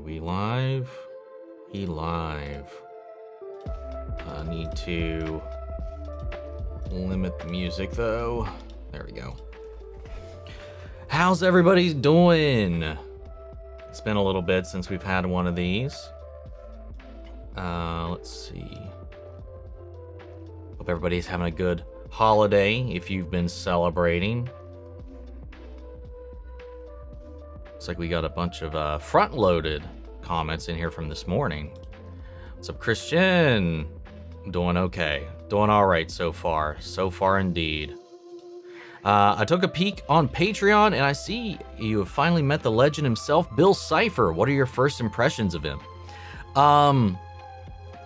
we live? He live. I need to limit the music though. There we go. How's everybody doing? It's been a little bit since we've had one of these. Let's see. Hope everybody's having a good holiday if you've been celebrating. Looks like we got a bunch of front-loaded comments in here from this morning. What's up, Christian? Doing okay. Doing all right so far. So far indeed. I took a peek on Patreon and I see you have finally met the legend himself, Bill Cipher. What are your first impressions of him?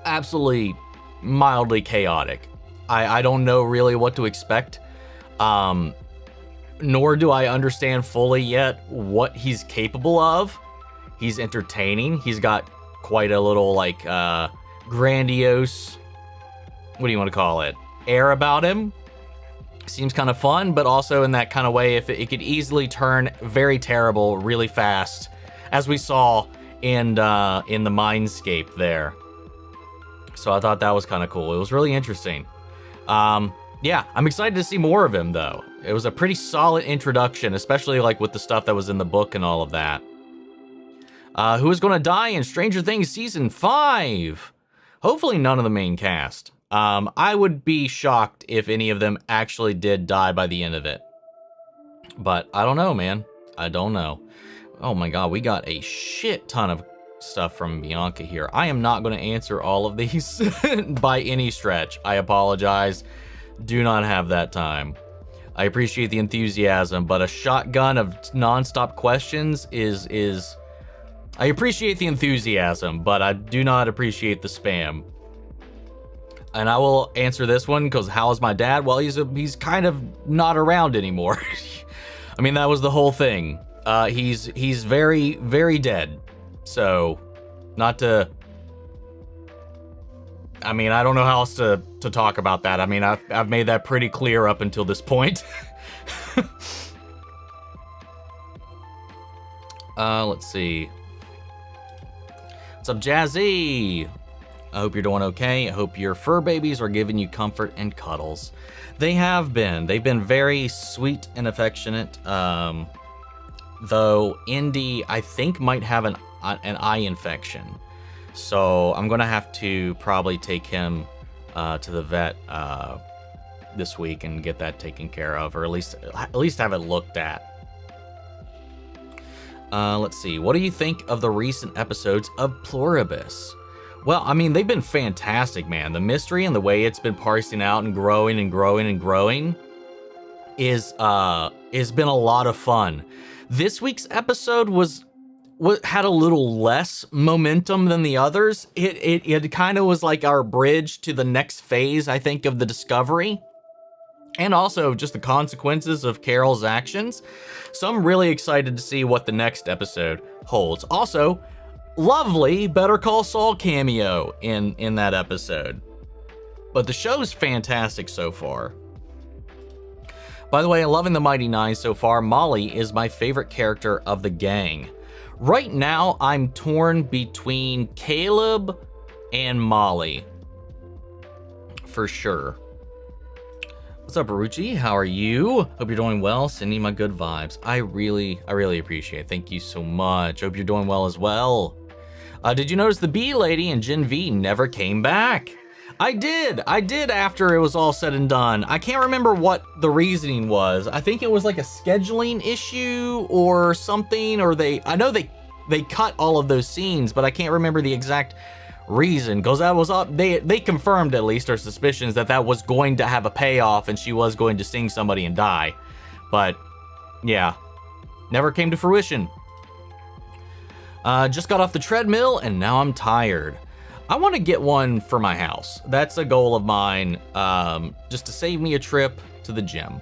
Absolutely mildly chaotic. I don't know really what to expect. Nor do I understand fully yet what he's capable of. He's entertaining. He's got quite a little like grandiose, what do you want to call it, air about him. Seems kind of fun, but also in that kind of way, if it could easily turn very terrible really fast, as we saw in the Mindscape there. So I thought that was kind of cool. It was really interesting. Yeah, I'm excited to see more of him though. It was a pretty solid introduction, especially like with the stuff that was in the book and all of that. Who is going to die in Stranger Things Season 5? Hopefully none of the main cast. I would be shocked if any of them actually did die by the end of it. But I don't know, man. I don't know. Oh my god, we got a shit ton of stuff from Bianca here. I am not going to answer all of these by any stretch. I apologize. Do not have that time. I appreciate the enthusiasm, but a shotgun of non-stop questions is... I appreciate the enthusiasm, but I do not appreciate the spam. And I will answer this one because how is my dad? Well, he's kind of not around anymore. I mean, that was the whole thing. He's very, very dead. So, not to... I mean, I don't know how else to talk about that. I mean, I've made that pretty clear up until this point. Let's see. What's up, Jazzy? I hope you're doing okay. I hope your fur babies are giving you comfort and cuddles. They have been. They've been very sweet and affectionate. Though Indy, I think, might have an eye infection. So I'm gonna have to probably take him to the vet this week and get that taken care of, or at least have it looked at. Let's see. What do you think of the recent episodes of Pluribus? Well, I mean, they've been fantastic, man. The mystery and the way it's been parsing out and growing and growing and growing is has been a lot of fun. This week's episode had a little less momentum than the others. It kind of was like our bridge to the next phase, I think, of the discovery. And also just the consequences of Carol's actions. So I'm really excited to see what the next episode holds. Also, lovely Better Call Saul cameo in that episode. But the show's fantastic so far. By the way, I'm loving the Mighty Nine so far. Molly is my favorite character of the gang. Right now, I'm torn between Caleb and Molly. For sure. What's up, Baruchi? How are you? Hope you're doing well. Sending my good vibes. I really appreciate it. Thank you so much. Hope you're doing well as well. Did you notice the bee lady and Gen V never came back? I did after it was all said and done. I can't remember what the reasoning was. I think it was like a scheduling issue or something, or I know they cut all of those scenes, but I can't remember the exact reason, because that was they confirmed, at least, our suspicions that was going to have a payoff and she was going to sting somebody and die. But yeah, never came to fruition. Just got off the treadmill and now I'm tired. I want to get one for my house. That's a goal of mine, just to save me a trip to the gym.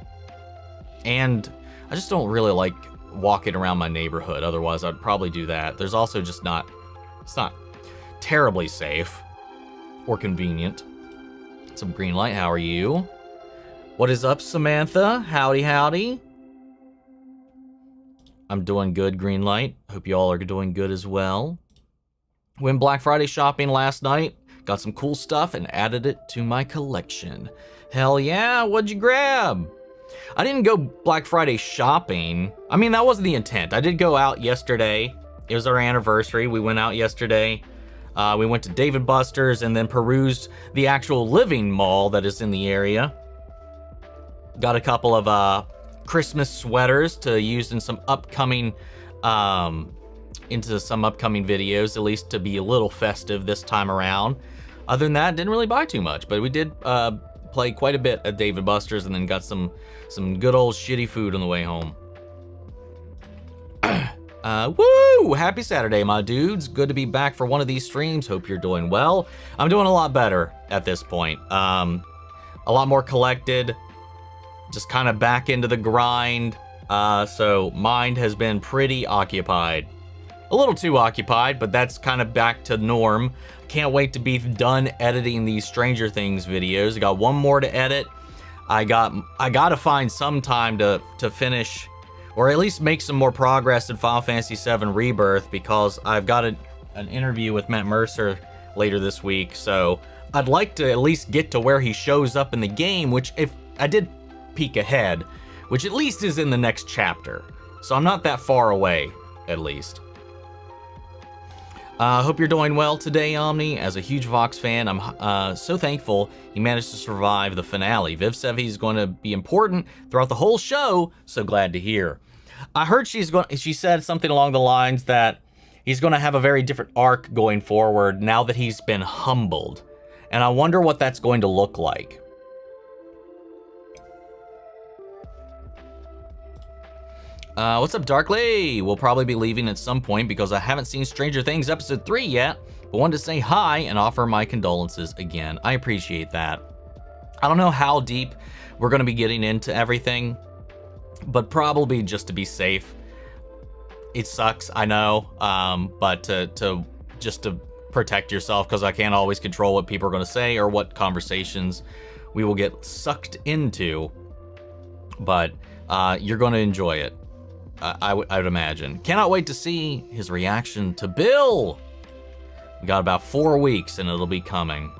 And I just don't really like walking around my neighborhood. Otherwise, I'd probably do that. There's also just it's not terribly safe or convenient. Some green light, how are you? What is up, Samantha? Howdy, howdy. I'm doing good, green light. Hope you all are doing good as well. Went Black Friday shopping last night. Got some cool stuff and added it to my collection. Hell yeah, what'd you grab? I didn't go Black Friday shopping. I mean, that wasn't the intent. I did go out yesterday. It was our anniversary. We went out yesterday. We went to Dave & Buster's and then perused the actual living mall that is in the area. Got a couple of Christmas sweaters to use in some upcoming videos, at least to be a little festive this time around. Other than that, didn't really buy too much, but we did play quite a bit at Dave & Buster's and then got some good old shitty food on the way home. Woo! Happy Saturday, my dudes. Good to be back for one of these streams. Hope you're doing well. I'm doing a lot better at this point. A lot more collected. Just kind of back into the grind. So mind has been pretty occupied. A little too occupied, but that's kind of back to norm. Can't wait to be done editing these Stranger Things videos. I got one more to edit. I got to find some time to finish, or at least make some more progress in Final Fantasy VII Rebirth, because I've got an interview with Matt Mercer later this week. So I'd like to at least get to where he shows up in the game, which, if I did peek ahead, which at least is in the next chapter. So I'm not that far away, at least. Hope you're doing well today, Omni. As a huge Vox fan, I'm so thankful he managed to survive the finale. Viv said he's going to be important throughout the whole show, so glad to hear. I heard she said something along the lines that he's going to have a very different arc going forward now that he's been humbled. And I wonder what that's going to look like. What's up, Darkley? We'll probably be leaving at some point because I haven't seen Stranger Things episode 3 yet, but wanted to say hi and offer my condolences again. I appreciate that. I don't know how deep we're going to be getting into everything, but probably just to be safe. It sucks, I know, but to protect yourself, because I can't always control what people are going to say or what conversations we will get sucked into, but you're going to enjoy it. I would imagine. Cannot wait to see his reaction to Bill. We got about 4 weeks and it'll be coming.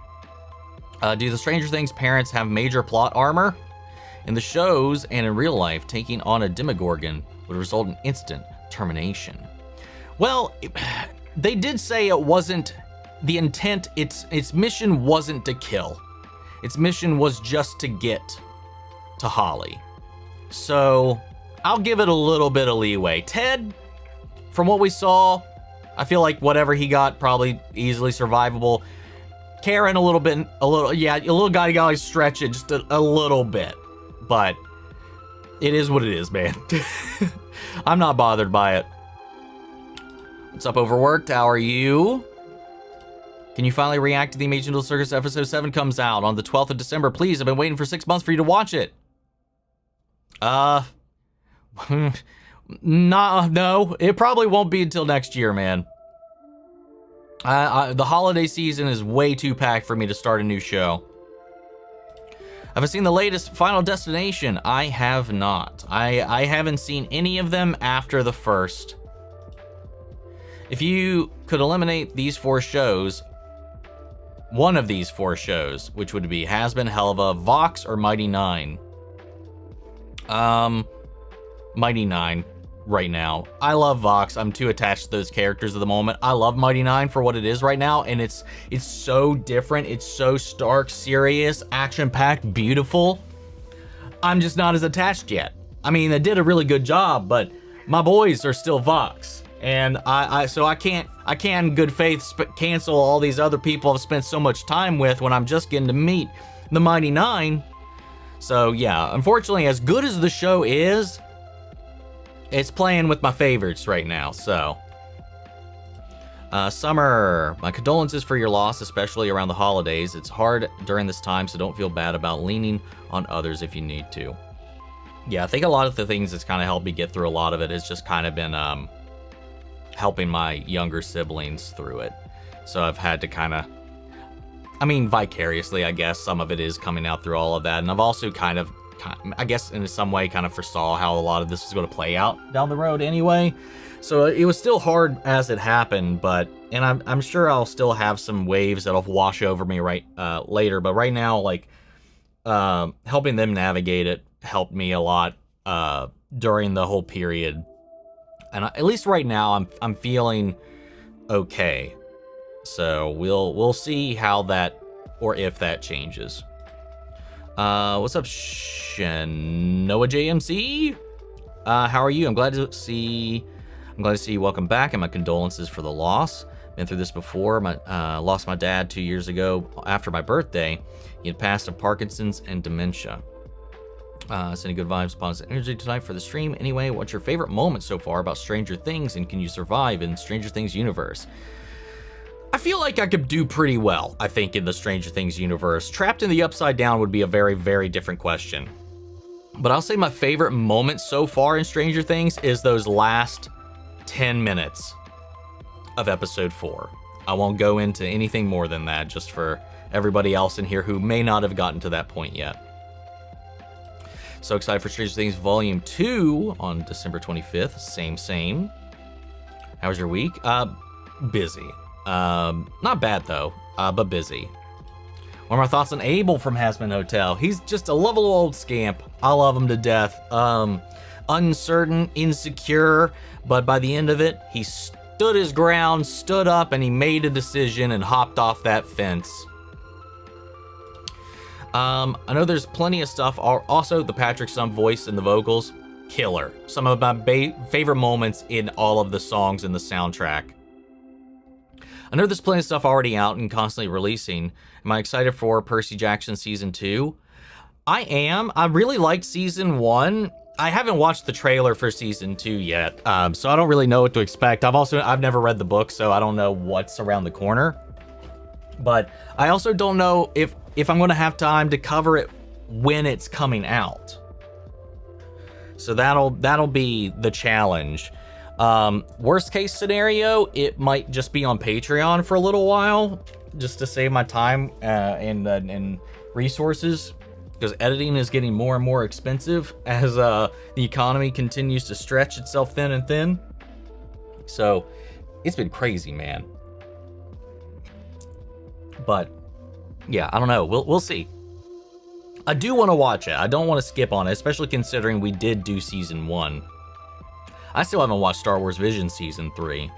Do the Stranger Things parents have major plot armor? In the shows and in real life, taking on a Demogorgon would result in instant termination. Well, they did say it wasn't the intent. Its mission wasn't to kill. Its mission was just to get to Holly. So I'll give it a little bit of leeway. Ted, from what we saw, I feel like whatever he got, probably easily survivable. Karen, a little guy, you gotta stretch it just a little bit. But it is what it is, man. I'm not bothered by it. What's up, Overworked? How are you? Can you finally react to the Amazing Little Circus episode 7 comes out on the 12th of December? Please, I've been waiting for 6 months for you to watch it. No, it probably won't be until next year, man. The holiday season is way too packed for me to start a new show. Have I seen the latest Final Destination? I have not. I haven't seen any of them after the first. If you could eliminate these 4 shows, one of these 4 shows, which would be Has-Been, Helva, Vox, or Mighty Nine? Mighty Nine right now. I love Vox. I'm too attached to those characters at the moment. I love Mighty Nine for what it is right now, and it's so different. It's so stark, serious, action-packed, beautiful. I'm just not as attached yet. I mean, they did a really good job, but my boys are still Vox, and so I can't in good faith cancel all these other people I've spent so much time with when I'm just getting to meet the Mighty Nine. So yeah, unfortunately, as good as the show is, it's playing with my favorites right now, so. Summer, my condolences for your loss, especially around the holidays. It's hard during this time, so don't feel bad about leaning on others if you need to. Yeah, I think a lot of the things that's kind of helped me get through a lot of it has just kind of been helping my younger siblings through it. So I've had to kind of, I mean, vicariously, I guess, some of it is coming out through all of that. And I've also kind of I guess in some way kind of foresaw how a lot of this was going to play out down the road anyway. So it was still hard as it happened, and I'm sure I'll still have some waves that'll wash over me later. But right now, like helping them navigate it helped me a lot during the whole period. And at least right now, I'm feeling okay. So we'll see how that, or if that changes. What's up, Noah JMC? How are you? I'm glad to see you. Welcome back, and my condolences for the loss. Been through this before. Lost my dad 2 years ago after my birthday. He had passed of Parkinson's and dementia. Sending good vibes, positive energy tonight for the stream. Anyway, what's your favorite moment so far about Stranger Things, and can you survive in Stranger Things universe? I feel like I could do pretty well, I think, in the Stranger Things universe. Trapped in the Upside Down would be a very, very different question. But I'll say my favorite moment so far in Stranger Things is those last 10 minutes of episode 4. I won't go into anything more than that, just for everybody else in here who may not have gotten to that point yet. So excited for Stranger Things Volume 2 on December 25th. Same. How was your week? Busy. Not bad though, but busy. What are my thoughts on Abel from Hazman Hotel? He's just a lovely old scamp. I love him to death. Uncertain, insecure, but by the end of it, he stood his ground, stood up, and he made a decision and hopped off that fence. I know there's plenty of stuff. Also, the Patrick Stump voice and the vocals, killer. Some of my favorite moments in all of the songs in the soundtrack. I know there's plenty of stuff already out and constantly releasing. Am I excited for Percy Jackson Season 2? I am. I really liked Season 1. I haven't watched the trailer for Season 2 yet, so I don't really know what to expect. I've never read the book, so I don't know what's around the corner. But I also don't know if I'm going to have time to cover it when it's coming out. So that'll be the challenge. Worst case scenario, it might just be on Patreon for a little while, just to save my time and resources, because editing is getting more and more expensive as the economy continues to stretch itself thin and thin. So it's been crazy, man. But yeah, I don't know. We'll see. I do want to watch it. I don't want to skip on it, especially considering we did do Season 1. I still haven't watched Star Wars Visions Season 3.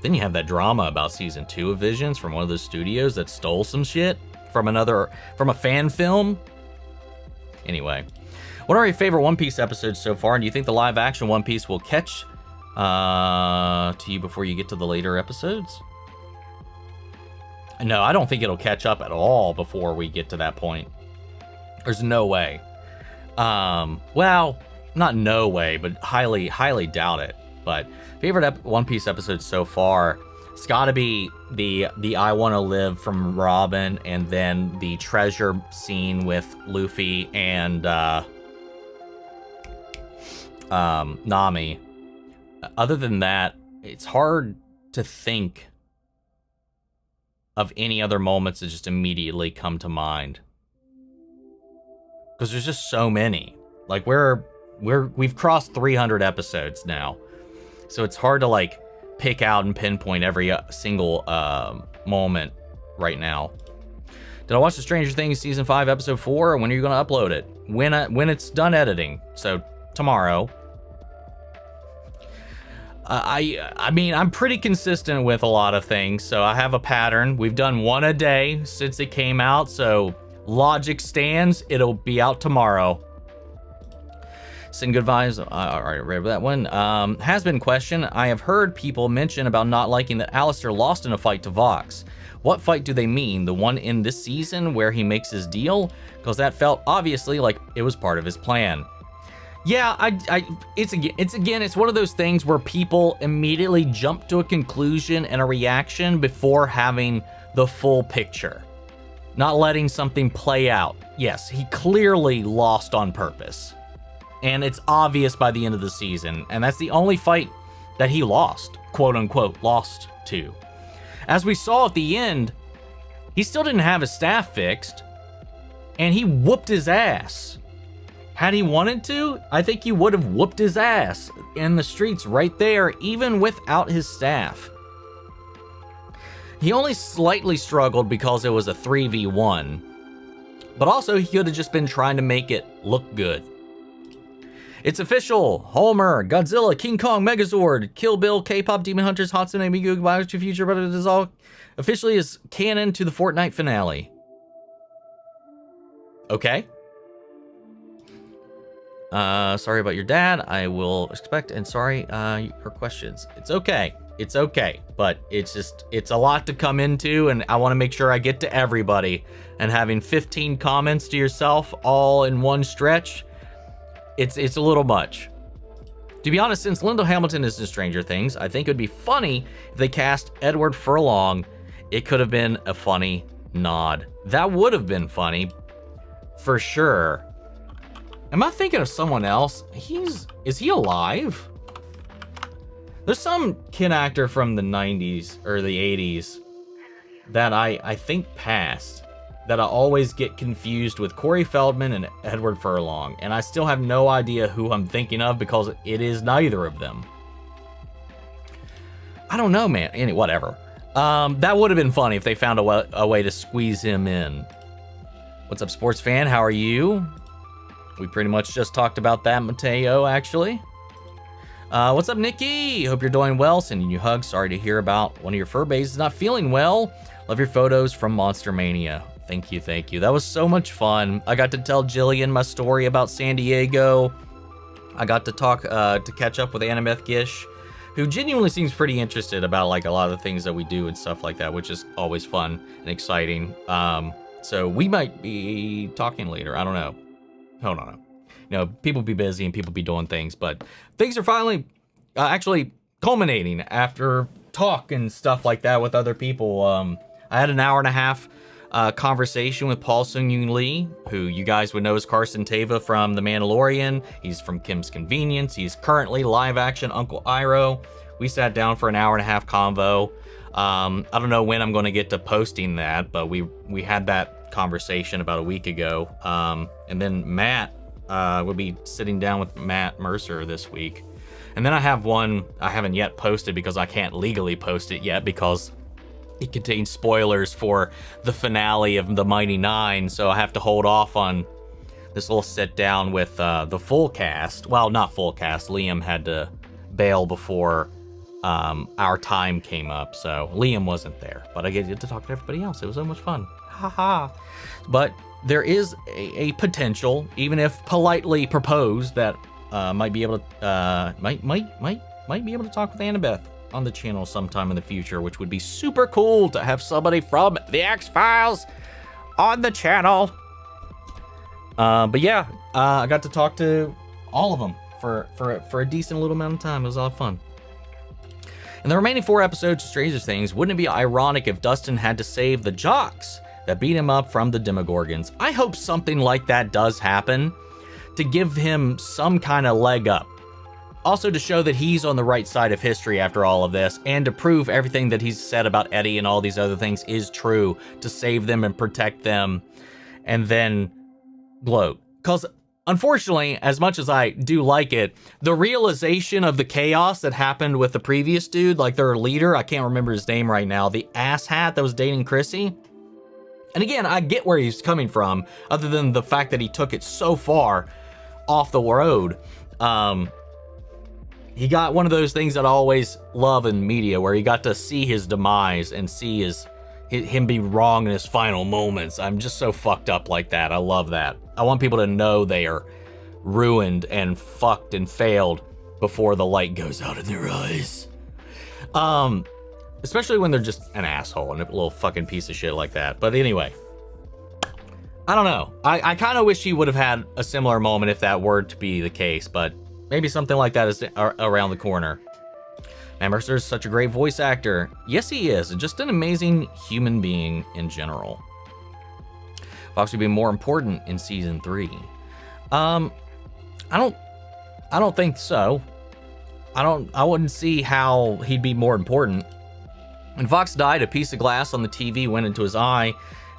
Then you have that drama about Season 2 of Visions from one of those studios that stole some shit from a fan film. Anyway, what are your favorite One Piece episodes so far, and do you think the live action One Piece will catch to you before you get to the later episodes? No, I don't think it'll catch up at all before we get to that point. There's no way. Well, not no way, but highly doubt it. But favorite One Piece episodes so far, it's got to be the I Want to Live from Robin, and then the treasure scene with Luffy and Nami. Other than that, it's hard to think of any other moments that just immediately come to mind, because there's just so many. Like we've crossed 300 episodes now, so it's hard to like pick out and pinpoint every single moment right now. Did I watch the Stranger Things Season 5 Episode 4? When are you going to upload it? When it's done editing. So tomorrow. I mean, I'm pretty consistent with a lot of things, so I have a pattern. We've done one a day since it came out, so logic stands. It'll be out tomorrow. Send good vibes. All right, read that one. Has been question. I have heard people mention about not liking that Alistair lost in a fight to Vox. What fight do they mean? The one in this season where he makes his deal? Because that felt obviously like it was part of his plan. Yeah, it's one of those things where people immediately jump to a conclusion and a reaction before having the full picture. Not letting something play out. Yes, he clearly lost on purpose. And it's obvious by the end of the season. And that's the only fight that he lost, quote unquote, lost to. As we saw at the end, he still didn't have his staff fixed. And he whooped his ass. Had he wanted to, I think he would have whooped his ass in the streets right there, even without his staff. He only slightly struggled because it was a 3v1, but also he could have just been trying to make it look good. It's official! Homer, Godzilla, King Kong, Megazord, Kill Bill, K-pop, Demon Hunters, Hatsune Miku, Biology Future, but it is all officially is canon to the Fortnite finale. Okay. Sorry about your dad. I will expect and sorry her questions. It's okay. It's okay. But it's a lot to come into, and I want to make sure I get to everybody. And having 15 comments to yourself all in one stretch, it's a little much. To be honest, since Linda Hamilton is in Stranger Things, I think it would be funny if they cast Edward Furlong. It could have been a funny nod. That would have been funny, for sure. Am I thinking of someone else? Is he alive? There's some kid actor from the 90s or the 80s that I think passed, that I always get confused with Corey Feldman and Edward Furlong, and I still have no idea who I'm thinking of because it is neither of them. I don't know, man. Whatever. That would have been funny if they found a way to squeeze him in. What's up, sports fan? How are you? We pretty much just talked about that, Mateo, actually. What's up, Nikki? Hope you're doing well. Sending you hugs. Sorry to hear about one of your fur bases not feeling well. Love your photos from Monster Mania. Thank you, thank you. That was so much fun. I got to tell Jillian my story about San Diego. I got to talk, to catch up with Annabeth Gish, who genuinely seems pretty interested about like a lot of the things that we do and stuff like that, which is always fun and exciting. So we might be talking later. I don't know. Hold on. You know, people be busy and people be doing things, but things are finally actually culminating after talk and stuff like that with other people. I had an hour and a half conversation with Paul Sung-Yoon Lee, who you guys would know as Carson Teva from The Mandalorian. He's from Kim's Convenience. He's currently live action Uncle Iroh. We sat down for an hour and a half convo. I don't know when I'm going to get to posting that, but we had that conversation about a week ago. And then Matt will be sitting down with Matt Mercer this week. And then I have one I haven't yet posted because I can't legally post it yet because it contains spoilers for the finale of The Mighty Nine, so I have to hold off on this little sit down with the full cast. Well, not full cast. Liam had to bail before our time came up, so Liam wasn't there. But I get to talk to everybody else. It was so much fun. Haha. But there is a potential, even if politely proposed, that might be able to might be able to talk with Annabeth on the channel sometime in the future, which would be super cool to have somebody from the X-Files on the channel. But yeah, I got to talk to all of them for a decent little amount of time. It was a lot of fun. In the remaining 4 episodes of Stranger Things, wouldn't it be ironic if Dustin had to save the jocks that beat him up from the Demogorgons? I hope something like that does happen to give him some kind of leg up. Also to show that he's on the right side of history after all of this, and to prove everything that he's said about Eddie and all these other things is true, to save them and protect them, and then gloat. Because unfortunately, as much as I do like it, the realization of the chaos that happened with the previous dude, like their leader, I can't remember his name right now, the asshat that was dating Chrissy. And again, I get where he's coming from, other than the fact that he took it so far off the road. He got one of those things that I always love in media, where he got to see his demise and see him be wrong in his final moments. I'm just so fucked up like that. I love that. I want people to know they are ruined and fucked and failed before the light goes out in their eyes. Especially when they're just an asshole and a little fucking piece of shit like that. But anyway, I don't know. I kind of wish he would have had a similar moment if that were to be the case, but maybe something like that is around the corner. Matt Mercer is such a great voice actor. Yes, he is. Just an amazing human being in general. Fox would be more important in season 3. I don't think so. I wouldn't see how he'd be more important. When Fox died, a piece of glass on the TV went into his eye,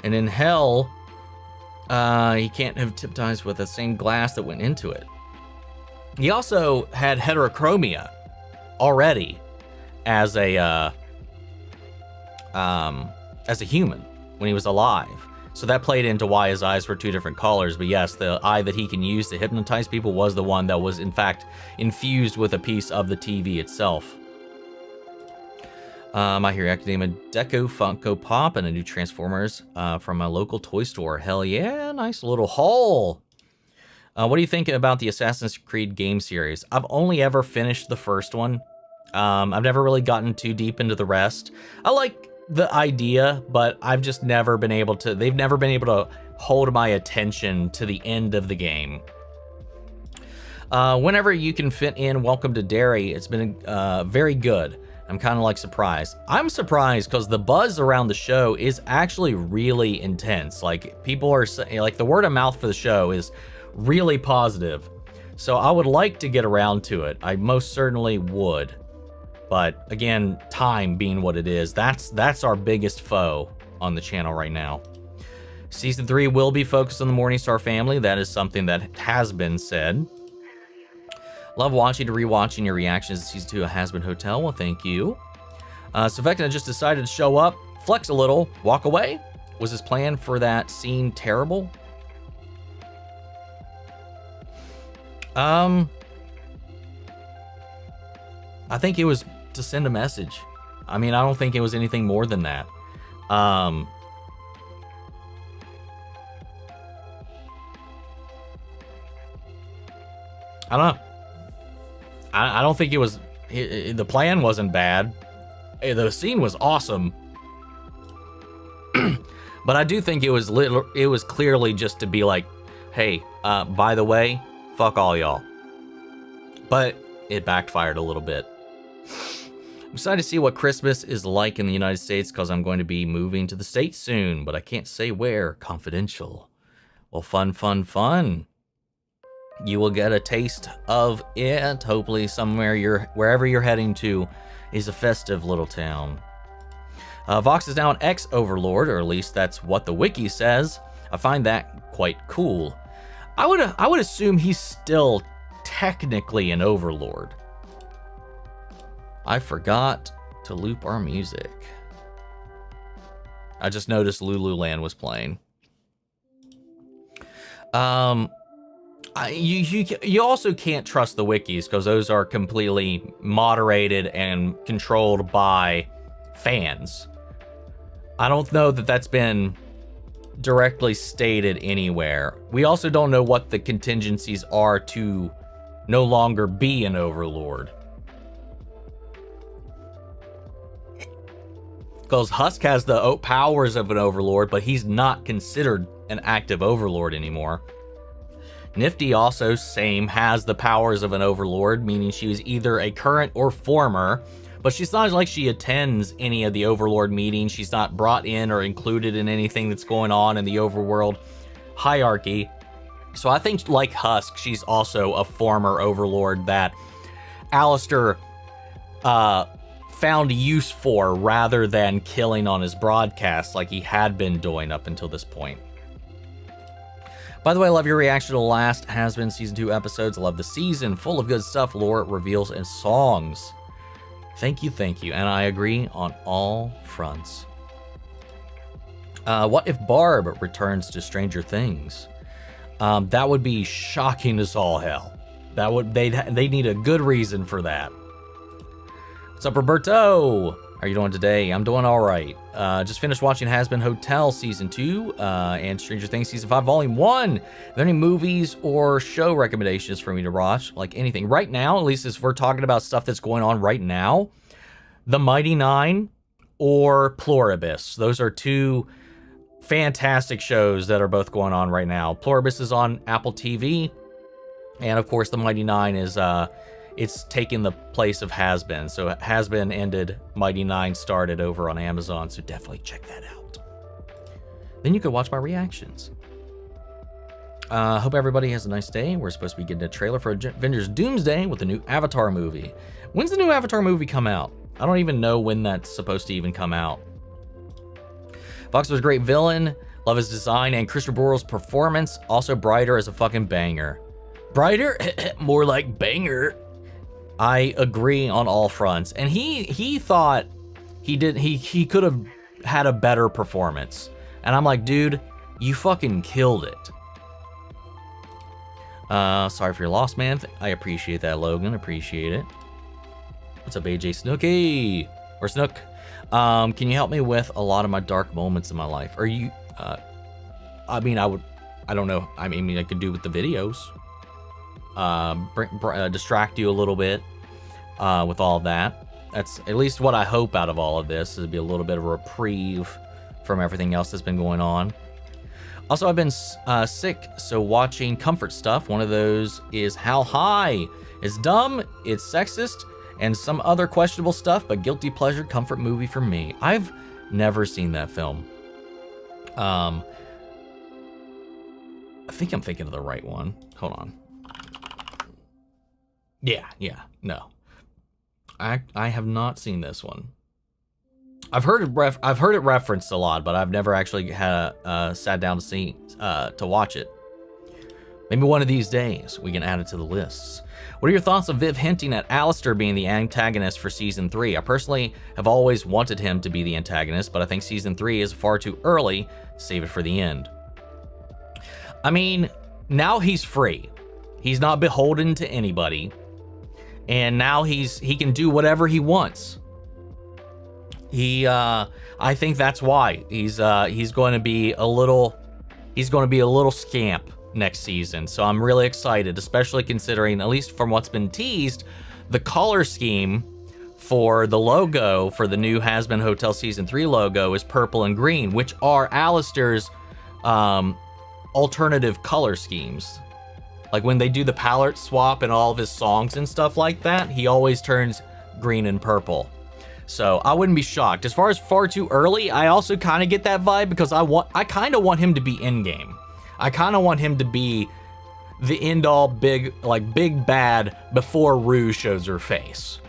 and in hell, He can't have tip ties with the same glass that went into it. He also had heterochromia already as a human when he was alive. So that played into why his eyes were two different colors. But yes, the eye that he can use to hypnotize people was the one that was in fact infused with a piece of the TV itself. My Hero Academia Deco Funko Pop and a new Transformers from my local toy store. Hell yeah, nice little haul. What do you think about the Assassin's Creed game series? I've only ever finished the first one. I've never really gotten too deep into the rest. I like the idea, but I've just never been able to, they've never been able to hold my attention to the end of the game. Whenever you can fit in Welcome to Derry, it's been very good. I'm kind of like surprised. I'm surprised because the buzz around the show is actually really intense. Like people are saying, like the word of mouth for the show is really positive. So I would like to get around to it. I most certainly would. But again, time being what it is, that's our biggest foe on the channel right now. Season 3 will be focused on the Morningstar family. That is something that has been said. Love watching and rewatching your reactions to Season 2 of Has Been Hotel. Well, thank you. Savecna just decided to show up, flex a little, walk away. Was his plan for that scene terrible? I think it was to send a message. I mean, I don't think it was anything more than that. I don't know. I don't think it was, the plan wasn't bad. The scene was awesome. But I do think it was clearly just to be like, hey, by the way, fuck all y'all. But it backfired a little bit. I'm excited to see what Christmas is like in the United States because I'm going to be moving to the States soon, but I can't say where. Confidential. Well, fun, fun, fun. You will get a taste of it. Hopefully somewhere wherever you're heading to is a festive little town. Vox is now an ex-overlord, or at least that's what the wiki says. I find that quite cool. I would assume he's still technically an overlord. I forgot to loop our music. I just noticed Lululand was playing. You also can't trust the wikis because those are completely moderated and controlled by fans. I don't know that that's been directly stated anywhere. We also don't know what the contingencies are to no longer be an overlord. Because Husk has the powers of an overlord, but he's not considered an active overlord anymore. Nifty also, same, has the powers of an overlord, meaning she was either a current or former, but she's not like she attends any of the overlord meetings. She's not brought in or included in anything that's going on in the overworld hierarchy. So I think, like Husk, she's also a former overlord that Alistair found use for rather than killing on his broadcast like he had been doing up until this point. By the way, I love your reaction to the last Has Been Season 2 episodes. I love the season, full of good stuff, lore, reveals, and songs. Thank you, and I agree on all fronts. What if Barb returns to Stranger Things? That would be shocking as all hell. They need a good reason for that. What's up, Roberto? How are you doing today? I'm doing all right. Just finished watching Has Been Hotel Season 2 and Stranger Things Season 5 Volume 1. Are there any movies or show recommendations for me to watch? Like anything. Right now, at least as we're talking about stuff that's going on right now, The Mighty Nine or Pluribus. Those are two fantastic shows that are both going on right now. Pluribus is on Apple TV. And of course, The Mighty Nine is... it's taken the place of Has Been. So Has Been ended, Mighty Nine started over on Amazon, so definitely check that out. Then you could watch my reactions. Hope everybody has a nice day. We're supposed to be getting a trailer for Avengers Doomsday with the new Avatar movie. When's the new Avatar movie come out? I don't even know when that's supposed to even come out. Fox was a great villain. Love his design and Christopher Borle's performance. Also, Brighter is a fucking banger. Brighter? More like banger. I agree on all fronts. And he thought he could have had a better performance. And I'm like, dude, you fucking killed it. Sorry for your loss, man. I appreciate that, Logan. Appreciate it. What's up, AJ Snooky? Or Snook? Can you help me with a lot of my dark moments in my life? Are you, I mean, I don't know. I mean, I could do with the videos. Distract you a little bit, with all of that. That's at least what I hope out of all of this, is to be a little bit of a reprieve from everything else that's been going on. Also, I've been sick, so watching comfort stuff. One of those is How High. It's dumb, it's sexist, and some other questionable stuff, but guilty pleasure comfort movie for me. I've never seen that film. I think I'm thinking of the right one. Hold on. Yeah, no. I have not seen this one. I've heard it referenced a lot, but I've never actually had sat down to watch it. Maybe one of these days we can add it to the lists. What are your thoughts on Viv hinting at Alistair being the antagonist for season 3? I personally have always wanted him to be the antagonist, but I think season 3 is far too early. Save it for the end. I mean, now he's free. He's not beholden to anybody, and now he can do whatever he wants. I think that's why he's going to be a little scamp next season. So I'm really excited, especially considering, at least from what's been teased, the color scheme for the logo for the new Has Been Hotel season 3 logo is purple and green, which are Alistair's alternative color schemes. Like when they do the palette swap in all of his songs and stuff like that, he always turns green and purple. So I wouldn't be shocked. As far as far too early, I also kind of get that vibe, because I kind of want him to be in game. I kind of want him to be the end all big bad before Rue shows her face.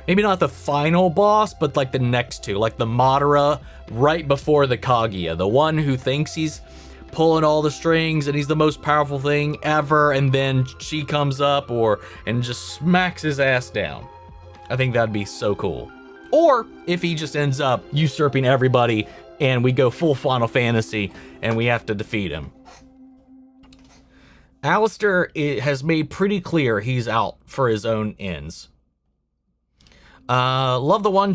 Maybe not the final boss, but like the next two, like the Madara right before the Kaguya, the one who thinks he's pulling all the strings and he's the most powerful thing ever, and then she comes up and just smacks his ass down. I think that'd be so cool. Or if he just ends up usurping everybody and we go full Final Fantasy and we have to defeat him. Alistair has made pretty clear he's out for his own ends. Love the one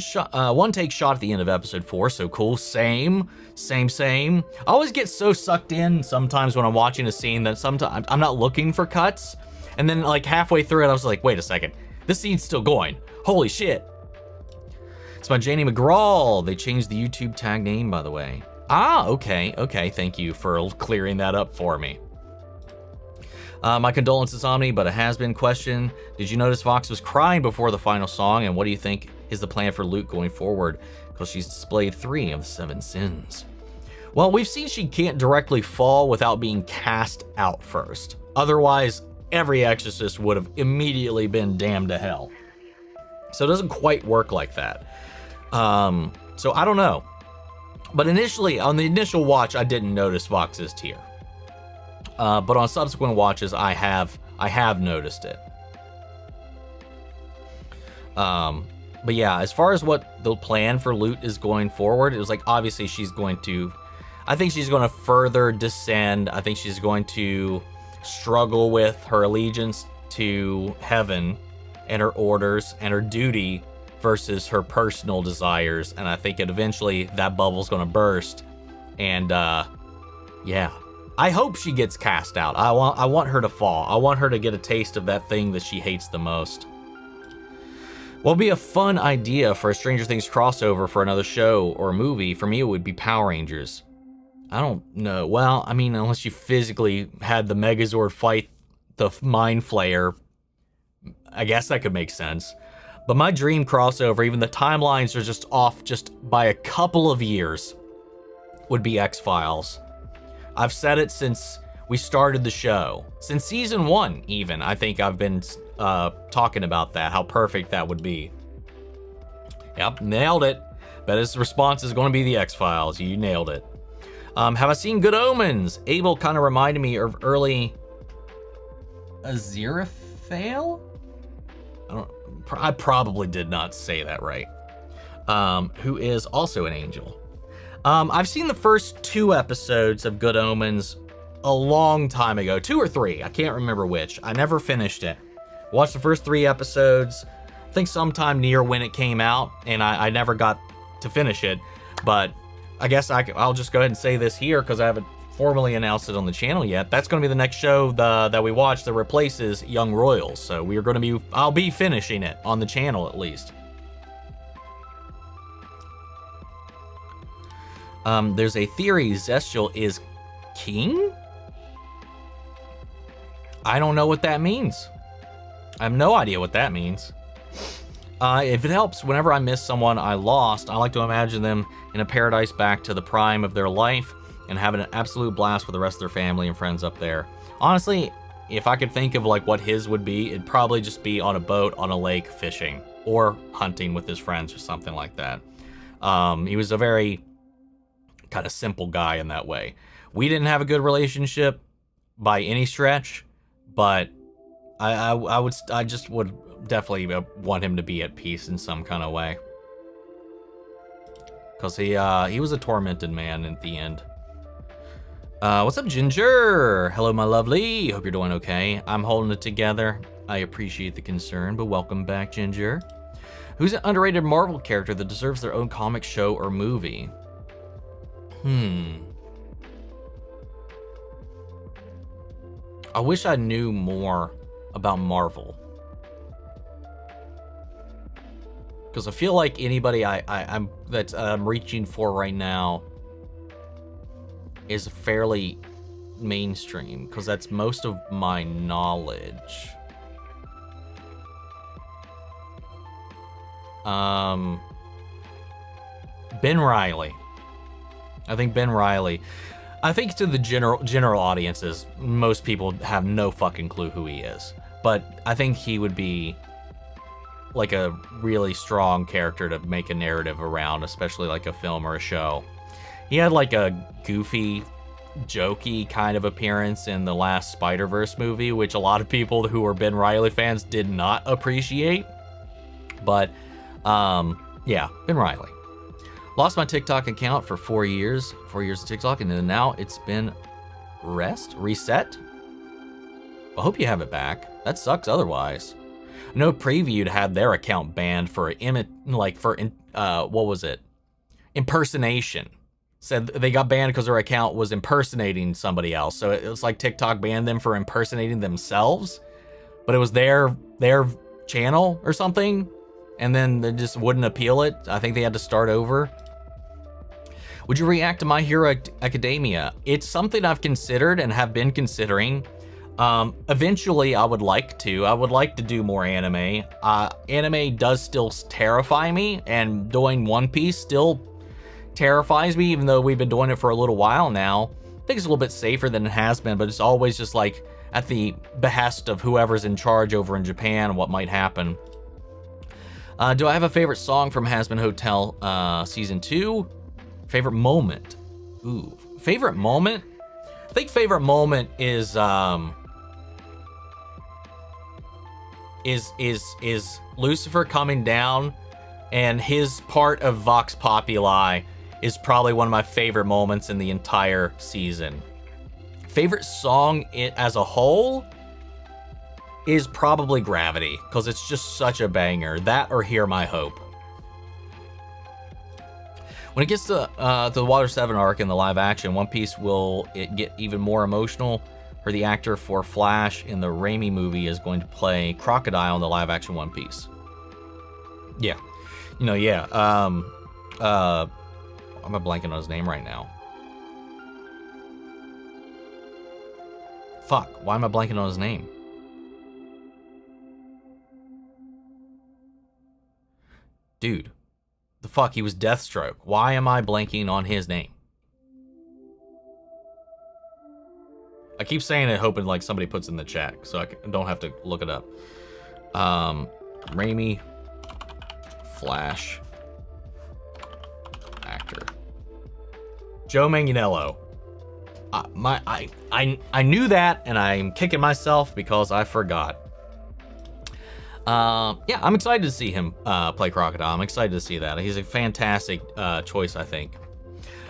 take shot at the end of episode 4. So cool. Same. I always get so sucked in sometimes when I'm watching a scene that sometimes I'm not looking for cuts. And then like halfway through it, I was like, wait a second. This scene's still going. Holy shit. It's by Janie McGraw. They changed the YouTube tag name, by the way. Ah, okay. Thank you for clearing that up for me. My condolences, Omni, but a has-been question. Did you notice Vox was crying before the final song? And what do you think is the plan for Luke going forward? Because she's displayed 3 of the 7 sins. Well, we've seen she can't directly fall without being cast out first. Otherwise, every exorcist would have immediately been damned to hell. So it doesn't quite work like that. So I don't know. But initially, on the initial watch, I didn't notice Vox's tear. But on subsequent watches, I have noticed it. But yeah, as far as what the plan for Lute is going forward, it was like, obviously I think she's going to further descend. I think she's going to struggle with her allegiance to heaven and her orders and her duty versus her personal desires. And I think eventually that bubble's going to burst. And yeah, I hope she gets cast out. I want her to fall. I want her to get a taste of that thing that she hates the most. What'll be a fun idea for a Stranger Things crossover for another show or movie? For me, it would be Power Rangers. I don't know. Well, I mean, unless you physically had the Megazord fight the Mind Flayer, I guess that could make sense. But my dream crossover, even the timelines are just off just by a couple of years, would be X-Files. I've said it since we started the show. Since season 1, even. I think I've been talking about that, how perfect that would be. Yep, nailed it. Bet his response is going to be the X-Files. You nailed it. Have I seen Good Omens? Abel kind of reminded me of early Aziraphale? I probably did not say that right. Who is also an angel. I've seen the first 2 episodes of Good Omens a long time ago, 2 or 3, I can't remember which. I never finished it. Watched the first 3 episodes, I think sometime near when it came out, and I never got to finish it, but I guess I'll just go ahead and say this here because I haven't formally announced it on the channel yet. That's going to be the next show that we watch that replaces Young Royals, so we are going to be, I'll be finishing it on the channel at least. There's a theory Zestial is king? I don't know what that means. I have no idea what that means. If it helps, whenever I miss someone I lost, I like to imagine them in a paradise back to the prime of their life and having an absolute blast with the rest of their family and friends up there. Honestly, if I could think of like what his would be, it'd probably just be on a boat on a lake fishing or hunting with his friends or something like that. He was a very kind of simple guy in that way. We didn't have a good relationship by any stretch, but I just would definitely want him to be at peace in some kind of way, because he was a tormented man at the end. What's up, Ginger? Hello, my lovely. Hope you're doing okay. I'm holding it together. I appreciate the concern, but welcome back, Ginger. Who's an underrated Marvel character that deserves their own comic show or movie? I wish I knew more about Marvel, because I feel like anybody I'm reaching for right now is fairly mainstream, because that's most of my knowledge. Ben Reilly. I think Ben Reilly. I think to the general audiences, most people have no fucking clue who he is. But I think he would be like a really strong character to make a narrative around, especially like a film or a show. He had like a goofy, jokey kind of appearance in the last Spider-Verse movie, which a lot of people who are Ben Reilly fans did not appreciate. But yeah, Ben Reilly. Lost my TikTok account for 4 years. 4 years of TikTok, and then now it's been reset. I hope you have it back. That sucks otherwise. I know Previewed had their account banned for what was it? Impersonation. Said they got banned because their account was impersonating somebody else. So it was like TikTok banned them for impersonating themselves, but it was their channel or something, and then they just wouldn't appeal it. I think they had to start over. Would you react to My Hero Academia? It's something I've considered and have been considering. Eventually, I would like to do more anime. Anime does still terrify me, and doing One Piece still terrifies me, even though we've been doing it for a little while now. I think it's a little bit safer than it has been, but it's always just like at the behest of whoever's in charge over in Japan and what might happen. Do I have a favorite song from Hazbin Hotel Season 2? Favorite moment? Ooh, favorite moment? I think favorite moment is Lucifer coming down, and his part of Vox Populi is probably one of my favorite moments in the entire season. Favorite song as a whole is probably Gravity, because it's just such a banger. That or Hear My Hope. When it gets to the Water 7 arc in the live action, One Piece will it get even more emotional, or the actor for Flash in the Raimi movie is going to play Crocodile in the live action One Piece. Yeah. You know, yeah. I'm blanking on his name right now. Fuck, why am I blanking on his name? Dude. The fuck, he was Deathstroke. Why am I blanking on his name? I keep saying it hoping like somebody puts in the chat so I don't have to look it up. Raimi Flash actor. Joe Manganiello. I knew that, and I'm kicking myself because I forgot. Yeah, I'm excited to see him play Crocodile. I'm excited to see that. He's a fantastic choice, I think.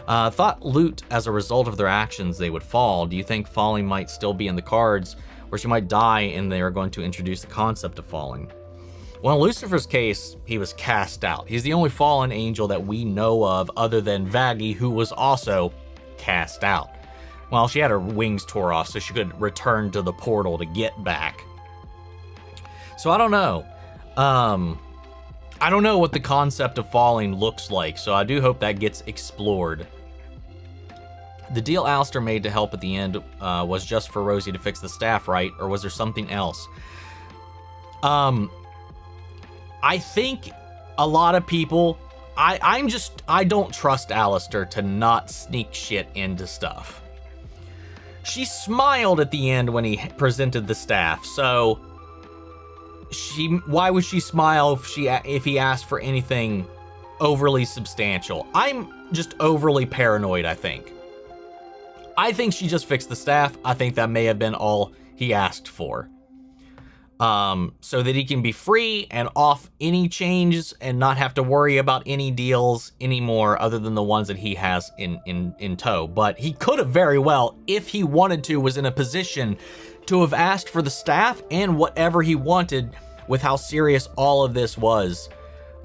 Thought loot as a result of their actions they would fall. Do you think falling might still be in the cards, or she might die and they are going to introduce the concept of falling? Well, in Lucifer's case, he was cast out. He's the only fallen angel that we know of other than Vaggie, who was also cast out. Well, she had her wings tore off so she could return to the portal to get back. So I don't know. I don't know what the concept of falling looks like, so I do hope that gets explored. The deal Alistair made to help at the end was just for Rosie to fix the staff, right? Or was there something else? I think a lot of people, I don't trust Alistair to not sneak shit into stuff. She smiled at the end when he presented the staff, so why would she smile if he asked for anything overly substantial? I'm just overly paranoid, I think. I think she just fixed the staff. I think that may have been all he asked for. So that he can be free and off any changes and not have to worry about any deals anymore other than the ones that he has in tow. But he could have very well, if he wanted to, was in a position to have asked for the staff and whatever he wanted with how serious all of this was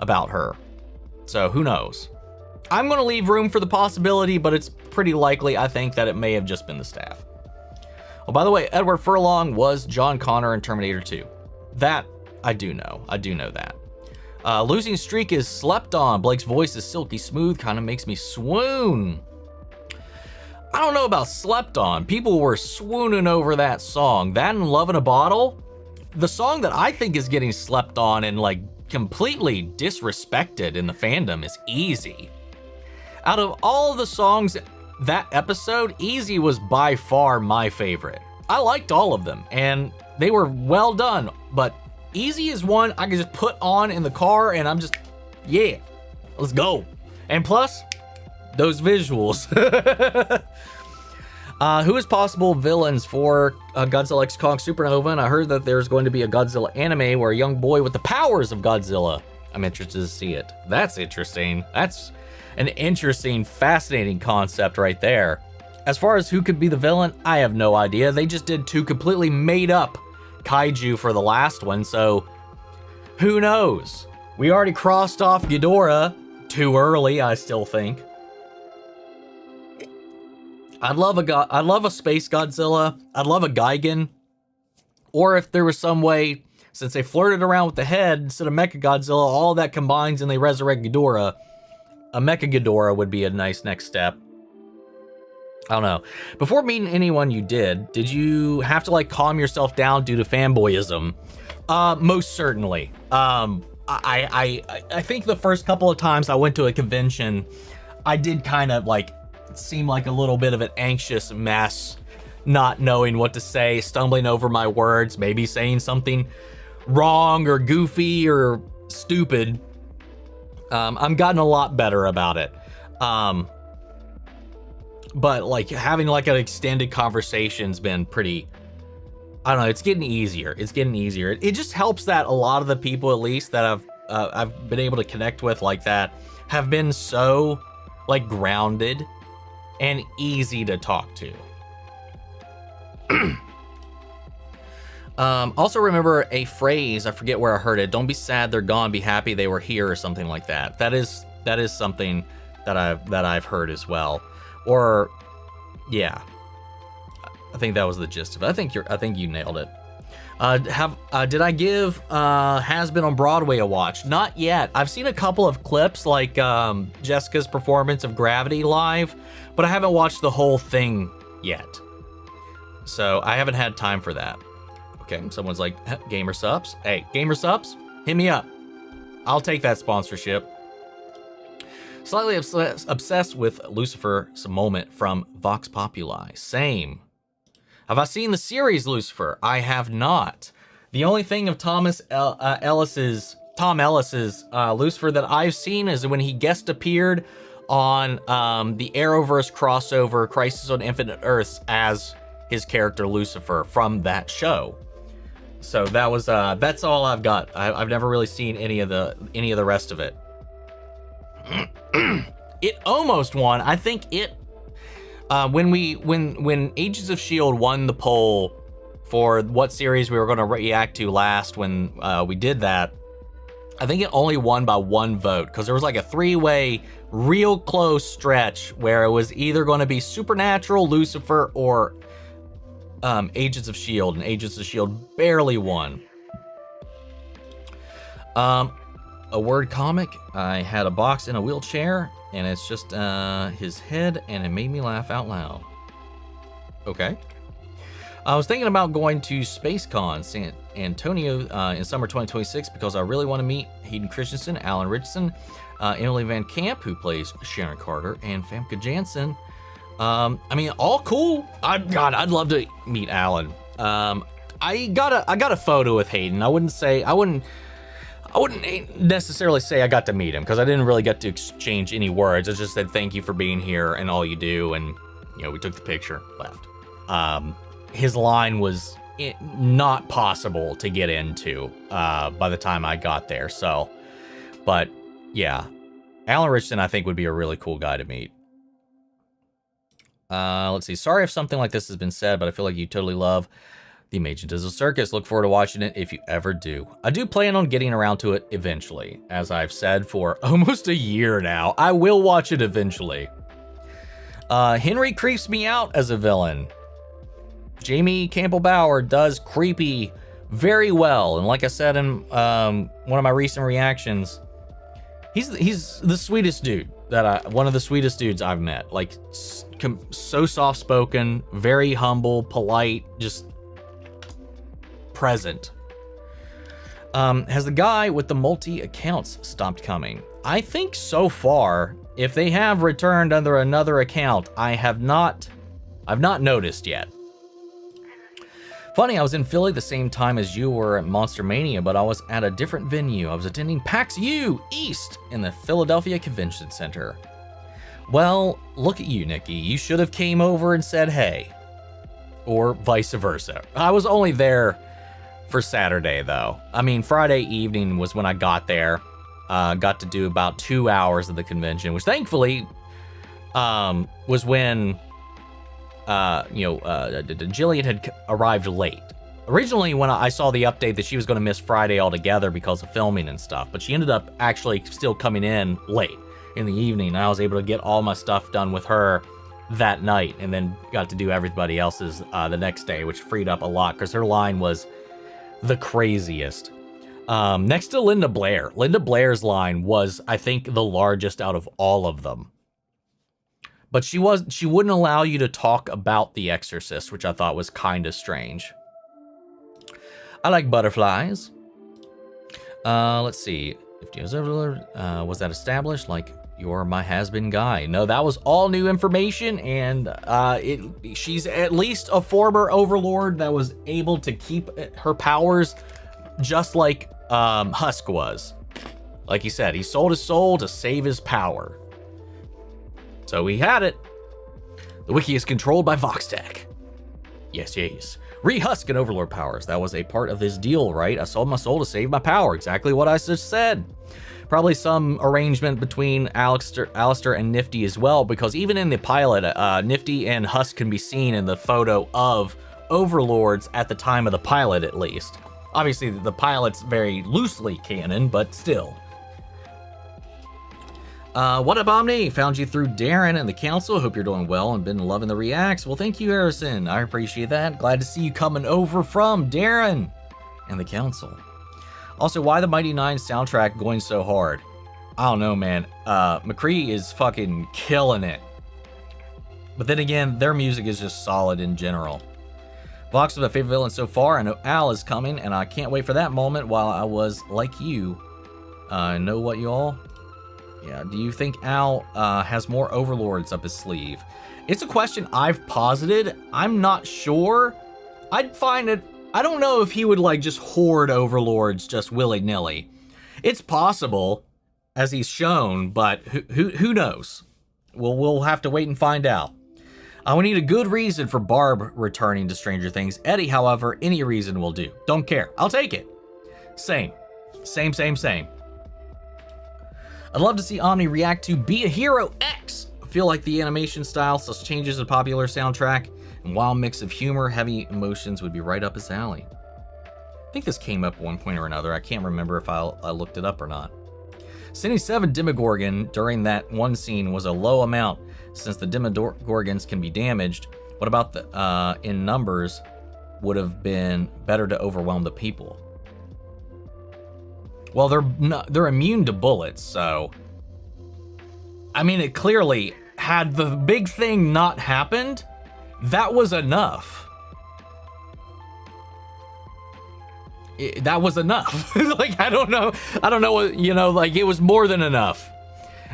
about her. So who knows? I'm going to leave room for the possibility, but it's pretty likely, I think, that it may have just been the staff. Oh, by the way, Edward Furlong was John Connor in Terminator 2. That, I do know. I do know that. Losing streak is slept on. Blake's voice is silky smooth, kind of makes me swoon. I don't know about slept on. People were swooning over that song. That and Love in a Bottle. The song that I think is getting slept on and like completely disrespected in the fandom is Easy. Out of all the songs that episode, Easy was by far my favorite. I liked all of them and they were well done, but Easy is one I can just put on in the car and I'm just, yeah, let's go. And plus, those visuals. Who is possible villains for Godzilla x Kong Supernova? And I heard that there's going to be a Godzilla anime where a young boy with the powers of Godzilla. I'm interested to see it. That's interesting. That's an interesting, fascinating concept right there. As far as who could be the villain, I have no idea. They just did two completely made up kaiju for the last one, so who knows? We already crossed off Ghidorah too early, I still think. I'd love a space Godzilla. I'd love a Gigan. Or if there was some way, since they flirted around with the head instead of Mecha Godzilla, all that combines and they resurrect Ghidorah, a Mecha Ghidorah would be a nice next step. I don't know. Before meeting anyone you did you have to like calm yourself down due to fanboyism? Most certainly. I think the first couple of times I went to a convention, I did kind of like seem like a little bit of an anxious mess, not knowing what to say, stumbling over my words, maybe saying something wrong or goofy or stupid. I'm gotten a lot better about it. But like having like an extended conversation's been pretty, I don't know, it's getting easier. It's getting easier. It just helps that a lot of the people, at least that I've been able to connect with like that, have been so like grounded and easy to talk to. Also remember a phrase, I forget where I heard it. Don't be sad they're gone, be happy they were here, or something like that. That is something that I've heard as well. Or yeah, I think that was the gist of it. I think you nailed it. Did I give Has Been on Broadway a watch? Not yet. I've seen a couple of clips like Jessica's performance of Gravity live, but I haven't watched the whole thing yet. So I haven't had time for that. Okay, someone's like, Gamer Subs? Hey, Gamer Subs, hit me up. I'll take that sponsorship. Slightly obsessed with Lucifer's moment from Vox Populi. Same. Have I seen the series Lucifer? I have not. The only thing of Tom Ellis's Lucifer that I've seen is when he guest appeared on the Arrowverse crossover Crisis on Infinite Earths as his character Lucifer from that show. So that was that's all I've got. I've never really seen any of the rest of it. It almost won. I think it when Agents of S.H.I.E.L.D. won the poll for what series we were going to react to last when we did that, I think it only won by 1 vote because there was like a 3-way real close stretch where it was either going to be Supernatural, Lucifer, or Agents of S.H.I.E.L.D. and Agents of S.H.I.E.L.D. barely won. A word comic. I had a box in a wheelchair and it's just his head and it made me laugh out loud. Okay. I was thinking about going to SpaceCon San Antonio in summer 2026 because I really want to meet Hayden Christensen, Alan Richardson, Emily Van Camp, who plays Sharon Carter, and Famke Janssen. I mean, all cool. I'd love to meet Alan. I got a photo with Hayden. I wouldn't necessarily say I got to meet him because I didn't really get to exchange any words. I just said thank you for being here and all you do, and we took the picture, left. His line was not possible to get into by the time I got there. So, but yeah, Alan Richardson I think would be a really cool guy to meet. Let's see. Sorry if something like this has been said, but I feel like you totally love The Amazing Digital Circus. Look forward to watching it if you ever do. I do plan on getting around to it eventually. As I've said for almost a year now, I will watch it eventually. Henry creeps me out as a villain. Jamie Campbell Bower does creepy very well. And like I said in one of my recent reactions, he's the sweetest dude one of the sweetest dudes I've met. Like so soft-spoken, very humble, polite, just present. Has the guy with the multi-accounts stopped coming? I think so far, if they have returned under another account, I've not noticed yet. Funny, I was in Philly the same time as you were at Monster Mania, but I was at a different venue. I was attending PAX U East in the Philadelphia Convention Center. Well, look at you, Nikki. You should have came over and said hey. Or vice versa. I was only there for Saturday, though. I mean, Friday evening was when I got there. Got to do about 2 hours of the convention, which thankfully was when Jillian had arrived late. Originally, when I saw the update that she was going to miss Friday altogether because of filming and stuff, but she ended up actually still coming in late in the evening, and I was able to get all my stuff done with her that night, and then got to do everybody else's the next day, which freed up a lot because her line was the craziest. Next to Linda Blair. Linda Blair's line was, I think, the largest out of all of them. But she wouldn't allow you to talk about The Exorcist, which I thought was kind of strange. I like butterflies. Let's see. Was that established? Like, you're my has-been guy. No, that was all new information, and she's at least a former overlord that was able to keep her powers just like Husk was. Like he said, he sold his soul to save his power. So he had it. The wiki is controlled by Voxtech. Yes. Re-Husk and Overlord powers. That was a part of this deal, right? I sold my soul to save my power. Exactly what I just said. Probably some arrangement between Alistair and Nifty as well, because even in the pilot, Nifty and Husk can be seen in the photo of Overlords at the time of the pilot, at least. Obviously, the pilot's very loosely canon, but still. What up, Omni? Found you through Darren and the council. Hope you're doing well and been loving the reacts. Well, thank you, Harrison. I appreciate that. Glad to see you coming over from Darren and the council. Also, why the Mighty Nine soundtrack going so hard? I don't know, man. McCree is fucking killing it. But then again, their music is just solid in general. Vox is my favorite villain so far. I know Al is coming, and I can't wait for that moment while I was like you. Know what, y'all? Yeah, do you think Al has more overlords up his sleeve? It's a question I've posited. I'm not sure. I'd find it. I don't know if he would like just hoard overlords just willy-nilly. It's possible, as he's shown, but who knows? We'll have to wait and find out. We need a good reason for Barb returning to Stranger Things. Eddie, however, any reason will do. Don't care. I'll take it. Same. I'd love to see Omni react to Be a Hero X. I feel like the animation style, such changes in popular soundtrack, and wild mix of humor, heavy emotions would be right up his alley. I think this came up at one point or another. I can't remember if I looked it up or not. 77 Demogorgon during that one scene was a low amount since the Demogorgons can be damaged. What about the in numbers would have been better to overwhelm the people? Well, they're immune to bullets, so I mean, it clearly, had the big thing not happened, that was enough. That was enough. Like, I don't know what, like, it was more than enough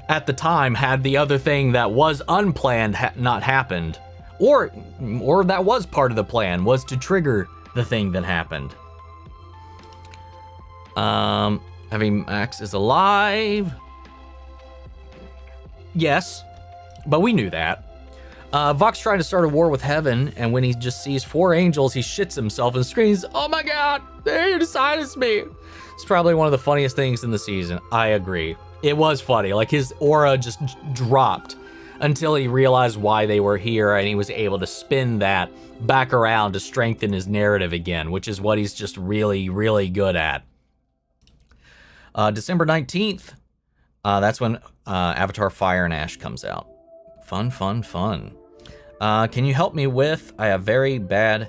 at the time had the other thing that was unplanned not happened, or that was part of the plan, was to trigger the thing that happened. Having Max is alive. Yes, but we knew that. Vox tried to start a war with heaven, and when he just sees 4 angels, he shits himself and screams, "Oh my god, they decided me!" It's probably one of the funniest things in the season. I agree. It was funny. Like, his aura just dropped until he realized why they were here, and he was able to spin that back around to strengthen his narrative again, which is what he's just really, really good at. December 19th, that's when Avatar Fire and Ash comes out. Fun. Can you help me with? I have very bad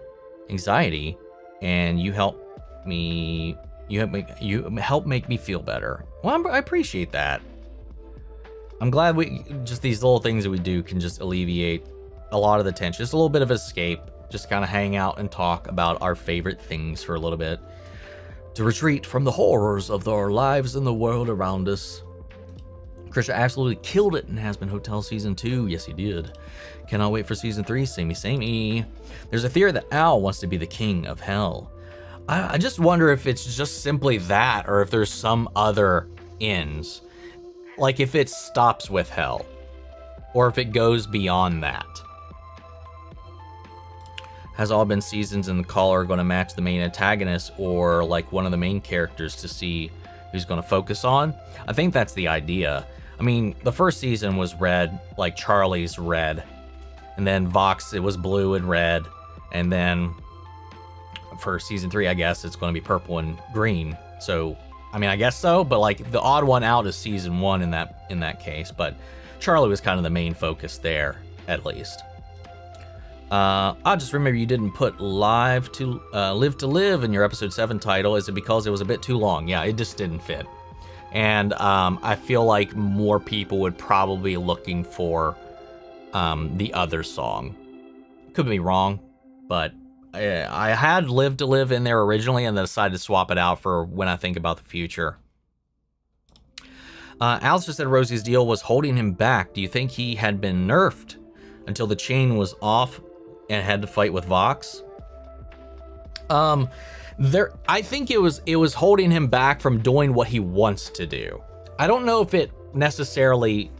anxiety, and you help make me feel better. Well, I appreciate that. I'm glad just these little things that we do can just alleviate a lot of the tension. Just a little bit of escape. Just kind of hang out and talk about our favorite things for a little bit. To retreat from the horrors of our lives and the world around us. Krisha absolutely killed it in Hazbin Hotel Season 2. Yes, he did. Cannot wait for Season 3. Samey. There's a theory that Al wants to be the king of hell. I just wonder if it's just simply that, or if there's some other ends. Like if it stops with hell, or if it goes beyond that. Has all been seasons in the caller going to match the main antagonist, or like one of the main characters to see who's going to focus on? I think that's the idea. I mean, the first season was red, like Charlie's red, and then Vox, it was blue and red, and then for season 3, I guess it's going to be purple and green. So, I mean, I guess so, but like the odd one out is season 1 in that case. But Charlie was kind of the main focus there, at least. I just remember you didn't put Live to Live in your episode 7 title. Is it because it was a bit too long? Yeah, it just didn't fit. And I feel like more people would probably be looking for the other song. Could be wrong, but I had Live to Live in there originally and then decided to swap it out for When I Think About the Future. Alistair said Rosie's deal was holding him back. Do you think he had been nerfed until the chain was off and had to fight with Vox? I think it was holding him back from doing what he wants to do. I don't know if it necessarily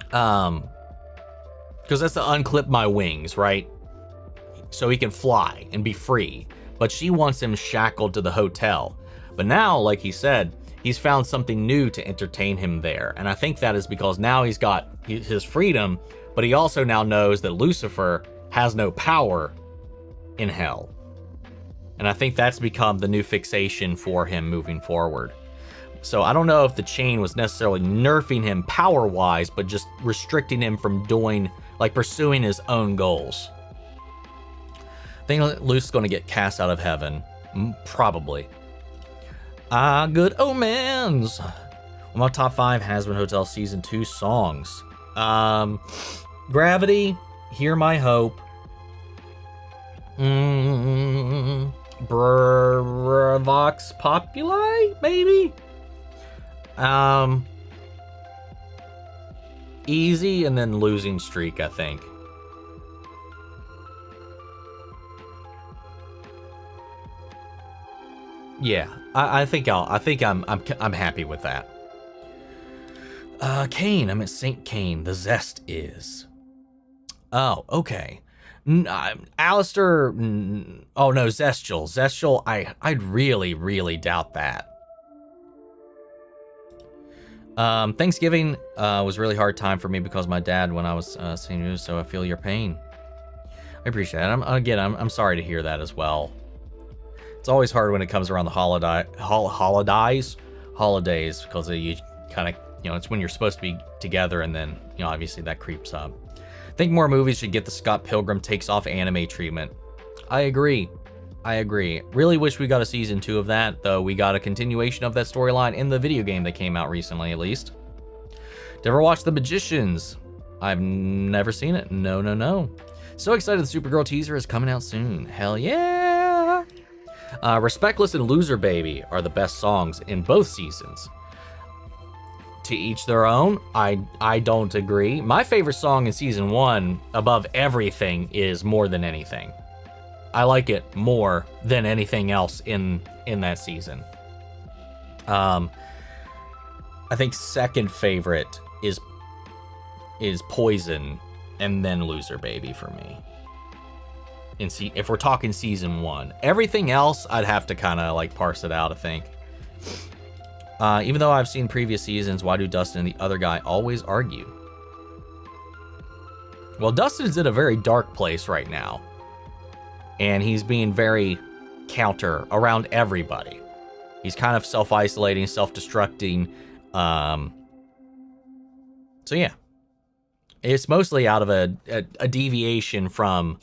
because that's to unclip my wings, right? So he can fly and be free. But she wants him shackled to the hotel. But now, like he said, he's found something new to entertain him there. And I think that is because now he's got his freedom, but he also now knows that Lucifer has no power in hell. And I think that's become the new fixation for him moving forward. So I don't know if the chain was necessarily nerfing him power-wise, but just restricting him from pursuing his own goals. I think Luke's going to get cast out of heaven. Probably. Good omens. Well, my top 5 Hazbin Hotel Season 2 songs. Gravity, Hear My Hope. Vox Populi, maybe? Easy, and then Losing Streak, I think. Yeah, I think I'm happy with that. Kane. I'm at St. Kane. The Zest is. Oh, okay. Alistair. Oh no, Zestial. Zestial. I'd really doubt that. Thanksgiving was a really hard time for me because my dad when I was seeing you, so I feel your pain. I appreciate it. I'm sorry to hear that as well. It's always hard when it comes around the holidays, because you kind of, it's when you're supposed to be together, and then, obviously that creeps up. I think more movies should get the Scott Pilgrim takes off anime treatment. I agree. Really wish we got a season 2 of that, though we got a continuation of that storyline in the video game that came out recently, at least. Did ever watch The Magicians? I've never seen it. No. So excited the Supergirl teaser is coming out soon. Hell yeah! Respectless and Loser Baby are the best songs in both seasons. To each their own. I don't agree. My favorite song in season 1, above everything, is More Than Anything. I like it more than anything else in that season. I think second favorite is Poison, and then Loser Baby for me. If we're talking season 1, everything else I'd have to kind of like parse it out, I think. Even though I've seen previous seasons, why do Dustin and the other guy always argue? Well, Dustin's in a very dark place right now, and he's being very counter around everybody. He's kind of self-isolating, self-destructing. So yeah, it's mostly out of a deviation from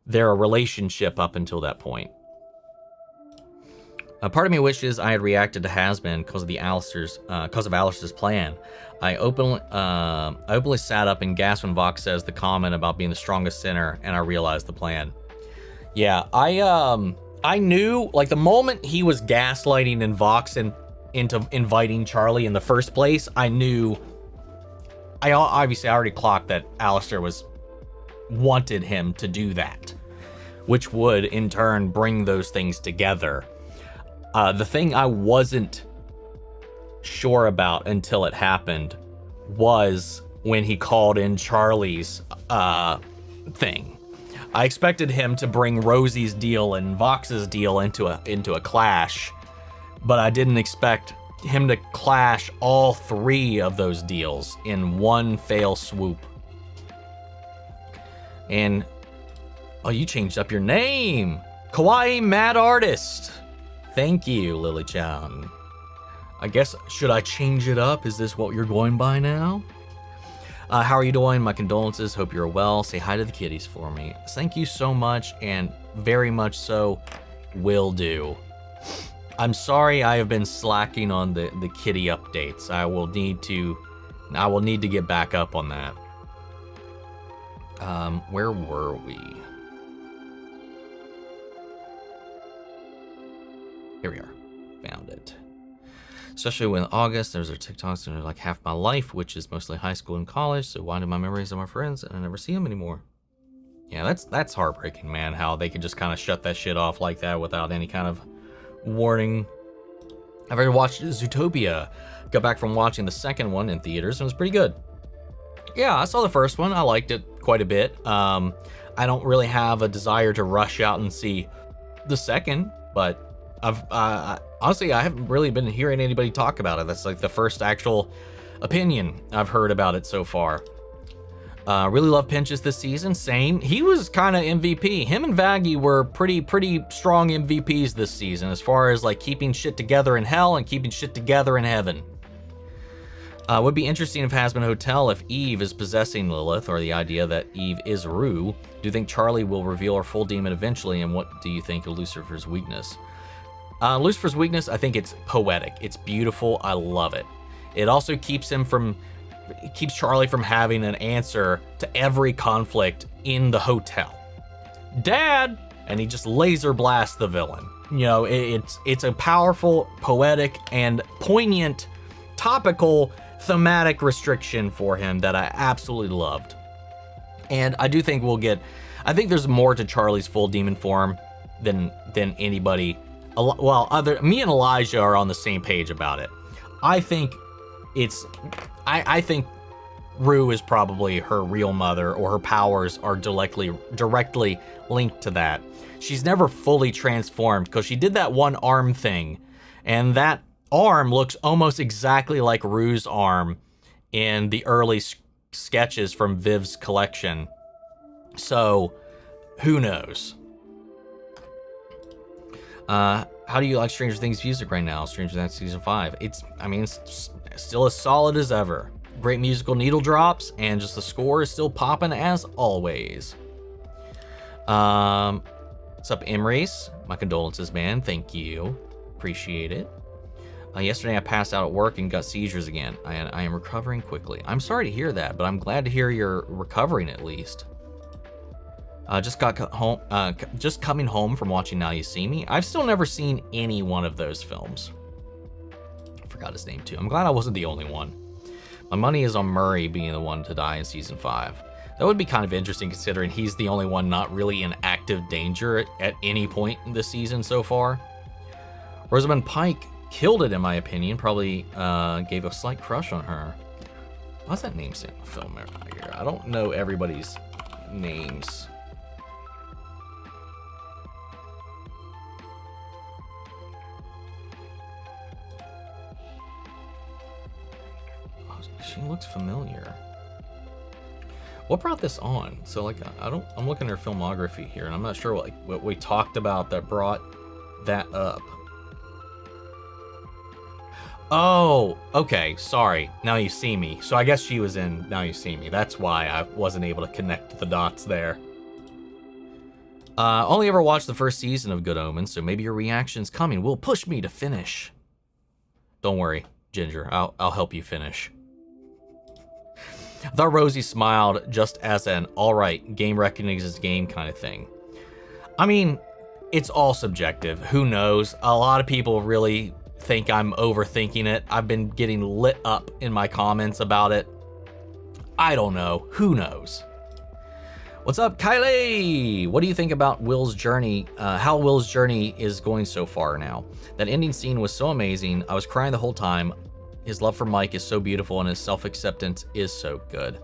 their relationship up until that point. Part of me wishes I had reacted to Has-Been because of Alistair's plan. I openly sat up and gasped when Vox says the comment about being the strongest sinner, and I realized the plan. Yeah, I knew, like, the moment he was gaslighting and Vox into inviting Charlie in the first place, I knew. I already clocked that Alistair wanted him to do that, which would in turn bring those things together. The thing I wasn't sure about until it happened was when he called in Charlie's thing. I expected him to bring Rosie's deal and Vox's deal into a clash, but I didn't expect him to clash all 3 of those deals in one fell swoop. And oh, you changed up your name. Kawaii Mad Artist. Thank you, Lily-chan. I guess, should I change it up? Is this what you're going by now? How are you doing? My condolences. Hope you're well. Say hi to the kitties for me. Thank you so much, and very much so will do. I'm sorry I have been slacking on the kitty updates. I will need to get back up on that. Where were we? Here we are. Found it. Especially when August, there's our TikToks and they're like half my life, which is mostly high school and college. So why do my memories of my friends and I never see them anymore? Yeah, that's heartbreaking, man. How they could just kind of shut that shit off like that without any kind of warning. I've already watched Zootopia. Got back from watching the second one in theaters and it was pretty good. Yeah, I saw the first one. I liked it quite a bit. I don't really have a desire to rush out and see the second, but honestly, I haven't really been hearing anybody talk about it. That's like the first actual opinion I've heard about it so far. Really love Pinchas this season. Same. He was kind of MVP. Him and Vaggie were pretty strong MVPs this season as far as like keeping shit together in hell and keeping shit together in heaven. Would be interesting if Has-Been Hotel if Eve is possessing Lilith, or the idea that Eve is Rue. Do you think Charlie will reveal her full demon eventually, and what do you think of Lucifer's weakness? Lucifer's weakness, I think it's poetic. It's beautiful. I love it. It also keeps Charlie from having an answer to every conflict in the hotel. Dad! And he just laser blasts the villain. You know, it's a powerful, poetic, and poignant, topical, thematic restriction for him that I absolutely loved. And I do think I think there's more to Charlie's full demon form than anybody. Well, me and Elijah are on the same page about it. I think I think Rue is probably her real mother, or her powers are directly linked to that. She's never fully transformed because she did that one arm thing, and that arm looks almost exactly like Rue's arm in the early sketches from Viv's collection. So, who knows? How do you like Stranger Things music right now? Stranger Things Season 5. It's still as solid as ever. Great musical needle drops, and just the score is still popping as always. What's up, Imrace? My condolences, man. Thank you. Appreciate it. Yesterday I passed out at work and got seizures again. I am recovering quickly. I'm sorry to hear that, but I'm glad to hear you're recovering at least. Just coming home from watching Now You See Me. I've still never seen any one of those films. I forgot his name too. I'm glad I wasn't the only one. My money is on Murray being the one to die in season 5. That would be kind of interesting considering he's the only one not really in active danger at any point in the season so far. Rosamund Pike killed it in my opinion. Probably gave a slight crush on her. What's that name film here? I don't know everybody's names. She looks familiar. What brought this on? So like, I'm looking at her filmography here, and I'm not sure what we talked about that brought that up. Oh, okay, sorry. Now You See Me. So I guess she was in Now You See Me. That's why I wasn't able to connect the dots there. Only ever watched the first season of Good Omens, so maybe your reactions coming will push me to finish. Don't worry, Ginger. I'll help you finish. I thought Rosie smiled just as an alright, game recognizes game kind of thing. I mean, it's all subjective. Who knows? A lot of people really think I'm overthinking it. I've been getting lit up in my comments about it. I don't know. Who knows? What's up, Kylie? What do you think about Will's journey? How Will's journey is going so far now? That ending scene was so amazing. I was crying the whole time. His love for Mike is so beautiful, and his self-acceptance is so good.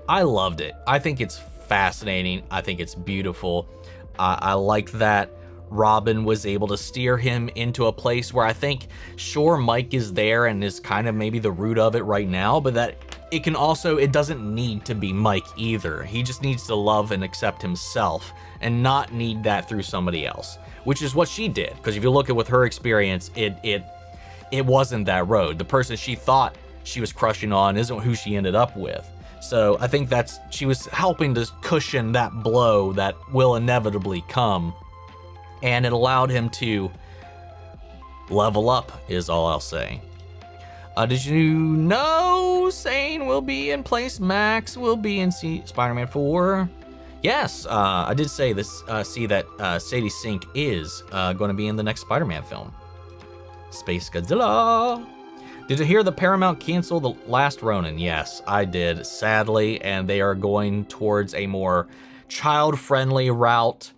I loved it. I think it's fascinating. I think it's beautiful. I like that Robin was able to steer him into a place where I think, sure, Mike is there and is kind of maybe the root of it right now, but that it doesn't need to be Mike either. He just needs to love and accept himself and not need that through somebody else, which is what she did. Because if you look at with her experience, it wasn't that road. The person she thought she was crushing on isn't who she ended up with. So I think she was helping to cushion that blow that will inevitably come. And it allowed him to level up, is all I'll say. Did you know Sane will be in place? Max will be in Spider-Man 4? Yes, I did say this. See that Sadie Sink is going to be in the next Spider-Man film. Space Godzilla. Did you hear the Paramount cancel The Last Ronin? Yes, I did, sadly, and they are going towards a more child-friendly route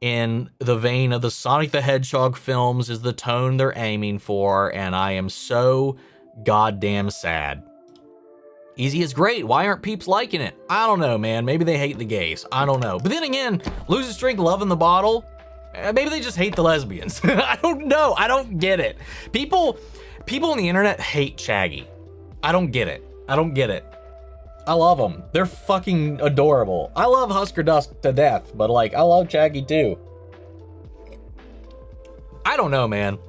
in the vein of the Sonic the Hedgehog films is the tone they're aiming for, and I am so goddamn sad. Easy is great. Why aren't peeps liking it? I don't know, man. Maybe they hate the gays. I don't know. But then again, Losers Drink Love in the Bottle. Maybe they just hate the lesbians. I don't know. I don't get it. People on the internet hate Shaggy. I don't get it. I don't get it. I love them. They're fucking adorable. I love Husker Dusk to death, but like, I love Shaggy too. I don't know, man.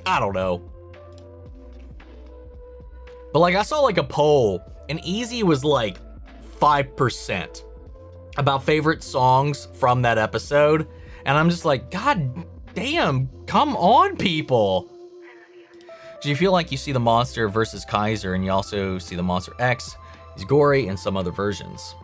I don't know. But like, I saw like a poll, and Easy was like 5% about favorite songs from that episode. And I'm just like, God damn, come on, people. Do you feel like you see the monster versus Kaiser, and you also see the Monster X? He's gory in some other versions.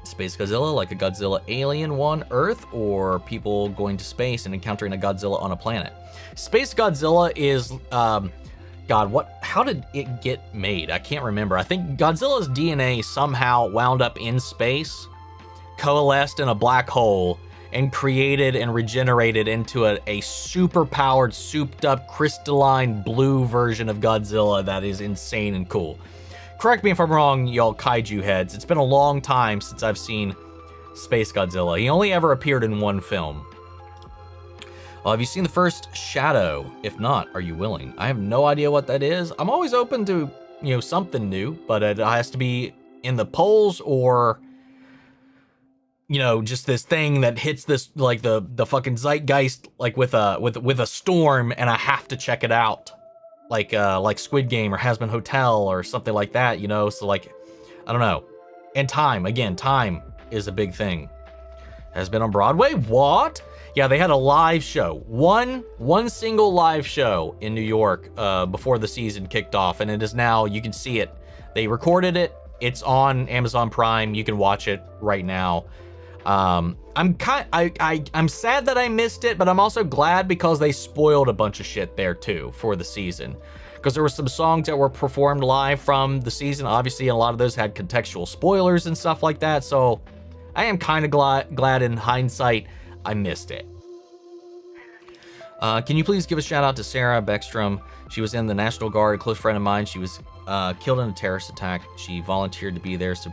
Space Godzilla, like a Godzilla alien one, Earth, or people going to space and encountering a Godzilla on a planet? Space Godzilla is, God, how did it get made? I can't remember. I think Godzilla's DNA somehow wound up in space, coalesced in a black hole, and created and regenerated into a super powered, souped up, crystalline blue version of Godzilla that is insane and cool. Correct me if I'm wrong, y'all kaiju heads. It's been a long time since I've seen Space Godzilla. He only ever appeared in one film. Have you seen the first Shadow? If not, are you willing? I have no idea what that is. I'm always open to, you know, something new, but it has to be in the polls or, you know, just this thing that hits this, like the fucking zeitgeist, like with a storm, and I have to check it out. Like Squid Game or Hazbin Hotel or something like that, you know? So like, I don't know. And time, again, time is a big thing. Has been on Broadway? What? Yeah, they had a live show. One single live show in New York before the season kicked off, and it is now, you can see it. They recorded it. It's on Amazon Prime. You can watch it right now. I'm sad that I missed it, but I'm also glad because they spoiled a bunch of shit there too for the season. Because there were some songs that were performed live from the season. Obviously, a lot of those had contextual spoilers and stuff like that. So I am kind of glad in hindsight I missed it. Can you please give a shout out to Sarah Beckstrom? She was in the National Guard, a close friend of mine. She was killed in a terrorist attack. She volunteered to be there so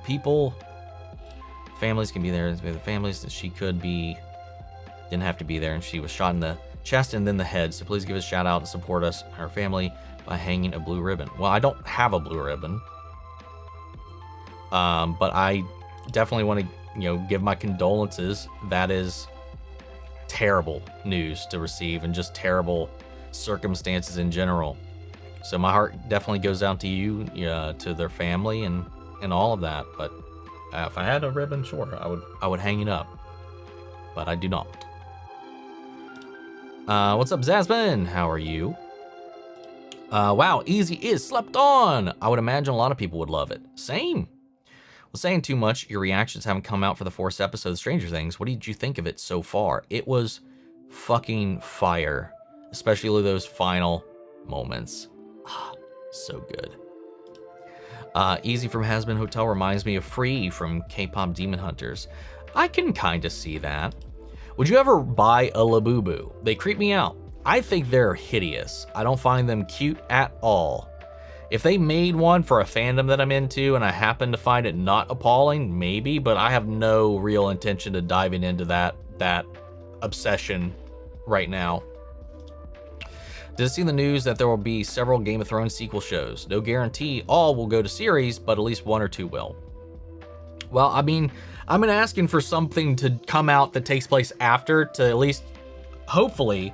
families can be there. The families that she could be didn't have to be there, and she was shot in the chest and then the head. So please give us a shout out and support us, our family, by hanging a blue ribbon. Well, I don't have a blue ribbon, but I definitely want to, you know, give my condolences. That is terrible news to receive, and just terrible circumstances in general. So my heart definitely goes out to you, to their family, and all of that. But if I had a ribbon, sure, I would hang it up, but I do not. What's up, Zasmin? How are you? Wow, Easy is slept on. I would imagine a lot of people would love it. Same. Well, saying too much, your reactions haven't come out for the 4th episode of Stranger Things. What did you think of it so far? It was fucking fire, especially those final moments. So good. Easy from Hazbin Hotel reminds me of Free from K-pop Demon Hunters. I can kind of see that. Would you ever buy a Labubu? They creep me out. I think they're hideous. I don't find them cute at all. If they made one for a fandom that I'm into and I happen to find it not appalling, maybe, but I have no real intention of diving into that obsession right now. Did you see the news that there will be several Game of Thrones sequel shows? No guarantee all will go to series, but at least 1 or 2 will. Well, I mean, I've been asking for something to come out that takes place after to at least, hopefully,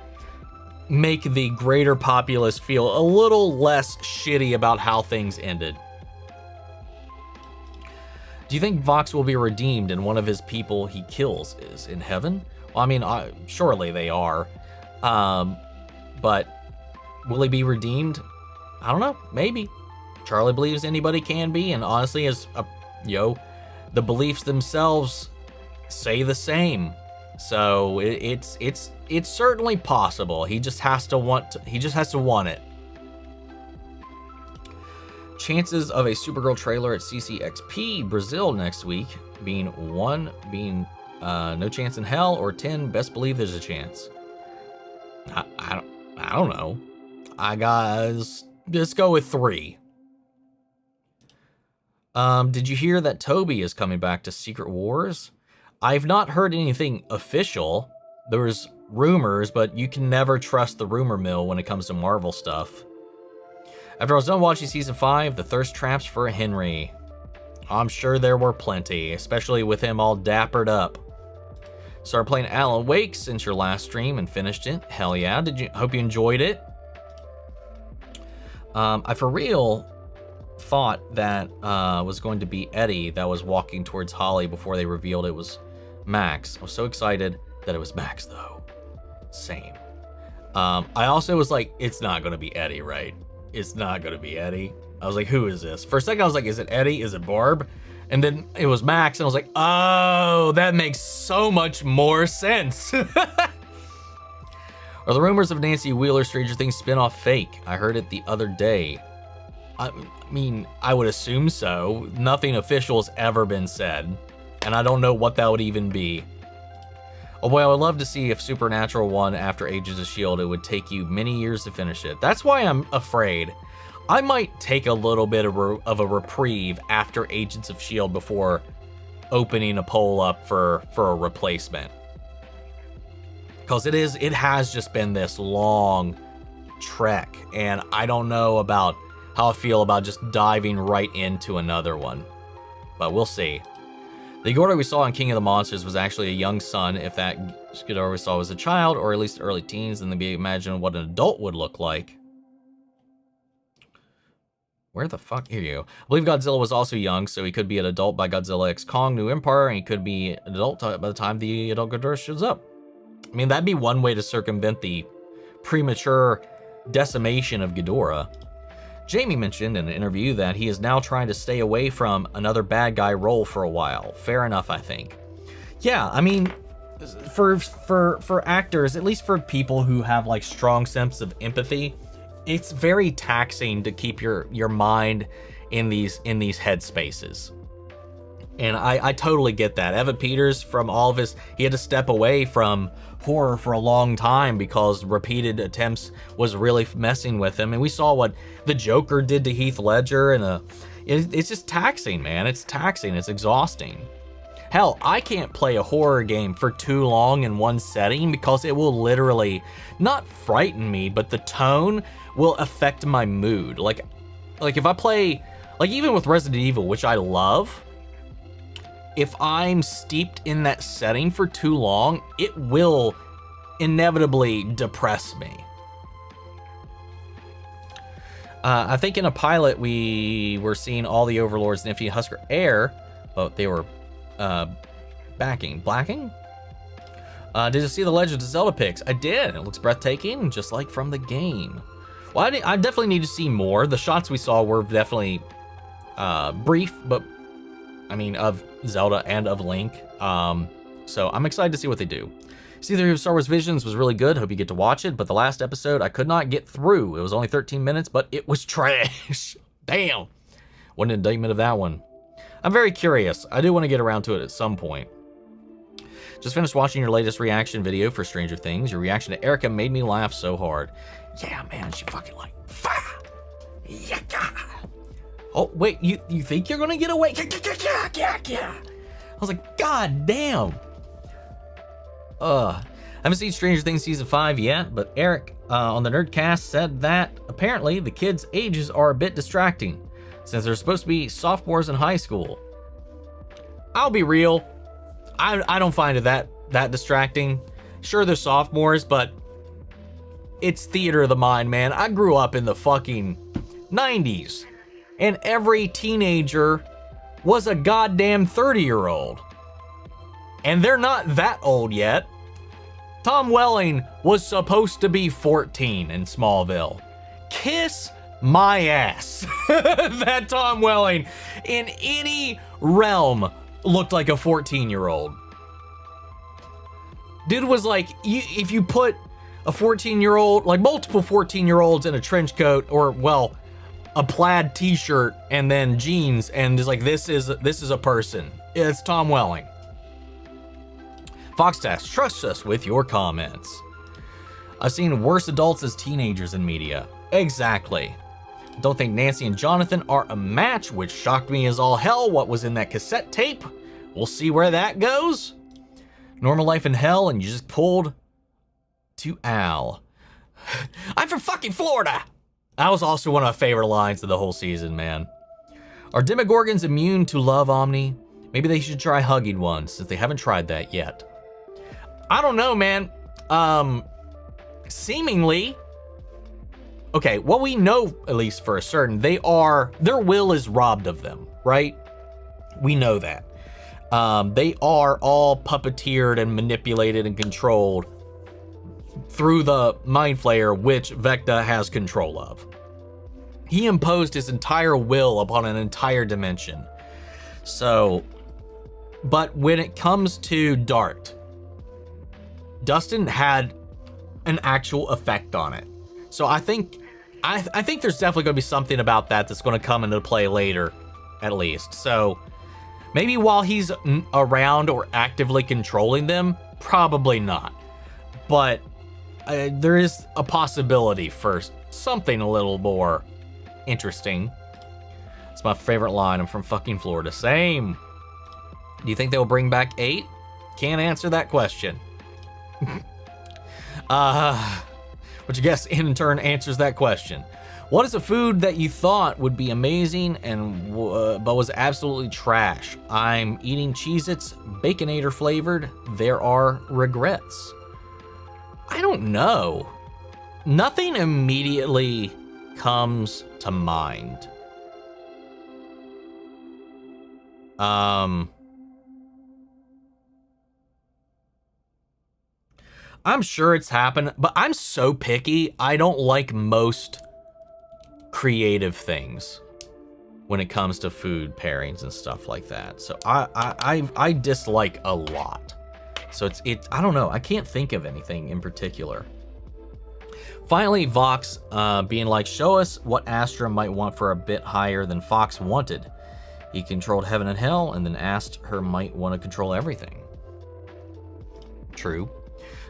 make the greater populace feel a little less shitty about how things ended. Do you think Vox will be redeemed and one of his people he kills is in heaven? Well, I mean, surely they are. But will he be redeemed? I don't know. Maybe. Charlie believes anybody can be, and honestly, the beliefs themselves say the same. So it's certainly possible. He just has to want it. Chances of a Supergirl trailer at CCXP Brazil next week being 1 being no chance in hell, or 10 best believe there's a chance. I don't know. Let's go with 3. Did you hear that Toby is coming back to Secret Wars? I've not heard anything official. There's rumors, but you can never trust the rumor mill when it comes to Marvel stuff. After I was done watching season 5, the thirst traps for Henry. I'm sure there were plenty, especially with him all dappered up. Started playing Alan Wake since your last stream and finished it. Hell yeah! Hope you enjoyed it. I for real thought that was going to be Eddie that was walking towards Holly before they revealed it was Max. I was so excited that it was Max though. Same. I also was like, it's not going to be Eddie, right? It's not going to be Eddie. I was like, who is this? For a second I was like, is it Eddie? Is it Barb? And then it was Max, and I was like, oh, that makes so much more sense. Are the rumors of Nancy Wheeler Stranger Things spinoff fake? I heard it the other day. I mean, I would assume so. Nothing official has ever been said, and I don't know what that would even be. Although I would love to see if Supernatural 1 after Agents of S.H.I.E.L.D., it would take you many years to finish it. That's why I'm afraid. I might take a little bit of a reprieve after Agents of S.H.I.E.L.D. before opening a poll up for a replacement. Because it has just been this long trek, and I don't know about how I feel about just diving right into another one. But we'll see. The Ghidorah we saw in King of the Monsters was actually a young son. If that Ghidorah we saw was a child, or at least early teens, then maybe imagine what an adult would look like. Where the fuck? Here you go. I believe Godzilla was also young, so he could be an adult by Godzilla X Kong New Empire, and he could be an adult by the time the adult Ghidorah shows up. I mean, that'd be one way to circumvent the premature decimation of Ghidorah. Jamie mentioned in an interview that he is now trying to stay away from another bad guy role for a while. Fair enough, I think. Yeah, I mean, for actors, at least for people who have like strong sense of empathy, it's very taxing to keep your mind in these headspaces. And I totally get that. Evan Peters, from all of his, he had to step away from horror for a long time because repeated attempts was really messing with him. And we saw what the Joker did to Heath Ledger, and it's just taxing, man. It's taxing. It's exhausting. Hell, I can't play a horror game for too long in one setting because it will literally not frighten me, but the tone will affect my mood. Like if I play, like even with Resident Evil, which I love, if I'm steeped in that setting for too long, it will inevitably depress me. I think in a pilot, we were seeing all the Overlords in Infinite Husker Air, but they were blacking. Did you see the Legend of Zelda pics? I did. It looks breathtaking, just like from the game. Well, I definitely need to see more. The shots we saw were definitely brief, but I mean, of Zelda and of Link. So I'm excited to see what they do. Season 3 of Star Wars Visions was really good. Hope you get to watch it. But the last episode, I could not get through. It was only 13 minutes, but it was trash. Damn. What an indictment of that one. I'm very curious. I do want to get around to it at some point. Just finished watching your latest reaction video for Stranger Things. Your reaction to Erica made me laugh so hard. Yeah, man, she fucking like, yeah. Oh, wait, you think you're gonna get away? Yeah. I was like, God damn. I haven't seen Stranger Things Season 5 yet, but Eric on the Nerdcast said that apparently the kids' ages are a bit distracting since they're supposed to be sophomores in high school. I'll be real. I don't find it that distracting. Sure, they're sophomores, but it's theater of the mind, man. I grew up in the fucking 90s, and every teenager was a goddamn 30-year-old. And they're not that old yet. Tom Welling was supposed to be 14 in Smallville. Kiss my ass. That Tom Welling in any realm looked like a 14-year-old. Dude was like, if you put a 14-year-old, like multiple 14-year-olds in a trench coat, or well, a plaid t-shirt and then jeans, and is like, this is a person. It's Tom Welling. Foxtax, trust us with your comments. I've seen worse adults as teenagers in media. Exactly. Don't think Nancy and Jonathan are a match, which shocked me as all hell. What was in that cassette tape? We'll see where that goes. Normal life in hell, and you just pulled to Al. I'm from fucking Florida. That was also one of my favorite lines of the whole season, man. Are Demogorgons immune to love, Omni? Maybe they should try hugging one, since they haven't tried that yet. I don't know, man. Seemingly, okay, what we know, at least for a certain, their will is robbed of them, right? We know that. They are all puppeteered and manipulated and controlled through the Mind Flayer, which Vecna has control of. He imposed his entire will upon an entire dimension. So, but when it comes to Dart, Dustin had an actual effect on it. So I think there's definitely going to be something about that that's going to come into play later, at least. So maybe while he's around or actively controlling them, Probably not. But there is a possibility for something a little more interesting. It's my favorite line. I'm from fucking Florida. Same. Do you think they will bring back 8? Can't answer that question. Which I guess in turn answers that question. What is a food that you thought would be amazing and but was absolutely trash? I'm eating Cheez-Its, Baconator flavored. There are regrets. I don't know. Nothing immediately comes to mind. I'm sure it's happened, but I'm so picky. I don't like most creative things when it comes to food pairings and stuff like that. So I dislike a lot. So it's I don't know. I can't think of anything in particular. Finally, Vox being like, show us what Astra might want for a bit higher than Fox wanted. He controlled heaven and hell, and then asked her might want to control everything. True.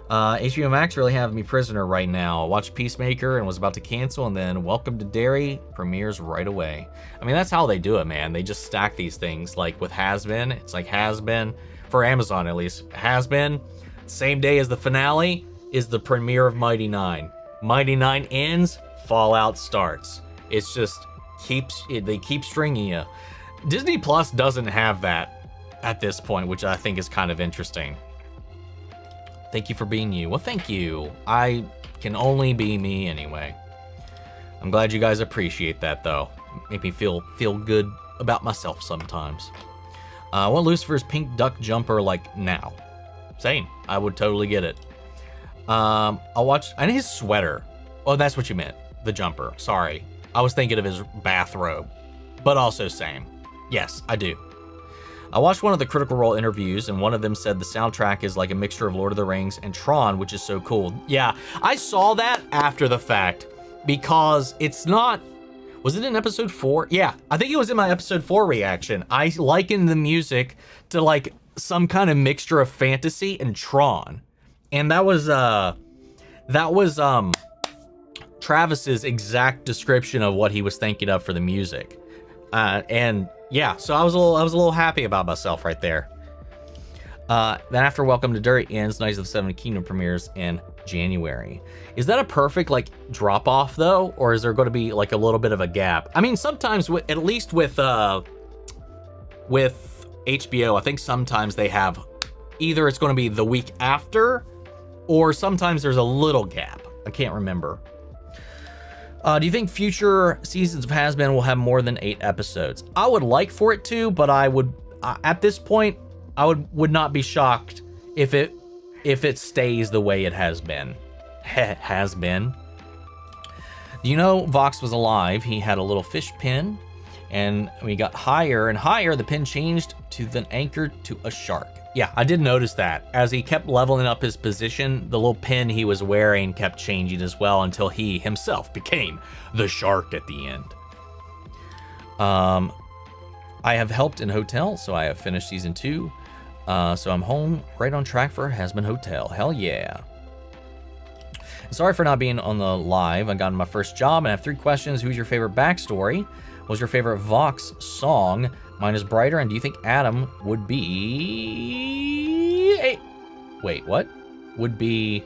HBO Max really have me prisoner right now. I watched Peacemaker and was about to cancel, and then Welcome to Derry premieres right away. I mean, that's how they do it, man. They just stack these things. Like with Has Been, it's like Has Been, for Amazon at least, Has Been, same day as the finale is the premiere of Mighty 9. Mighty 9 ends, Fallout starts. It's just they keep stringing you. Disney Plus doesn't have that at this point, which I think is kind of interesting. Thank you for being you. Well, thank you. I can only be me anyway. I'm glad you guys appreciate that, though. Make me feel good about myself sometimes. I want Lucifer's pink duck jumper like now. Same. I would totally get it. I'll watch. And his sweater. Oh, that's what you meant. The jumper. Sorry. I was thinking of his bathrobe. But also same. Yes, I do. I watched one of the Critical Role interviews, and one of them said the soundtrack is like a mixture of Lord of the Rings and Tron, which is so cool. Yeah, I saw that after the fact, because it's not... Was it in episode 4? Yeah, I think it was in my episode 4 reaction. I likened the music to like some kind of mixture of fantasy and Tron. And that was Travis's exact description of what he was thinking of for the music. And yeah, so I was a little happy about myself right there. Then after Welcome to Derry ends, Knights of the Seven Kingdom premieres in January. Is that a perfect like drop off though, or is there going to be like a little bit of a gap? I mean, sometimes at least with HBO, I think sometimes they have either it's going to be the week after, or sometimes there's a little gap. I can't remember. Do you think future seasons of Has Been will have more than 8 episodes? I would like for it to, but I would, at this point, I would not be shocked if it stays the way it has been. Has been. Do you know Vox was alive? He had a little fish pin, and when he got higher and higher, the pin changed to then anchored to a shark. Yeah, I did notice that. As he kept leveling up his position, the little pin he was wearing kept changing as well until he himself became the shark at the end. I have helped in Hotel, so I have finished season 2. So I'm home, right on track for Has Been Hotel. Hell yeah. Sorry for not being on the live. I got my first job and I have 3 questions. Who's your favorite backstory? What was your favorite Vox song? Mine is Brighter, and do you think Adam would be... Wait, what? Would be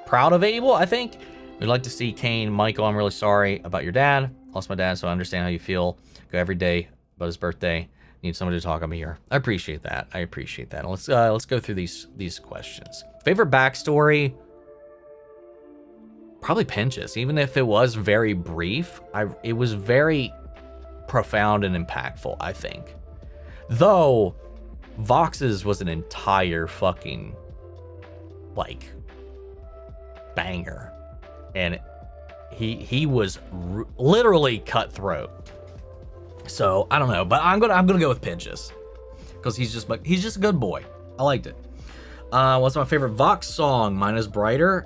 proud of Abel, I think? We'd like to see Kane. Michael, I'm really sorry about your dad. Lost my dad, so I understand how you feel. Go every day about his birthday. Need someone to talk. I'm here. I appreciate that. I appreciate that. Let's go through these questions. Favorite backstory? Probably Pinchas. Even if it was very brief, it was very profound and impactful, I think. Though Vox's was an entire fucking like banger, and he was literally cutthroat. So I don't know, but I'm gonna go with Pinchas because he's just a good boy. I liked it. What's my favorite Vox song? Mine is Brighter.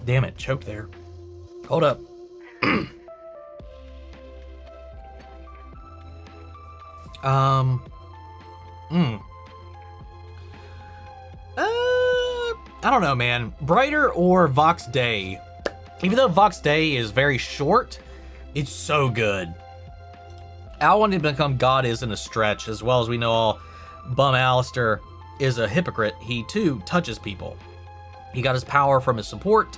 Damn it, choke there. Hold up. Um, I don't know, man. Brighter or Vox Day? Even though Vox Day is very short, it's so good. Al wanting to become God isn't a stretch, as well as we know all Bum Alistair is a hypocrite. He too touches people. He got his power from his support,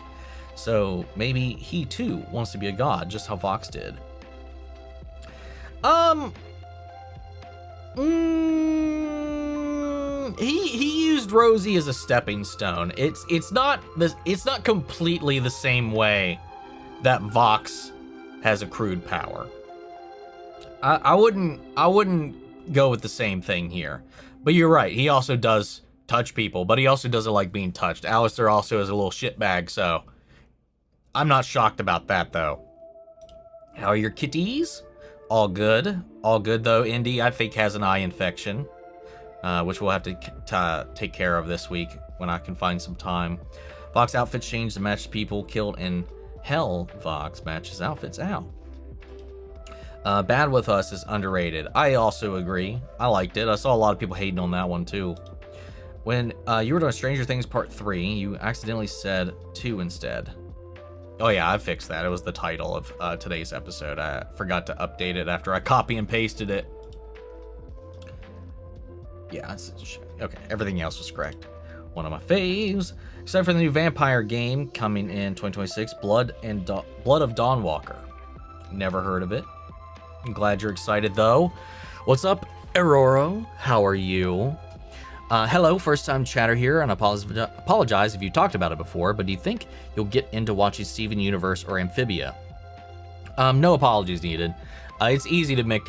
so maybe he too wants to be a god, just how Vox did. He used Rosie as a stepping stone. It's not completely the same way that Vox has accrued power. I wouldn't go with the same thing here. But you're right, he also does touch people, but he also doesn't like being touched. Alistair also is a little shitbag, so I'm not shocked about that though. How are your kitties? All good. All good though. Indy, I think, has an eye infection, which we'll have to take care of this week when I can find some time. Vox outfits changed to match people killed in Hell. Vox matches outfits out. Bad With Us is underrated. I also agree. I liked it. I saw a lot of people hating on that one too. When you were doing Stranger Things Part 3, you accidentally said 2 instead. Oh yeah, I fixed that. It was the title of today's episode. I forgot to update it after I copy and pasted it. Yeah, okay, everything else was correct. One of my faves. Except for the new vampire game coming in 2026, Blood of Dawnwalker. Never heard of it. I'm glad you're excited though. What's up, Aurora? How are you? Hello, first time chatter here, and I apologize if you talked about it before, but do you think you'll get into watching Steven Universe or Amphibia? No apologies needed. It's easy to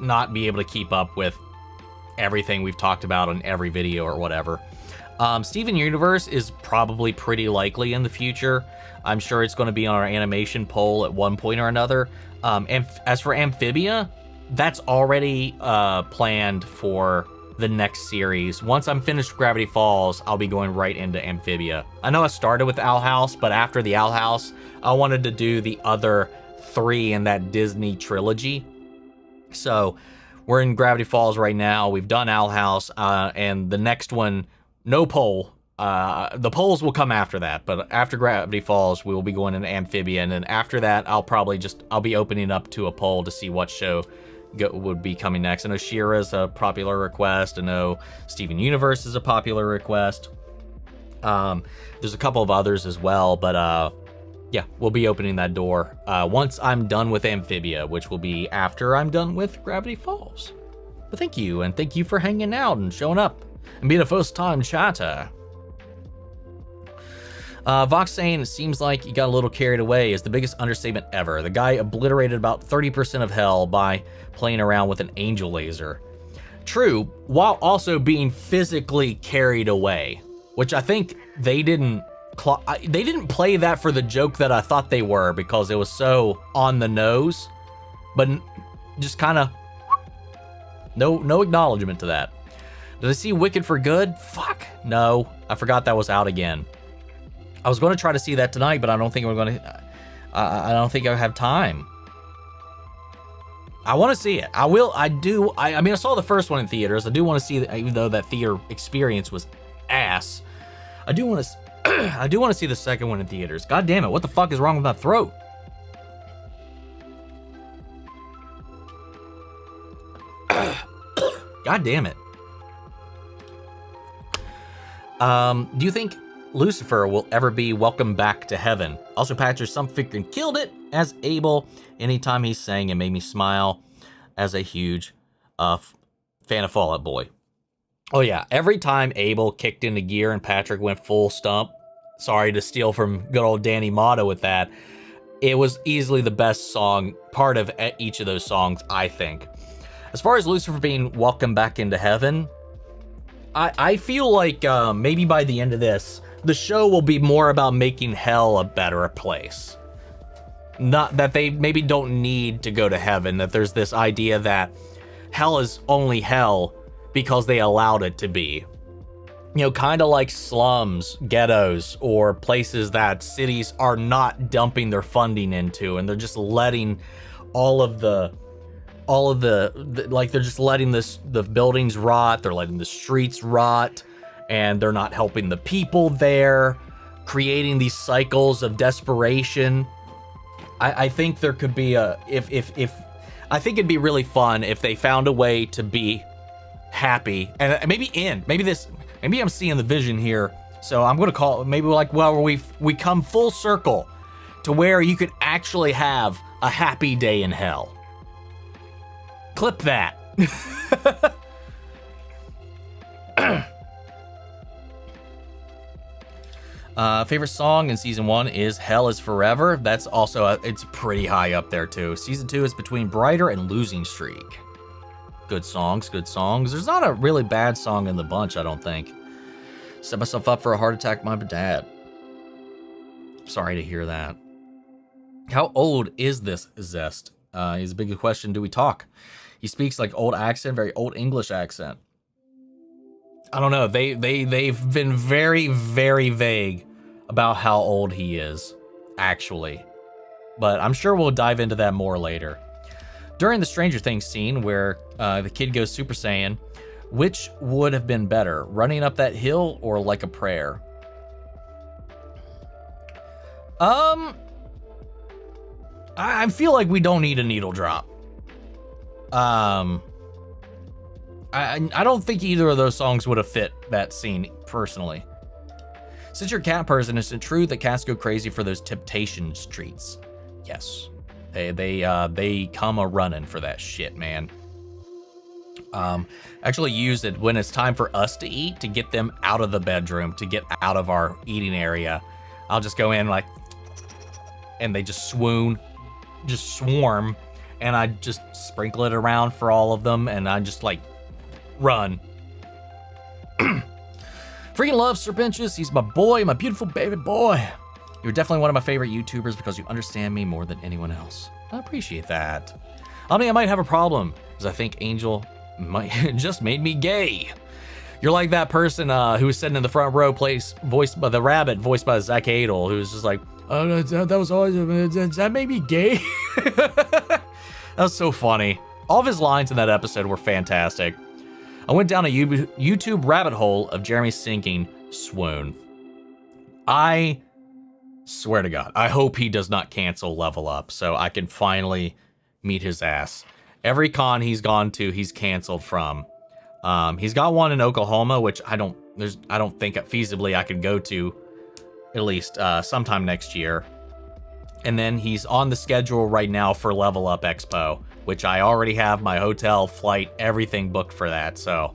not be able to keep up with everything we've talked about on every video or whatever. Steven Universe is probably pretty likely in the future. I'm sure it's going to be on our animation poll at one point or another. And as for Amphibia, that's already planned for the next series. Once I'm finished with Gravity Falls, I'll be going right into Amphibia. I know I started with Owl House, but after the Owl House, I wanted to do the other 3 in that Disney trilogy. So we're in Gravity Falls right now. We've done Owl House, and the next one, no poll. The polls will come after that, but after Gravity Falls, we will be going into Amphibia, and then after that, I'll be opening up to a poll to see what show would be coming next. I know She-Ra's a popular request. I know Steven Universe is a popular request. There's a couple of others as well, but yeah, we'll be opening that door once I'm done with Amphibia, which will be after I'm done with Gravity Falls. But thank you, and thank you for hanging out and showing up and being a first-time chatter. Vox saying it seems like you got a little carried away is the biggest understatement ever. The guy obliterated about 30% of hell by playing around with an angel laser. True, while also being physically carried away, which I think they didn't play that for the joke that I thought they were, because it was so on the nose, but just kind of no acknowledgement to that. Did I see Wicked for Good? Fuck, no, I forgot that was out again. I was going to try to see that tonight, but I don't think we're going to. I don't think I have time. I want to see it. I will. I do. I mean, I saw the first one in theaters. I do want to see it, even though that theater experience was ass. I do want to. I do want to see the second one in theaters. God damn it! What the fuck is wrong with my throat? God damn it. Do you think Lucifer will ever be welcomed back to heaven? Also, Patcher some freaking killed it as Abel. Anytime he sang, it made me smile as a huge fan of Fall Out Boy. Oh yeah, every time Abel kicked into gear and Patrick went full stump, sorry to steal from good old Danny Motto with that, it was easily the best song, part of each of those songs, I think. As far as Lucifer being welcomed back into heaven, I feel like maybe by the end of this, the show will be more about making hell a better place. Not that they maybe don't need to go to heaven, that there's this idea that hell is only hell because they allowed it to be. You know, kind of like slums, ghettos, or places that cities are not dumping their funding into, and they're just letting all of the all of the like they're just letting the buildings rot, they're letting the streets rot, and they're not helping the people there, creating these cycles of desperation. I think there could be a if I think it'd be really fun if they found a way to be happy and maybe I'm seeing the vision here. So I'm gonna call it maybe like, well, we come full circle to where you could actually have a happy day in hell. Clip that. Favorite song in season 1 is Hell is Forever. That's also, it's pretty high up there too. Season 2 is between Brighter and Losing Streak. Good songs, good songs. There's not a really bad song in the bunch, I don't think. Set myself up for a heart attack, my dad. Sorry to hear that. How old is this Zest? Is a big question. Do we talk? He speaks like old accent, very old English accent. I don't know. They've been very, very vague about how old he is, actually. But I'm sure we'll dive into that more later. During the Stranger Things scene where the kid goes Super Saiyan, which would have been better, running up that hill or like a prayer? I feel like we don't need a needle drop. I don't think either of those songs would have fit that scene, personally. Since you're a cat person, is it true that cats go crazy for those temptation treats? Yes. They come a-running for that shit, man. Actually use it when it's time for us to eat, to get them out of the bedroom, to get out of our eating area. I'll just go in like, and they just swoon, just swarm, and I just sprinkle it around for all of them, and I just like run. Freaking love Serpentious. He's my boy, my beautiful baby boy. You're definitely one of my favorite YouTubers because you understand me more than anyone else. I appreciate that. I mean, I might have a problem, because I think Angel might just made me gay. You're like that person who was sitting in the front row, voiced by the rabbit, voiced by Zach Adel, who was just like, oh, that was awesome. Does that make me gay? That was so funny. All of his lines in that episode were fantastic. I went down a YouTube rabbit hole of Jeremy singing Swoon. I swear to God, I hope he does not cancel Level Up so I can finally meet his ass. Every con he's gone to, he's canceled from. He's got one in Oklahoma, which I don't think feasibly I could go to at least sometime next year. And then he's on the schedule right now for Level Up Expo, which I already have my hotel, flight, everything booked for that. So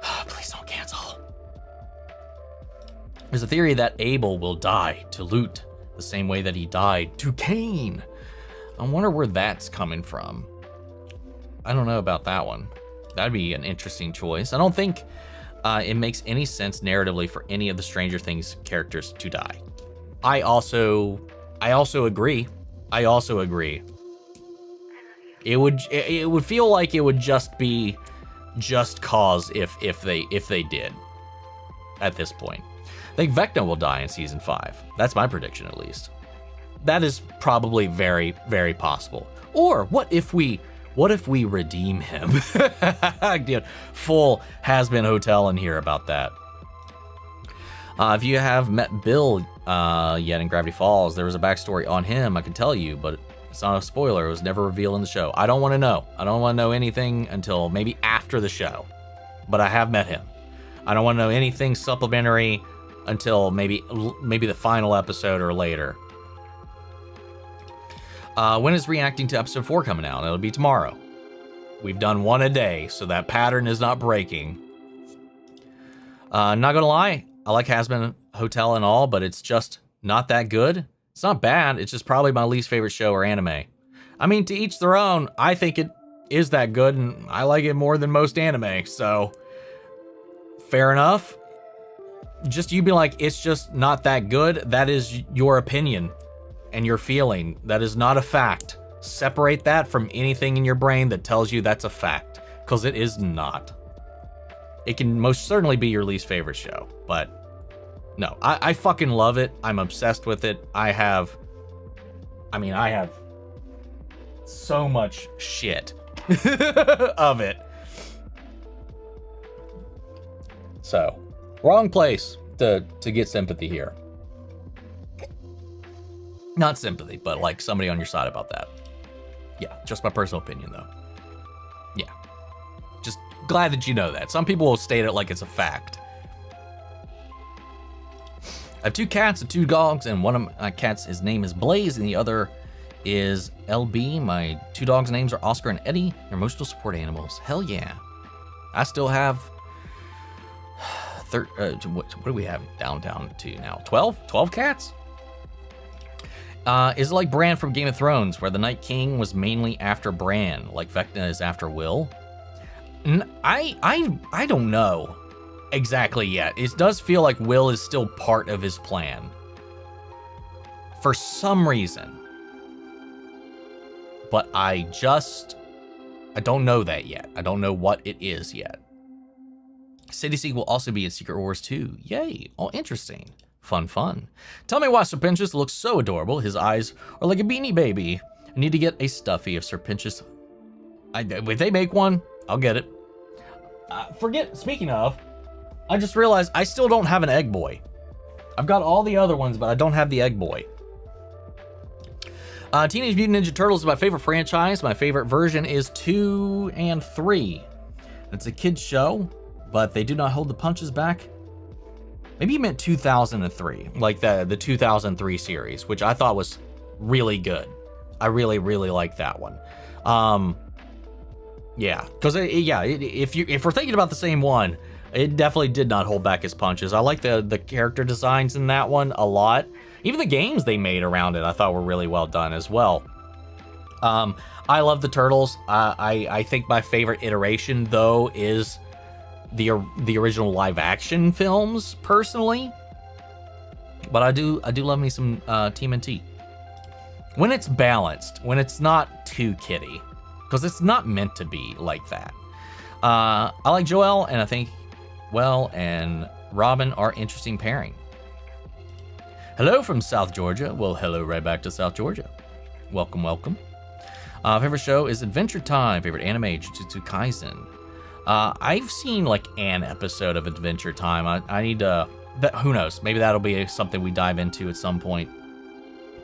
please don't cancel. There's a theory that Abel will die to Loot the same way that he died to Cain. I wonder where that's coming from. I don't know about that one. That'd be an interesting choice. I don't think it makes any sense narratively for any of the Stranger Things characters to die. I also agree. It would feel like it would just be just cause if they did at this point. I think Vecna will die in season 5. That's my prediction, at least. That is probably very, very possible. Or what if we redeem him? Dude, full has-been hotel in here about that. If you have met Bill yet in Gravity Falls, there was a backstory on him, I can tell you, but it's not a spoiler. It was never revealed in the show. I don't want to know. I don't want to know anything until maybe after the show, but I have met him. I don't want to know anything supplementary until maybe the final episode or later. When is reacting to episode 4 coming out? It'll be tomorrow. We've done one a day, so that pattern is not breaking. Not gonna lie, I like Has-Been Hotel and all, but it's just not that good. It's not bad, it's just probably my least favorite show or anime. I mean, to each their own. I think it is that good, and I like it more than most anime, so fair enough. Just you be like, it's just not that good. That is your opinion and your feeling. That is not a fact. Separate that from anything in your brain that tells you that's a fact, because it is not. It can most certainly be your least favorite show, but no, I fucking love it. I'm obsessed with it. I have so much shit of it. So, wrong place to get sympathy here. Not sympathy, but like somebody on your side about that. Yeah, just my personal opinion though. Yeah. Just glad that you know that. Some people will state it like it's a fact. I have 2 cats and 2 dogs, and one of my cats, his name is Blaze, and the other is LB. My 2 dogs' names are Oscar and Eddie. They're emotional support animals. Hell yeah. I still have, what do we have down to now? 12? 12 cats? Is it like Bran from Game of Thrones, where the Night King was mainly after Bran, like Vecna is after Will? I don't know exactly yet. It does feel like Will is still part of his plan. For some reason. But I don't know that yet. I don't know what it is yet. City Seek will also be in Secret Wars 2. Yay. Oh, interesting. Fun. Tell me why Serpentius looks so adorable. His eyes are like a beanie baby. I need to get a stuffy of Serpentius. If they make one, I'll get it. Speaking of, I just realized I still don't have an Egg Boy. I've got all the other ones, but I don't have the Egg Boy. Teenage Mutant Ninja Turtles is my favorite franchise. My favorite version is 2 and 3. It's a kid's show, but they do not hold the punches back. Maybe you meant 2003, like the 2003 series, which I thought was really good. I really like that one. Yeah, because if we're thinking about the same one, it definitely did not hold back his punches. I like the character designs in that one a lot. Even the games they made around it, I thought were really well done as well. I love the Turtles. I think my favorite iteration though is the original live action films personally. But I do love me some TMNT. When it's balanced, when it's not too kiddie, because it's not meant to be like that. I like Joel, and I think Well and Robin are interesting pairing. Hello from South Georgia. Well, hello right back to South Georgia. Welcome. Favorite show is Adventure Time. Favorite anime, Jujutsu Kaisen. I've seen like an episode of Adventure Time. I need to, who knows? Maybe that'll be something we dive into at some point.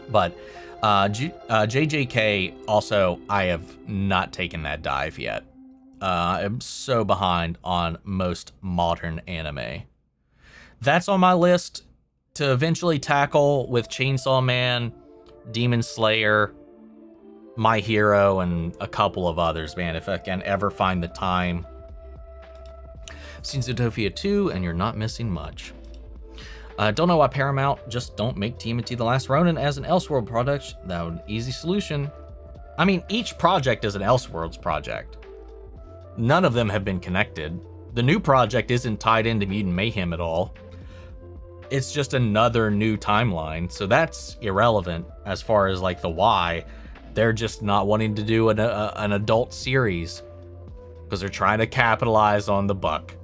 But JJK also, I have not taken that dive yet. I'm so behind on most modern anime. That's on my list to eventually tackle with Chainsaw Man, Demon Slayer, My Hero, and a couple of others, man, if I can ever find the time. I've seen Zootopia 2, and you're not missing much. Don't know why Paramount just don't make TMNT The Last Ronin as an Elseworld product. That would be an easy solution. I mean, each project is an Elseworlds project. None of them have been connected. The new project isn't tied into Mutant Mayhem at all. It's just another new timeline, so that's irrelevant as far as like the why. They're just not wanting to do an adult series because they're trying to capitalize on the buck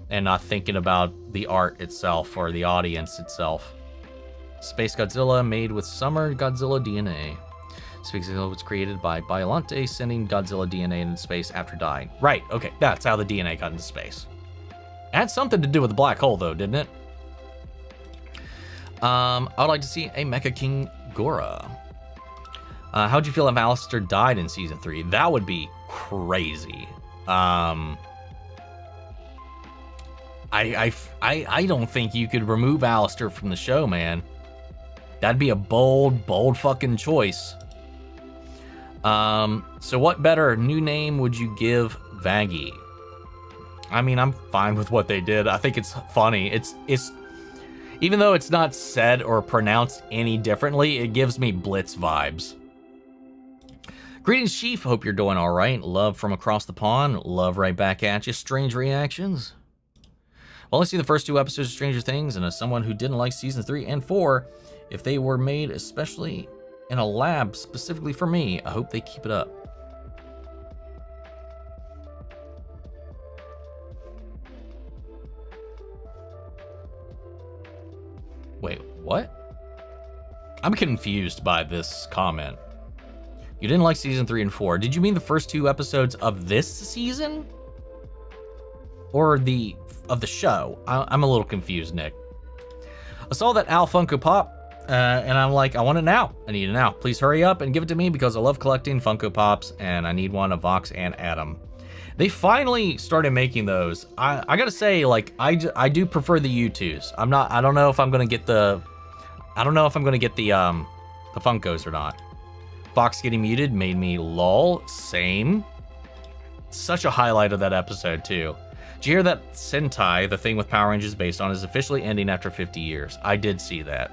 and not thinking about the art itself or the audience itself. Space Godzilla made with Summer Godzilla DNA. Space Godzilla was created by Biollante sending Godzilla DNA into space after dying. Right, okay, that's how the DNA got into space. It had something to do with the black hole though, didn't it? I would like to see a Mecha King Gora. How'd you feel if Alistair died in season 3? That would be crazy. I don't think you could remove Alistair from the show, man. That'd be a bold fucking choice. So what better new name would you give Vaggie? I mean, I'm fine with what they did. I think it's funny. It's even though it's not said or pronounced any differently, it gives me Blitz vibes. Greetings, Chief. Hope you're doing all right. Love from across the pond. Love right back at you. Strange reactions. Well, I see the first 2 episodes of Stranger Things, and as someone who didn't like season 3 and 4, if they were made especially in a lab specifically for me, I hope they keep it up. Wait, what? I'm confused by this comment. You didn't like season 3 and 4. Did you mean the first 2 episodes of this season? Or of the show? I'm a little confused, Nick. I saw that Al Funko Pop, and I'm like, I want it now. I need it now. Please hurry up and give it to me because I love collecting Funko Pops, and I need one of Vox and Adam. They finally started making those. I gotta say, like, I do prefer the U2s. I don't know if I'm gonna get the Funkos or not. Fox getting muted made me lol. Same. Such a highlight of that episode too. Did you hear that Sentai, the thing with Power Rangers based on, is officially ending after 50 years? I did see that.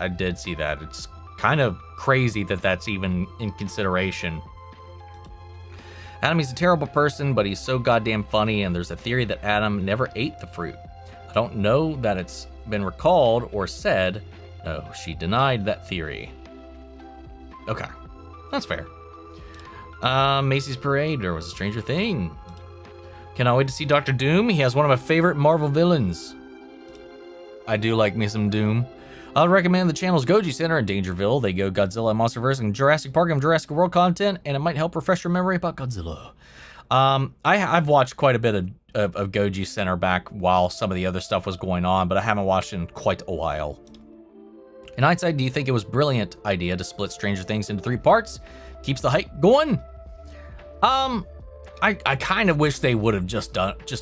It's kind of crazy that that's even in consideration. Adam, he's a terrible person, but he's so goddamn funny, and there's a theory that Adam never ate the fruit. I don't know that it's been recalled or said. No, she denied that theory. Okay. That's fair. Macy's Parade, there was a Stranger Thing. Cannot wait to see Dr. Doom. He has one of my favorite Marvel villains. I do like me some Doom. I would recommend the channel's Goji Center in Dangerville. They go Godzilla, Monsterverse, and Jurassic Park and Jurassic World content, and it might help refresh your memory about Godzilla. I've watched quite a bit of Goji Center back while some of the other stuff was going on, but I haven't watched in quite a while. In hindsight, do you think it was a brilliant idea to split Stranger Things into 3 parts? Keeps the hype going? I kind of wish they would have just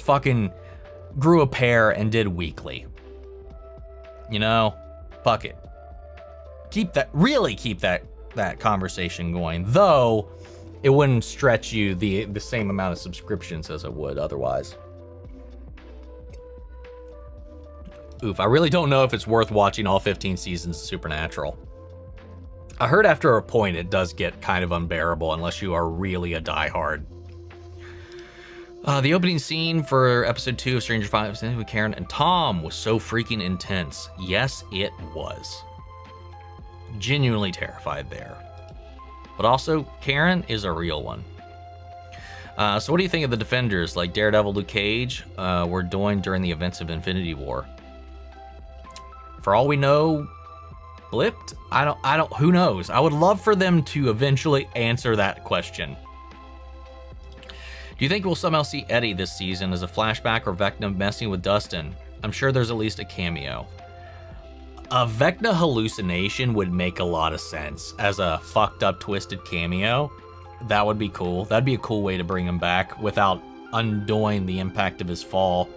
fucking grew a pair and did weekly. You know? Fuck it. Keep that conversation going. Though, it wouldn't stretch you the same amount of subscriptions as it would otherwise. Oof, I really don't know if it's worth watching all 15 seasons of Supernatural. I heard after a point it does get kind of unbearable unless you are really a diehard. The opening scene for episode 2 of Stranger Things with Karen and Tom was so freaking intense. Yes, it was. Genuinely terrified there. But also, Karen is a real one. So what do you think of the Defenders, like Daredevil, Luke Cage, were doing during the events of Infinity War? For all we know, blipped? Who knows? I would love for them to eventually answer that question. Do you think we'll somehow see Eddie this season as a flashback or Vecna messing with Dustin? I'm sure there's at least a cameo. A Vecna hallucination would make a lot of sense as a fucked up, twisted cameo. That would be cool. That'd be a cool way to bring him back without undoing the impact of his fall.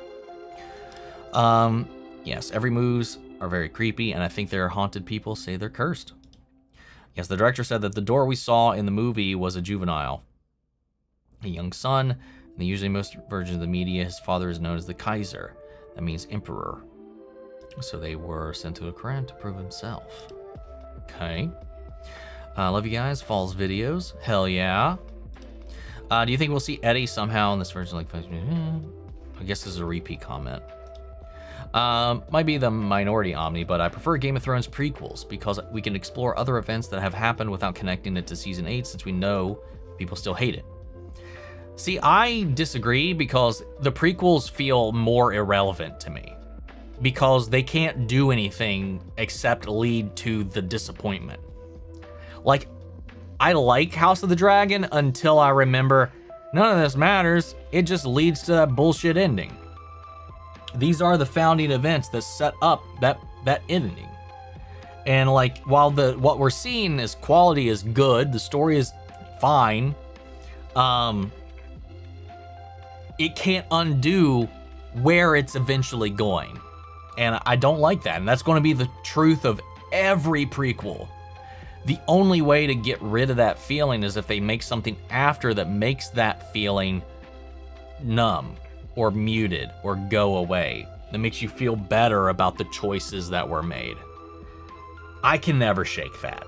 Yes, every moves are very creepy, and I think there are haunted people say they're cursed. Yes, the director said that the door we saw in the movie was a juvenile. A young son, and usually most versions of the media, his father is known as the Kaiser. That means emperor. So they were sent to Ukraine to prove himself. Okay. Love you guys. Falls videos. Hell yeah. Do you think we'll see Eddie somehow in this version? Like, I guess this is a repeat comment. Might be the minority Omni, but I prefer Game of Thrones prequels because we can explore other events that have happened without connecting it to season 8 since we know people still hate it. See, I disagree because the prequels feel more irrelevant to me because they can't do anything except lead to the disappointment. Like, I like House of the Dragon until I remember none of this matters. It just leads to that bullshit ending. These are the founding events that set up that ending. And like, while what we're seeing is quality is good, the story is fine, it can't undo where it's eventually going. And I don't like that. And that's going to be the truth of every prequel. The only way to get rid of that feeling is if they make something after that makes that feeling numb or muted or go away. That makes you feel better about the choices that were made. I can never shake that.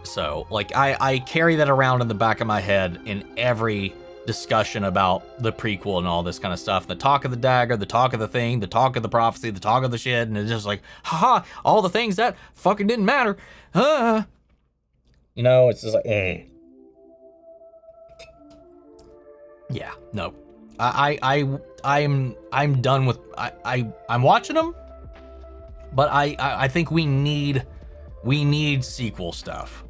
So, like, I carry that around in the back of my head in every discussion about the prequel and all this kind of stuff. The talk of the dagger, the talk of the thing, the talk of the prophecy, the talk of the shit, and it's just like, haha, all the things that fucking didn't matter. You know, it's just like, eh. Yeah, no. I'm done with, I'm watching them, but I think we need sequel stuff.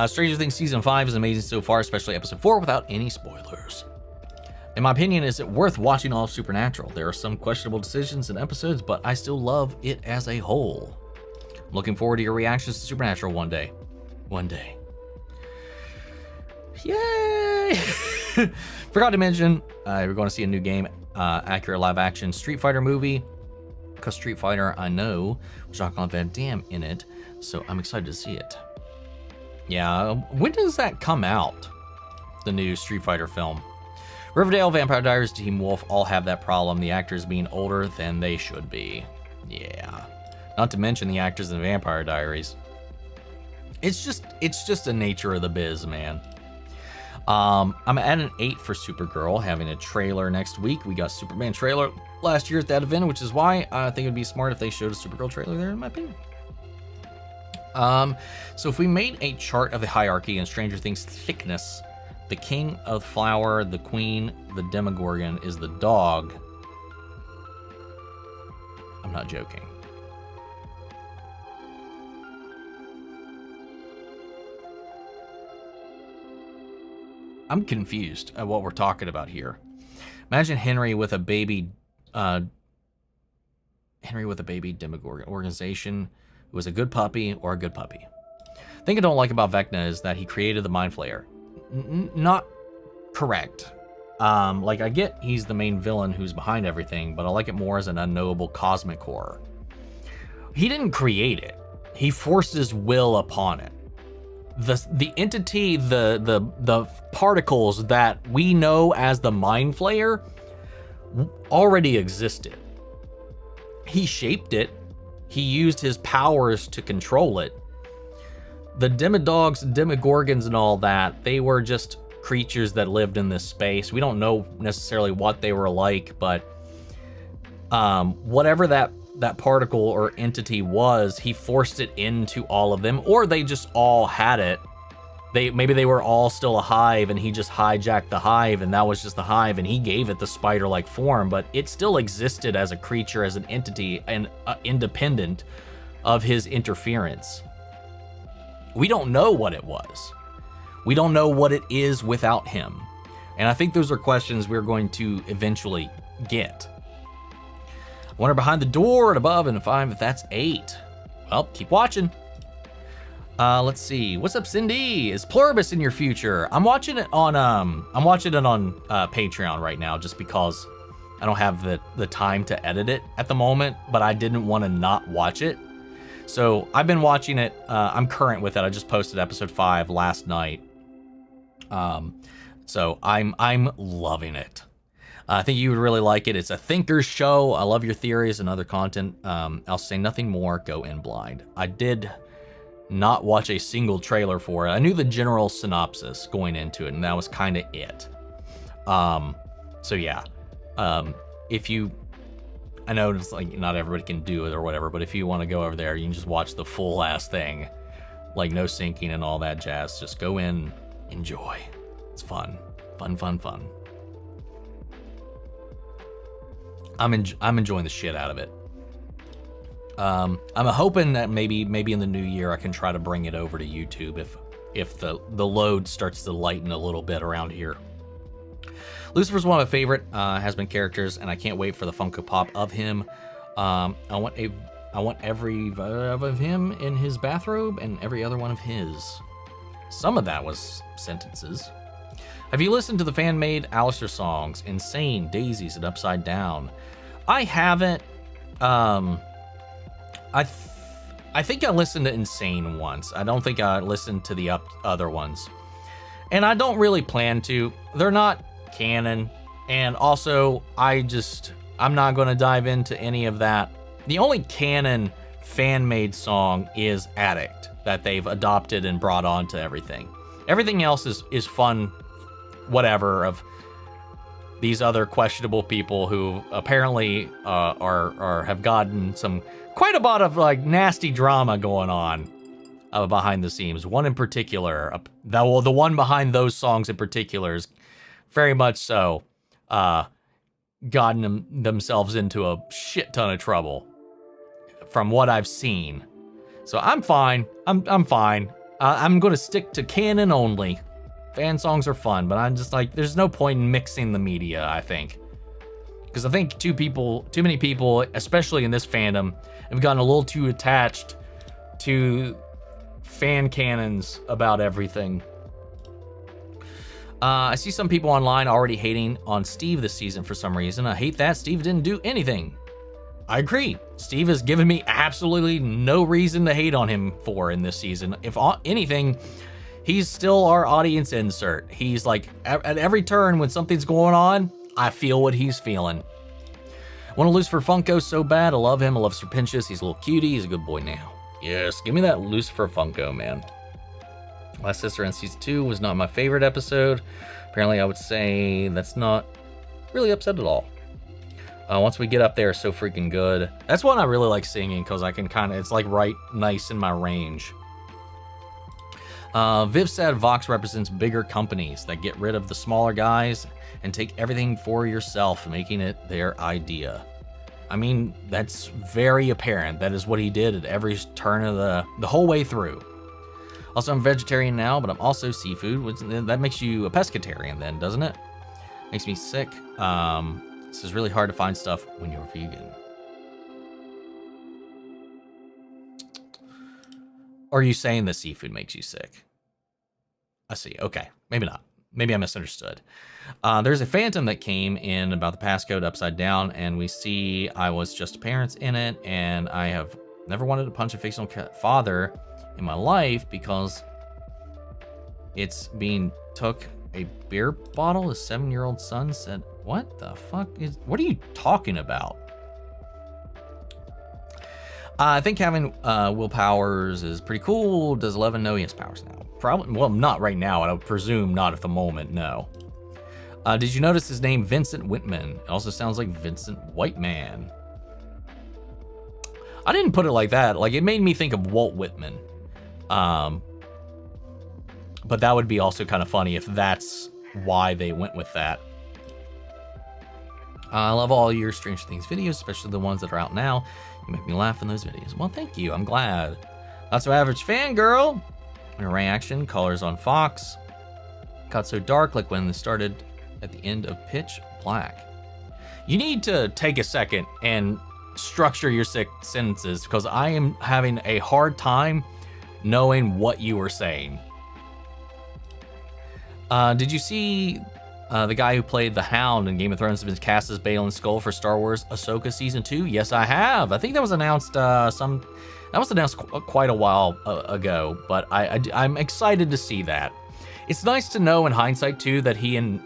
Stranger Things Season 5 is amazing so far, especially Episode 4, without any spoilers. In my opinion, is it worth watching all of Supernatural? There are some questionable decisions in episodes, but I still love it as a whole. Looking forward to your reactions to Supernatural one day. One day. Yay! Forgot to mention, we're going to see a new game, accurate live-action Street Fighter movie. Because Street Fighter, I know, Jean-Claude Van Damme in it, so I'm excited to see it. Yeah, when does that come out? The new Street Fighter film. Riverdale, Vampire Diaries, Teen Wolf all have that problem, the actors being older than they should be. Yeah. Not to mention the actors in Vampire Diaries. It's just the nature of the biz, man. I'm at an 8 for Supergirl, having a trailer next week. We got Superman trailer last year at that event, which is why I think it'd be smart if they showed a Supergirl trailer there, in my opinion. So if we made a chart of the hierarchy in Stranger Things thickness, the king of the flower, the queen, the Demogorgon is the dog. I'm not joking. I'm confused at what we're talking about here. Imagine Henry with a baby Demogorgon organization who was a good puppy or a good puppy. The thing I don't like about Vecna is that he created the Mind Flayer. Not correct. Like, I get he's the main villain who's behind everything, but I like it more as an unknowable cosmic horror. He didn't create it. He forced his will upon it. The entity, the particles that we know as the Mind Flayer already existed. He shaped it. He used his powers to control it. The Demodogs, Demogorgons, and all that, they were just creatures that lived in this space. We don't know necessarily what they were like, but whatever that particle or entity was, he forced it into all of them, or they just all had it. Maybe they were all still a hive, and he just hijacked the hive, and that was just the hive, and he gave it the spider-like form, but it still existed as a creature, as an entity, and independent of his interference. We don't know what it was. We don't know what it is without him. And I think those are questions we're going to eventually get. Wonder behind the door and above and 5, if that's 8. Well, keep watching. Let's see. What's up, Cindy? Is Pluribus in your future? I'm watching it on Patreon right now, just because I don't have the time to edit it at the moment, but I didn't want to not watch it. So I've been watching it. I'm current with it. I just posted episode 5 last night. So I'm loving it. I think you would really like it. It's a thinker's show. I love your theories and other content. I'll say nothing more. Go in blind. I did not watch a single trailer for it. I knew the general synopsis going into it, and that was kind of it. So yeah. If you, I know it's like not everybody can do it or whatever, but if you want to go over there, you can just watch the full ass thing, like no syncing and all that jazz. Just go in, enjoy. It's fun. Fun. I'm enjoying the shit out of it. I'm hoping that maybe in the new year I can try to bring it over to YouTube if the load starts to lighten a little bit around here. Lucifer's one of my favorite has-been characters, and I can't wait for the Funko Pop of him. I want every of him in his bathrobe and every other one of his. Some of that was sentences. Have you listened to the fan-made Alistair songs, Insane, Daisies, and Upside Down? I haven't. I think I listened to Insane once. I don't think I listened to the other ones. And I don't really plan to. They're not canon. And also, I'm not going to dive into any of that. The only canon fan-made song is Addict that they've adopted and brought onto everything. Everything else is fun, whatever, of these other questionable people who apparently have gotten quite a lot of like nasty drama going on behind the scenes. One in particular, the one behind those songs in particular is very much so gotten themselves into a shit ton of trouble from what I've seen. So I'm fine. I'm fine. I'm going to stick to canon only. Fan songs are fun, but I'm just like, there's no point in mixing the media, I think. Because I think too many people, especially in this fandom, have gotten a little too attached to fan canons about everything. I see some people online already hating on Steve this season for some reason. I hate that. Steve didn't do anything. I agree. Steve has given me absolutely no reason to hate on him for in this season. If anything, he's still our audience insert. He's like, at every turn when something's going on, I feel what he's feeling. Want to Lucifer Funko so bad. I love him. I love Serpentious. He's a little cutie. He's a good boy now. Yes, give me that Lucifer Funko, man. Last Sister in Season 2 was not my favorite episode. Apparently, I would say that's not really upset at all. Once we get up there, it's so freaking good. That's one I really like singing because I can kind of, it's like right nice in my range. Viv said Vox represents bigger companies that get rid of the smaller guys and take everything for yourself, making it their idea. I mean, that's very apparent. That is what he did at every turn of the whole way through. Also, I'm vegetarian now, but I'm also seafood. That makes you a pescatarian then, doesn't it? Makes me sick. This is really hard to find stuff when you're vegan. Or are you saying that seafood makes you sick? I see. Okay. Maybe not. Maybe I misunderstood. There's a phantom that came in about the passcode upside down, and we see I was just parents in it, and I have never wanted to punch a fictional father in my life because it's being took a beer bottle. His 7-year-old son said, what the fuck what are you talking about? I think having will powers is pretty cool. Does 11 know he has powers now? Probably, well, not right now. I would presume not at the moment, no. Did you notice his name, Vincent Whitman? It also sounds like Vincent Whiteman. I didn't put it like that. Like, it made me think of Walt Whitman. But that would be also kind of funny if that's why they went with that. I love all your Stranger Things videos, especially the ones that are out now. You make me laugh in those videos. Well, thank you. I'm glad. Not so average fangirl. In reaction, colors on Fox got so dark, like when they started at the end of Pitch Black. You need to take a second and structure your sentences because I am having a hard time knowing what you were saying. Did you see the guy who played the Hound in Game of Thrones has been cast as Balin Skull for Star Wars Ahsoka Season 2? Yes, I have. I think that was announced quite a while ago, but I'm excited to see that. It's nice to know in hindsight too that he and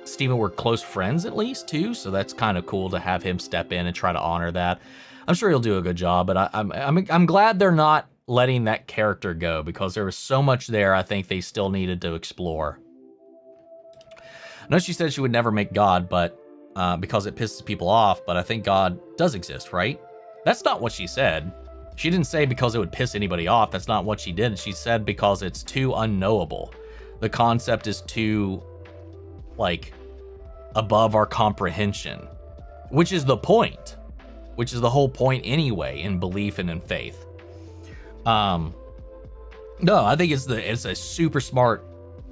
Steven were close friends at least too, so that's kind of cool to have him step in and try to honor that. I'm sure he'll do a good job, but I'm glad they're not letting that character go because there was so much there I think they still needed to explore. I know she said she would never make God, but because it pisses people off, but I think God does exist, right? That's not what she said. She didn't say because it would piss anybody off. That's not what she did. She said because it's too unknowable. The concept is too, like, above our comprehension, which is the point, which is the whole point anyway in belief and in faith. No, I think it's a super smart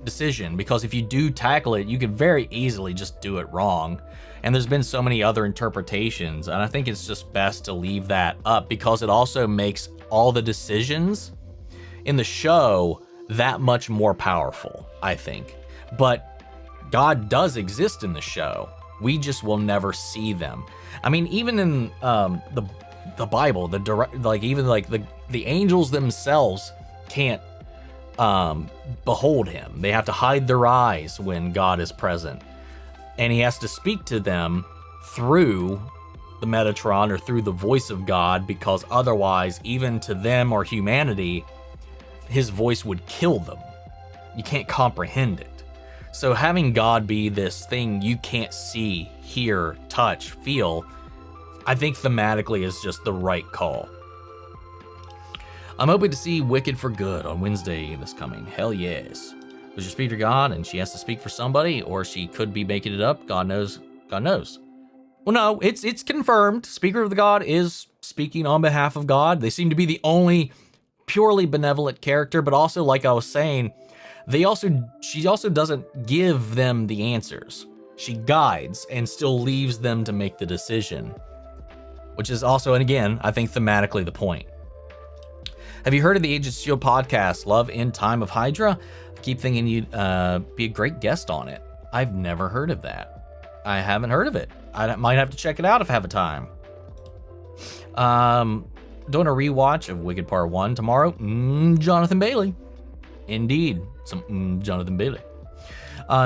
decision because if you do tackle it, you could very easily just do it wrong. And there's been so many other interpretations, and I think it's just best to leave that up because it also makes all the decisions in the show that much more powerful, I think. But God does exist in the show. We just will never see them. I mean, even in the Bible, the angels themselves can't behold him. They have to hide their eyes when God is present. And he has to speak to them through the Metatron or through the voice of God, because otherwise, even to them or humanity, his voice would kill them. You can't comprehend it. So having God be this thing you can't see, hear, touch, feel, I think thematically is just the right call. I'm hoping to see Wicked for Good on Wednesday this coming. Hell yes. Does she speak to God and she has to speak for somebody, or she could be making it up? God knows. God knows. Well, no, it's confirmed. Speaker of the God is speaking on behalf of God. They seem to be the only purely benevolent character, but also, like I was saying, she also doesn't give them the answers. She guides and still leaves them to make the decision, which is also, and again, I think thematically the point. Have you heard of the Agents of S.H.I.E.L.D. podcast, Love in Time of Hydra? I keep thinking you'd be a great guest on it. I've never heard of that. I haven't heard of it. I might have to check it out if I have a time. Doing a rewatch of Wicked Part 1 tomorrow. Jonathan Bailey. Indeed, some Jonathan Bailey.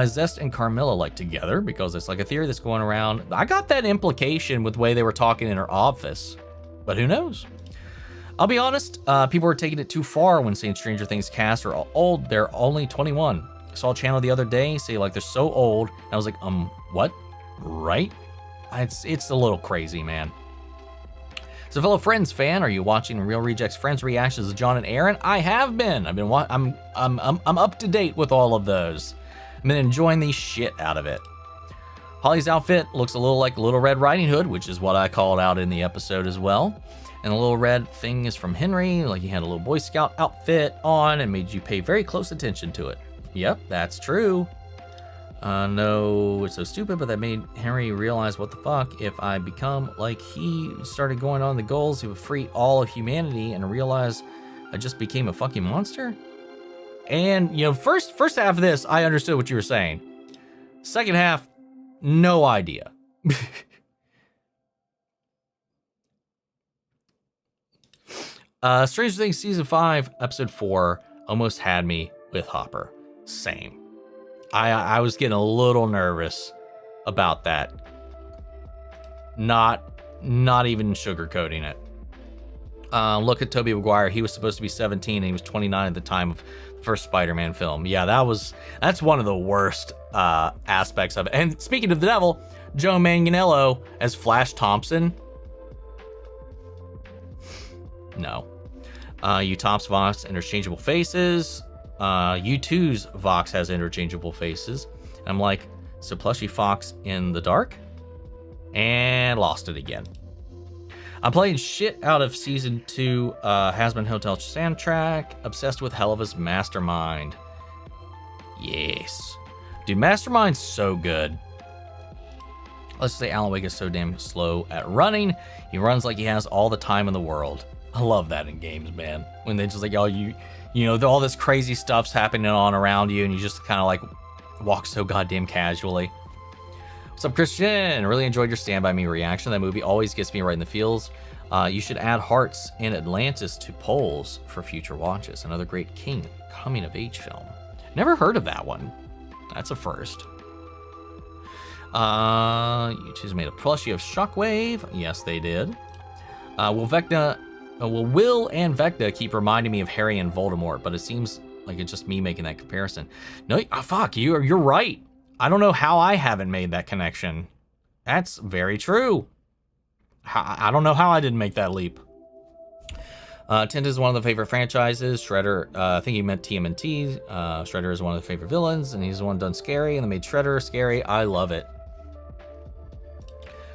Zest and Carmilla like together because it's like a theory that's going around. I got that implication with the way they were talking in her office, but who knows? I'll be honest, people were taking it too far when saying Stranger Things cast are old. They're only 21. I saw a channel the other day say like they're so old. I was like, what? Right? It's a little crazy, man. So, fellow Friends fan, are you watching Real Rejects Friends reactions of John and Aaron? I have been. I'm up to date with all of those. I've been enjoying the shit out of it. Holly's outfit looks a little like Little Red Riding Hood, which is what I called out in the episode as well. And the little red thing is from Henry, like he had a little Boy Scout outfit on and made you pay very close attention to it. Yep, that's true. No, it's so stupid, but that made Henry realize, what the fuck, if I become like he started going on the goals, he would free all of humanity and realize I just became a fucking monster? And, you know, first half of this, I understood what you were saying. Second half, no idea. Stranger Things Season 5, Episode 4 almost had me with Hopper. Same. I was getting a little nervous about that. Not even sugarcoating it. Look at Tobey Maguire. He was supposed to be 17 and he was 29 at the time of the first Spider-Man film. Yeah, that's one of the worst aspects of it. And speaking of the devil, Joe Manganiello as Flash Thompson. No. U-Top's Vox interchangeable faces. U2's Vox has interchangeable faces. And I'm like, so Plushy Fox in the dark? And lost it again. I'm playing shit out of Season 2 Hazbin Hotel soundtrack. Obsessed with Helva's Mastermind. Yes. Dude, Mastermind's so good. Let's say Alan Wake is so damn slow at running. He runs like he has all the time in the world. I love that in games, man. When they just like, oh, you know, all this crazy stuff's happening on around you, and you just kind of like walk so goddamn casually. What's up, Christian? Really enjoyed your Stand By Me reaction. That movie always gets me right in the feels. You should add Hearts in Atlantis to polls for future watches. Another great King coming-of-age film. Never heard of that one. That's a first. You choose made a plushie of Shockwave. Yes, they did. Will and Vecna keep reminding me of Harry and Voldemort, but it seems like it's just me making that comparison. No, fuck, you're right. I don't know how I haven't made that connection. That's very true. I don't know how I didn't make that leap. Tint is one of the favorite franchises. Shredder, I think he meant TMNT. Shredder is one of the favorite villains, and he's the one done scary, and they made Shredder scary. I love it.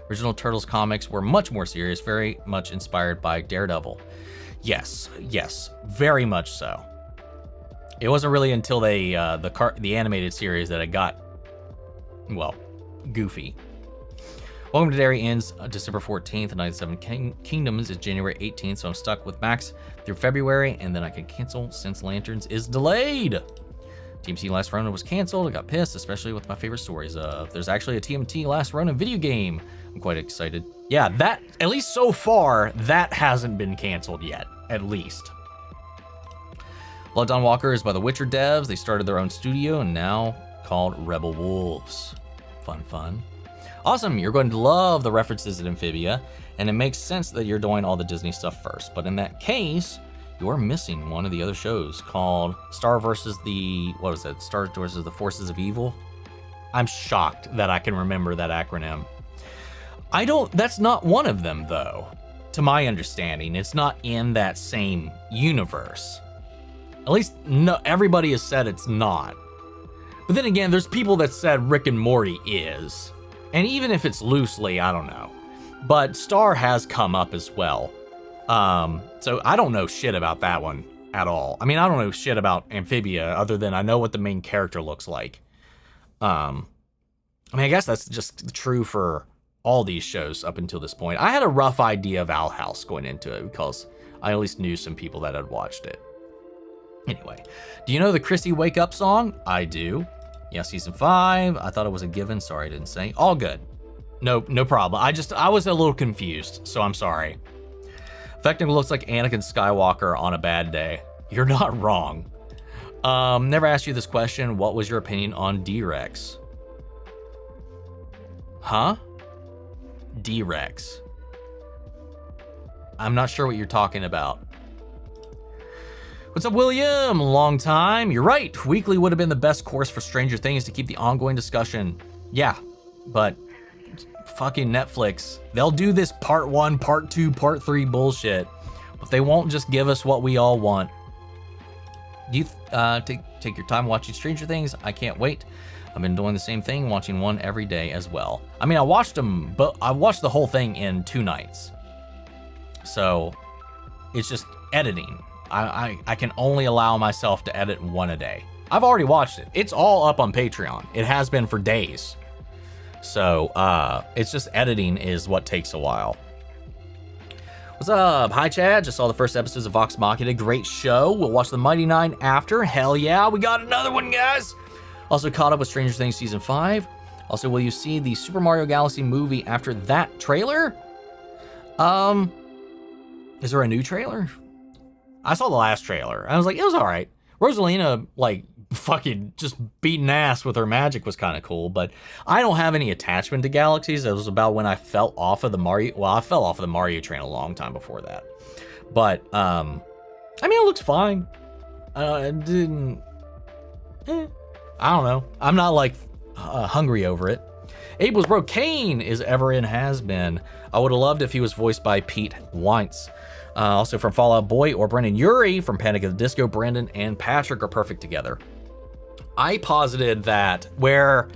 Original Turtles comics were much more serious, very much inspired by Daredevil. Yes, very much so. It wasn't really until the animated series that it got, well, goofy. Welcome to Dairy Ends, December 14th, and 97 Kingdoms is January 18th, so I'm stuck with Max through February, and then I can cancel since Lanterns is delayed. TMT Last Ronin was canceled. I got pissed, especially with my favorite stories of. There's actually a TMT Last Ronin video game. I'm quite excited. Yeah, that, at least so far, that hasn't been canceled yet, at least. Blood Dawn Walker is by the Witcher devs. They started their own studio and now called Rebel Wolves. Fun. Awesome, you're going to love the references at Amphibia, and it makes sense that you're doing all the Disney stuff first. But in that case, you're missing one of the other shows called Star versus the, what is it? Star versus the Forces of Evil? I'm shocked that I can remember that acronym. That's not one of them though. To my understanding, it's not in that same universe. At least no, everybody has said it's not. But then again, there's people that said Rick and Morty is. And even if it's loosely, I don't know. But Star has come up as well. So I don't know shit about that one. at all. I mean, I don't know shit about Amphibia other than I know what the main character looks like. I mean, I guess that's just true for all these shows up until this point. I had a rough idea of Owl House going into it because I at least knew some people that had watched it. Anyway, do you know the Chrissy Wake Up song? I do. Yeah, season 5. I thought it was a given. Sorry, I didn't say. All good. No problem. I was a little confused, so I'm sorry. Effectively looks like Anakin Skywalker on a bad day. You're not wrong. Never asked you this question. What was your opinion on D-Rex? Huh? D-Rex. I'm not sure what you're talking about. What's up, William? Long time. You're right. Weekly would have been the best course for Stranger Things to keep the ongoing discussion. Yeah, but fucking Netflix. They'll do this part 1, part 2, part 3 bullshit, but they won't just give us what we all want. Do you take your time watching Stranger Things? I can't wait. I've been doing the same thing, watching one every day as well. I mean, I watched them, but I watched the whole thing in 2 nights. So it's just editing. I can only allow myself to edit 1 a day. I've already watched it. It's all up on Patreon. It has been for days. So it's just editing is what takes a while. What's up? Hi, Chad. Just saw the first episodes of Vox Machina. Great show. We'll watch the Mighty 9 after. Hell yeah, we got another one, guys. Also caught up with Stranger Things Season 5. Also, will you see the Super Mario Galaxy movie after that trailer? Is there a new trailer? I saw the last trailer. I was like, it was all right. Rosalina, like, fucking just beating ass with her magic was kind of cool, but I don't have any attachment to galaxies. It was about when I fell off of the Mario. Well, I fell off of the Mario train a long time before that. But, I mean, it looks fine. It didn't... I don't know. I'm not, like, hungry over it. Abe was broke. Kane is ever and has been. I would have loved if he was voiced by Pete Wentz. Also from Fall Out Boy or Brendan Urie from Panic at the Disco, Brandon and Patrick are perfect together. I posited that where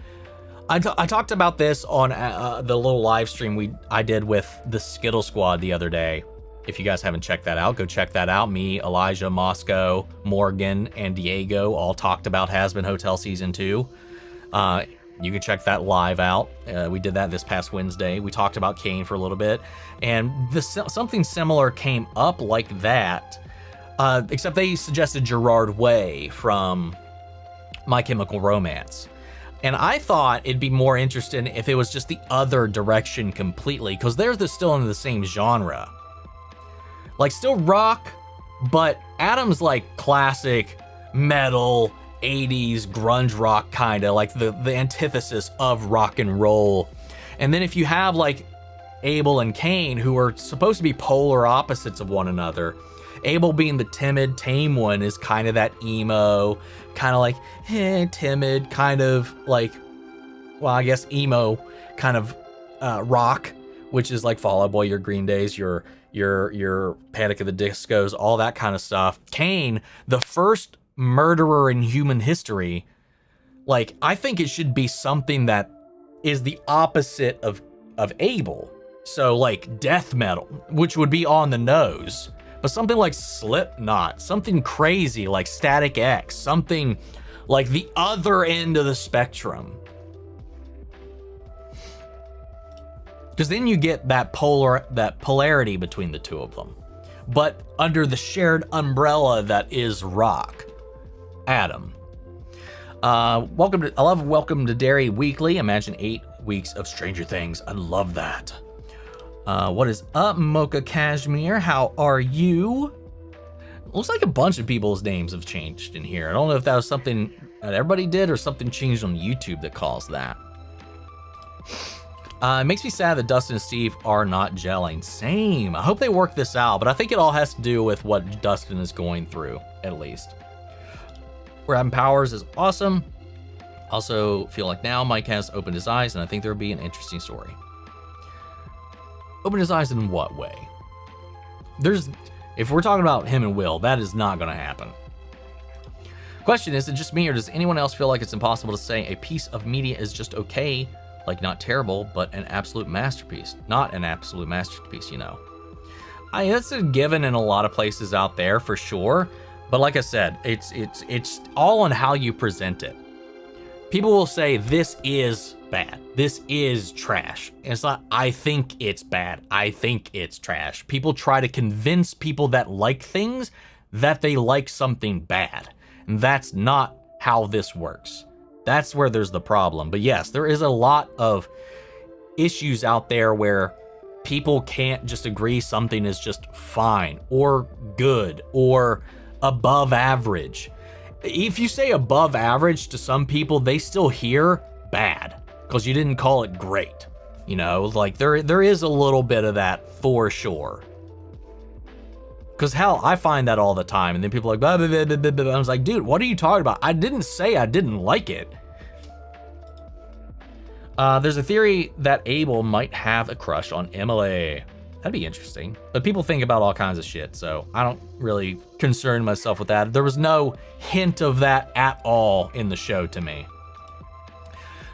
I talked about this on the little live stream I did with the Skittle Squad the other day. If you guys haven't checked that out, go check that out. Me, Elijah, Moscow, Morgan, and Diego all talked about Hazbin Hotel Season 2. You can check that live out. We did that this past Wednesday. We talked about Kane for a little bit, and something similar came up like that, except they suggested Gerard Way from My Chemical Romance. And I thought it'd be more interesting if it was just the other direction completely, because they're still in the same genre. Like, still rock, but Adam's like classic metal, 80s grunge rock, kind of like the antithesis of rock and roll. And then if you have like Abel and Cain, who are supposed to be polar opposites of one another, Abel being the timid, tame one is kind of that emo, kind of like timid, kind of like, well, I guess emo kind of rock, which is like Fall Out Boy, your Green Days, your Panic at the Discos, all that kind of stuff. Cain, the first murderer in human history, like, I think it should be something that is the opposite of Abel. So like death metal, which would be on the nose, but something like Slipknot, something crazy like Static X, something like the other end of the spectrum. Because then you get that polarity between the two of them, but under the shared umbrella that is rock. Adam, welcome to Dairy Weekly. Imagine 8 weeks of Stranger Things. I love that. What is up, Mocha Cashmere? How are you? Looks like a bunch of people's names have changed in here. I don't know if that was something that everybody did or something changed on YouTube that caused that. It makes me sad that Dustin and Steve are not gelling. Same. I hope they work this out, but I think it all has to do with what Dustin is going through, at least. Grab Powers is awesome. Also feel like now Mike has opened his eyes, and I think there will be an interesting story. Open his eyes in what way? If we're talking about him and Will, that is not going to happen. Question, is it just me, or does anyone else feel like it's impossible to say a piece of media is just okay, like not terrible, but an absolute masterpiece? Not an absolute masterpiece, you know. That's a given in a lot of places out there, for sure. But like I said, it's all on how you present it. People will say, this is bad. This is trash. And it's not, I think it's bad. I think it's trash. People try to convince people that like things that they like something bad. And that's not how this works. That's where there's the problem. But yes, there is a lot of issues out there where people can't just agree something is just fine or good or above average. If you say above average to some people, they still hear bad because you didn't call it great. You know, like there is a little bit of that for sure. Because hell, I find that all the time. And then people are like, blah, blah, blah, blah, blah. I was like, dude, what are you talking about? I didn't say I didn't like it. There's a theory that Abel might have a crush on Emily. That'd be interesting. But people think about all kinds of shit, so I don't really concern myself with that. There was no hint of that at all in the show to me.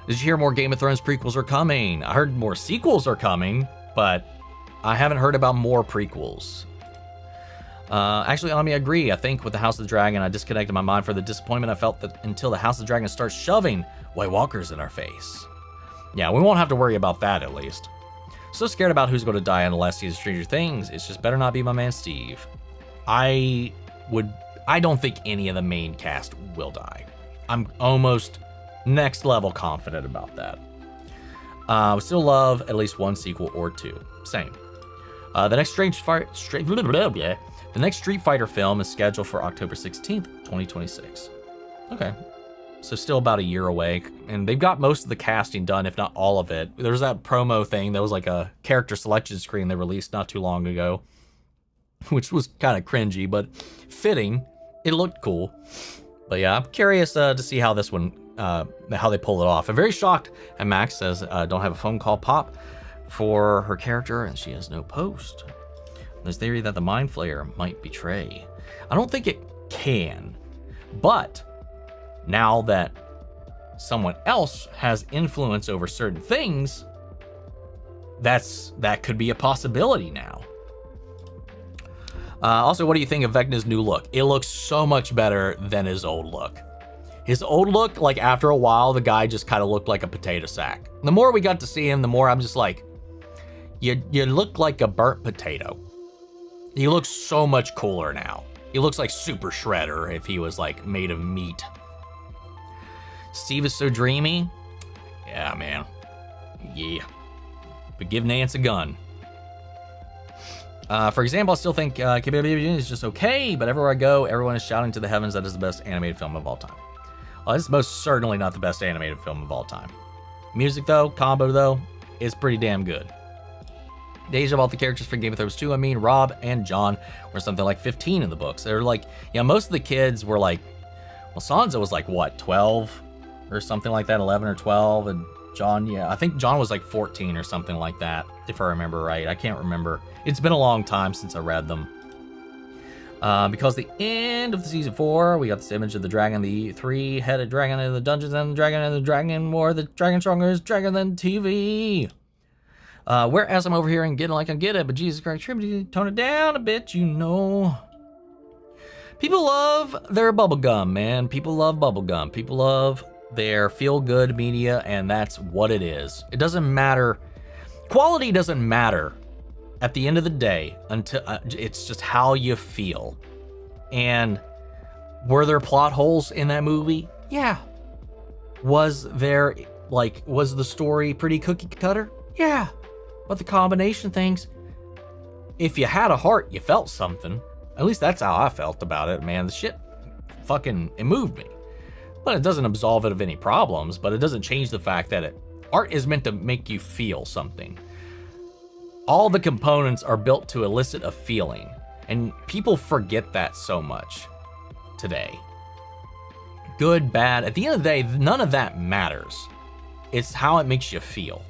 Did you hear more Game of Thrones prequels are coming? I heard more sequels are coming, but I haven't heard about more prequels. Actually, I agree. I think with the House of the Dragon, I disconnected my mind for the disappointment I felt that until the House of the Dragon starts shoving White Walkers in our face. Yeah, we won't have to worry about that at least. So scared about who's going to die on the last season of Stranger Things. It's just better not be my man Steve. I don't think any of the main cast will die. I'm almost next level confident about that. We still love at least one sequel or two. Same. The next Street Fighter film is scheduled for October 16th, 2026. Okay. So still about a year away, and they've got most of the casting done, if not all of it. There was that promo thing that was like a character selection screen they released not too long ago, which was kind of cringy, but fitting. It looked cool. But yeah, I'm curious to see how this one, how they pull it off. I'm very shocked. And Max says, don't have a phone call pop for her character, and she has no post. There's theory that the Mind Flayer might betray. I don't think it can, but now that someone else has influence over certain things, that could be a possibility now. Also, what do you think of Vecna's new look? It looks so much better than his old look. His old look, like after a while, the guy just kind of looked like a potato sack. The more we got to see him, the more I'm just like, you look like a burnt potato. He looks so much cooler now. He looks like Super Shredder if he was like made of meat. Steve is so dreamy. Yeah, man. Yeah. But give Nance a gun. For example, I still think KBB is just okay, but everywhere I go, everyone is shouting to the heavens that is the best animated film of all time. Well, it's most certainly not the best animated film of all time. Music, though, combo, though, is pretty damn good. The age of all the characters for Game of Thrones 2, Rob and John were something like 15 in the books. They were like, yeah, most of the kids were like, well, Sansa was like, what, 12? Or something like that, 11 or 12, and John, yeah, I think John was like 14 or something like that, if I remember right. I can't remember. It's been a long time since I read them. Because the end of the season 4, we got this image of the dragon, the three-headed dragon in the dungeons, and the dragon war, the dragon stronger is dragon than TV. Whereas I'm over here and getting like I get it, but Jesus Christ, tone it down a bit, you know. People love their bubblegum, man. People love bubblegum. People love their feel-good media, and that's what it is. It doesn't matter. Quality doesn't matter at the end of the day until it's just how you feel. And were there plot holes in that movie? Yeah. Was the story pretty cookie cutter? Yeah. But the combination things, if you had a heart, you felt something. At least that's how I felt about it, man. The shit it moved me. But it doesn't absolve it of any problems, but it doesn't change the fact that art is meant to make you feel something. All the components are built to elicit a feeling, and people forget that so much today. Good, bad, at the end of the day, none of that matters. It's how it makes you feel.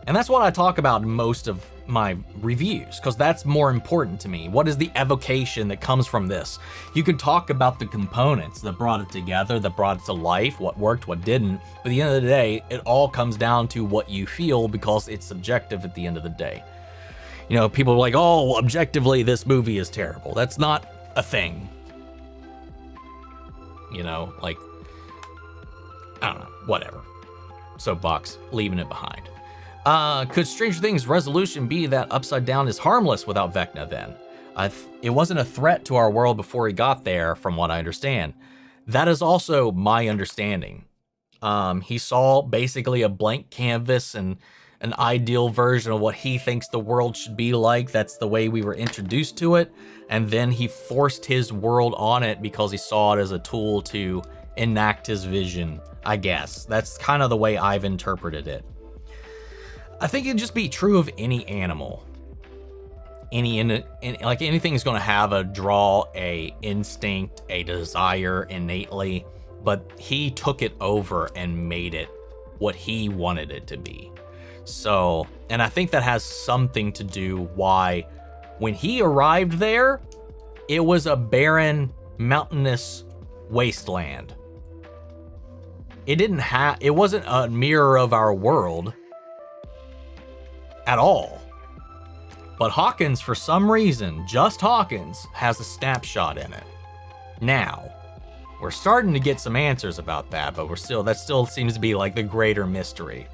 And that's what I talk about in most of my reviews, because that's more important to me. What is the evocation that comes from this? You can talk about the components that brought it together, that brought it to life, what worked, what didn't. But at the end of the day, it all comes down to what you feel, because it's subjective at the end of the day. You know, people are like, oh, objectively, this movie is terrible. That's not a thing. You know, like, I don't know, whatever. Soapbox, leaving it behind. Could Stranger Things resolution be that Upside Down is harmless without Vecna then? It wasn't a threat to our world before he got there, from what I understand. That is also my understanding. He saw basically a blank canvas and an ideal version of what he thinks the world should be like. That's the way we were introduced to it. And then he forced his world on it because he saw it as a tool to enact his vision, I guess. That's kind of the way I've interpreted it. I think it'd just be true of any animal. Like anything is going to have a draw, a instinct, a desire innately, but he took it over and made it what he wanted it to be. So, and I think that has something to do why when he arrived there, it was a barren, mountainous wasteland. It wasn't a mirror of our world at all. But Hawkins, for some reason, just Hawkins, has a snapshot in it. Now, we're starting to get some answers about that, but that still seems to be like the greater mystery.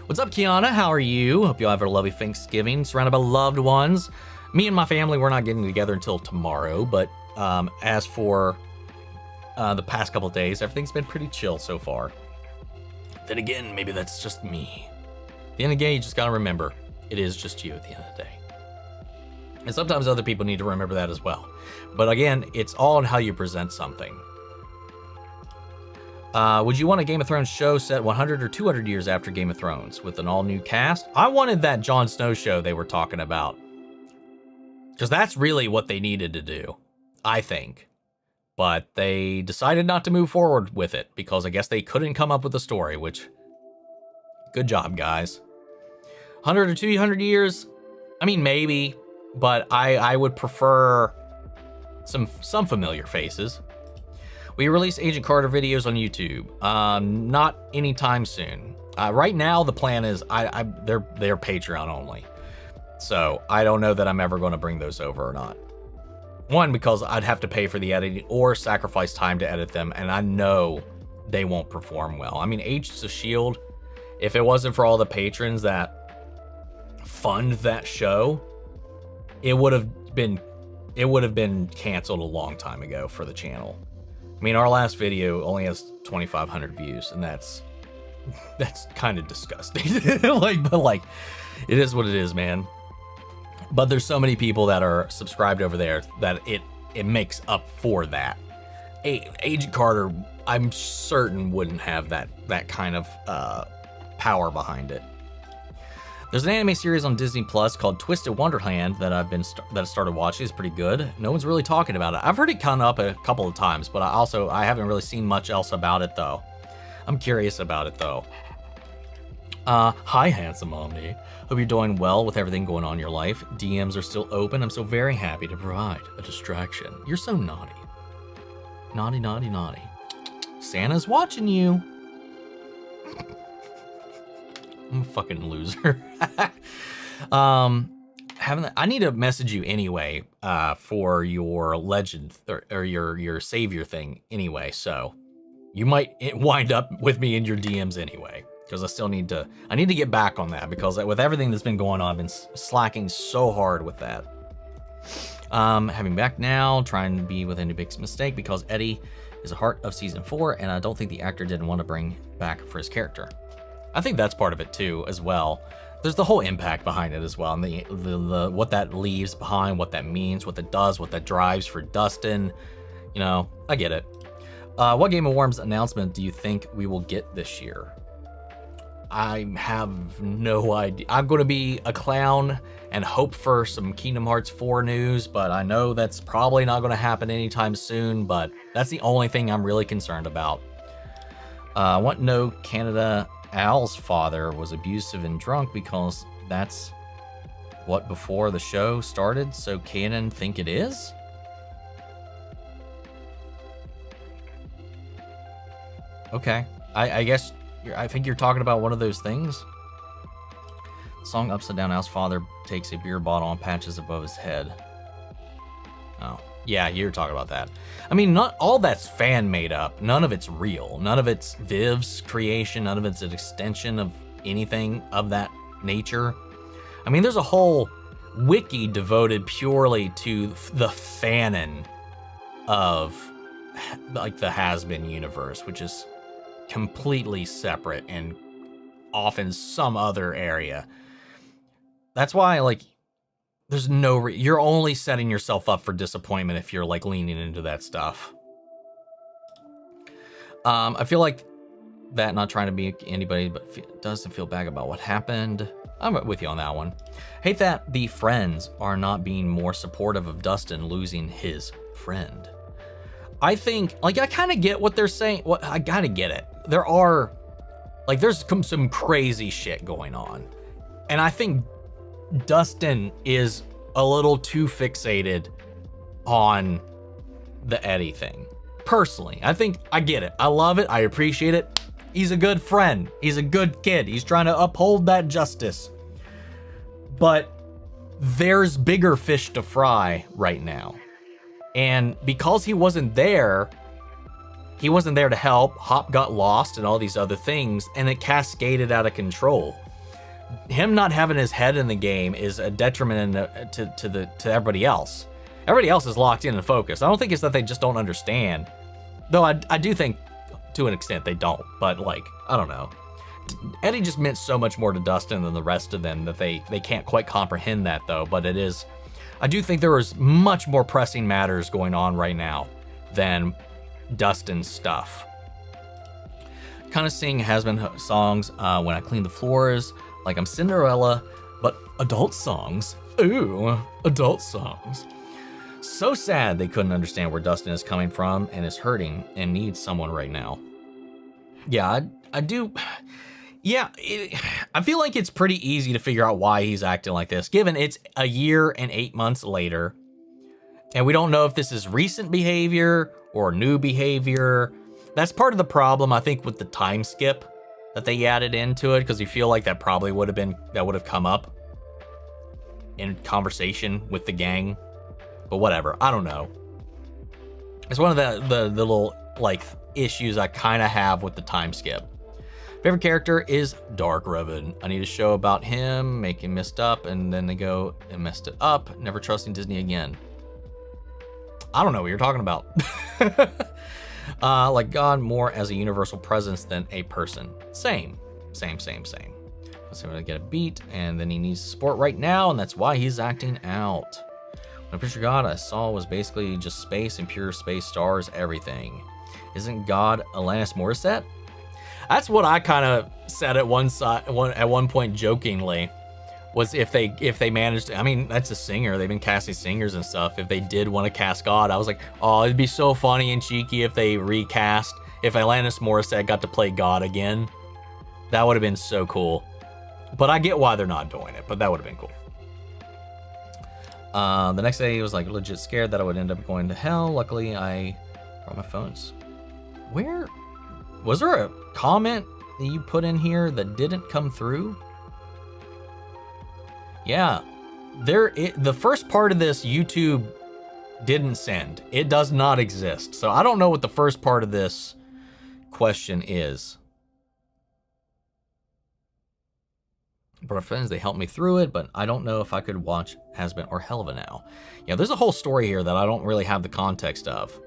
What's up, Kiana? How are you? Hope you all have a lovely Thanksgiving, surrounded by loved ones. Me and my family, we're not getting together until tomorrow, but as for the past couple of days, everything's been pretty chill so far. Then again, maybe that's just me. At the end of the day, you just gotta remember, it is just you at the end of the day. And sometimes other people need to remember that as well. But again, it's all in how you present something. Would you want a Game of Thrones show set 100 or 200 years after Game of Thrones with an all-new cast? I wanted that Jon Snow show they were talking about. Because that's really what they needed to do, I think. But they decided not to move forward with it because I guess they couldn't come up with a story, which... Good job, guys. 100 or 200 years? I mean, maybe, but I would prefer some familiar faces. We release Agent Carter videos on YouTube. Not anytime soon. Right now, the plan is they're Patreon only. So I don't know that I'm ever going to bring those over or not. One, because I'd have to pay for the editing or sacrifice time to edit them, and I know they won't perform well. I mean, Agents of S.H.I.E.L.D., if it wasn't for all the patrons that fund that show, it would have been canceled a long time ago for the channel. I mean, our last video only has 2,500 views, and that's kind of disgusting. But it is what it is, man. But there's so many people that are subscribed over there that it makes up for that. Agent Carter, I'm certain, wouldn't have that kind of power behind it. There's an anime series on Disney Plus called Twisted Wonderland that I started watching. It's pretty good. No one's really talking about it. I've heard it come up a couple of times, but I haven't really seen much else about it though. I'm curious about it though. Hi, handsome Omni. Hope you're doing well with everything going on in your life. DMs are still open. I'm so very happy to provide a distraction. You're so naughty. Naughty, naughty, naughty. Santa's watching you. I'm a fucking loser. I need to message you anyway for your legend or your savior thing anyway. So you might wind up with me in your DMs anyway, because I need to get back on that, because with everything that's been going on, I've been slacking so hard with that. Having back now, trying to be within a big mistake because Eddie is the heart of season 4, and I don't think the actor didn't want to bring back for his character. I think that's part of it too, as well. There's the whole impact behind it as well, and the what that leaves behind, what that means, what that does, what that drives for Dustin. You know, I get it. What Game of Worms announcement do you think we will get this year? I have no idea. I'm going to be a clown and hope for some Kingdom Hearts 4 news, but I know that's probably not going to happen anytime soon, but that's the only thing I'm really concerned about. I want to know Canada Al's father was abusive and drunk because that's what before the show started, so canon think it is? Okay, I guess I think you're talking about one of those things. The song Upside Down Al's father takes a beer bottle and patches above his head. Oh, yeah, you're talking about that. I mean, not all that's fan made up. None of it's real. None of it's Viv's creation. None of it's an extension of anything of that nature. I mean, there's a whole wiki devoted purely to the fanon of like the Has-Been universe, which is completely separate and off in some other area. That's why, like, there's no you're only setting yourself up for disappointment if you're like leaning into that stuff. I feel like that, not trying to be anybody, but doesn't feel bad about what happened. I'm with you on that one. Hate that the friends are not being more supportive of Dustin losing his friend. I think, like, I kind of get what they're saying. Well, I gotta get it. There are, like, there's some crazy shit going on. And I think Dustin is a little too fixated on the Eddie thing. Personally, I think I get it. I love it. I appreciate it. He's a good friend. He's a good kid. He's trying to uphold that justice. But there's bigger fish to fry right now. And because he wasn't there to help. Hop got lost and all these other things, and it cascaded out of control. Him not having his head in the game is a detriment to everybody else. Everybody else is locked in and focused. I don't think it's that they just don't understand. Though I do think to an extent they don't, but like, I don't know. Eddie just meant so much more to Dustin than the rest of them that they can't quite comprehend that though, but it is, I do think there is much more pressing matters going on right now than Dustin's stuff. Kind of sing Has-Been songs when I clean the floors, like I'm Cinderella, but adult songs. Ooh, adult songs. So sad they couldn't understand where Dustin is coming from and is hurting and needs someone right now. Yeah, I do. Yeah, I feel like it's pretty easy to figure out why he's acting like this, given it's a year and 8 months later. And we don't know if this is recent behavior or new behavior. That's part of the problem, I think, with the time skip that they added into it, because you feel like that probably would have come up in conversation with the gang. But whatever, I don't know. It's one of the little like issues I kind of have with the time skip. Favorite character is Dark Revan. I need a show about him, making messed up, and then they go and messed it up. Never trusting Disney again. I don't know what you're talking about. Like God more as a universal presence than a person. Same. Let's see when I get a beat, and then he needs support right now, and that's why he's acting out. When I picture God, I saw was basically just space and pure space, stars, everything. Isn't God Alanis Morissette? That's what I kind of said at one point jokingly, was if they managed to, I mean, that's a singer. They've been casting singers and stuff. If they did want to cast God, I was like, oh, it'd be so funny and cheeky if they recast. If Alanis Morissette got to play God again, that would have been so cool. But I get why they're not doing it, but that would have been cool. The next day, he was like legit scared that I would end up going to hell. Luckily, I brought my phones. Where was there a comment that you put in here that didn't come through? Yeah, the first part of this YouTube didn't send. It does not exist. So I don't know what the first part of this question is. But our friends, they helped me through it, but I don't know if I could watch Has-Been or Hell of a Now. Yeah, there's a whole story here that I don't really have the context of.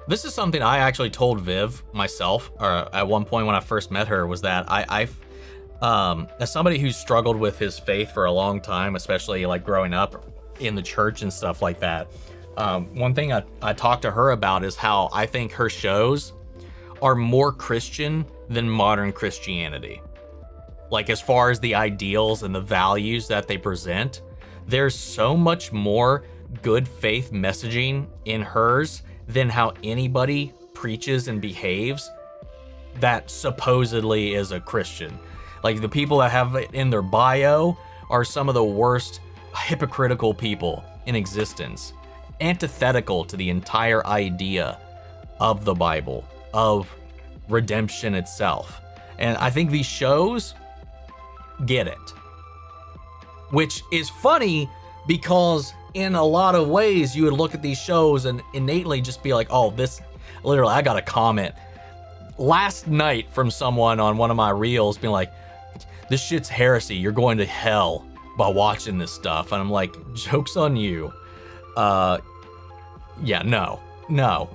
This is something I actually told Viv myself, or at one point when I first met her, was that as somebody who's struggled with his faith for a long time, especially like growing up in the church and stuff like that, one thing I talked to her about is how I think her shows are more Christian than modern Christianity. Like, as far as the ideals and the values that they present, there's so much more good faith messaging in hers than how anybody preaches and behaves that supposedly is a Christian. Like, the people that have it in their bio are some of the worst hypocritical people in existence, antithetical to the entire idea of the Bible, of redemption itself. And I think these shows get it. Which is funny because in a lot of ways you would look at these shows and innately just be like, oh, this, literally, I got a comment last night from someone on one of my reels being like, this shit's heresy, you're going to hell by watching this stuff. And I'm like, joke's on you. Yeah, no.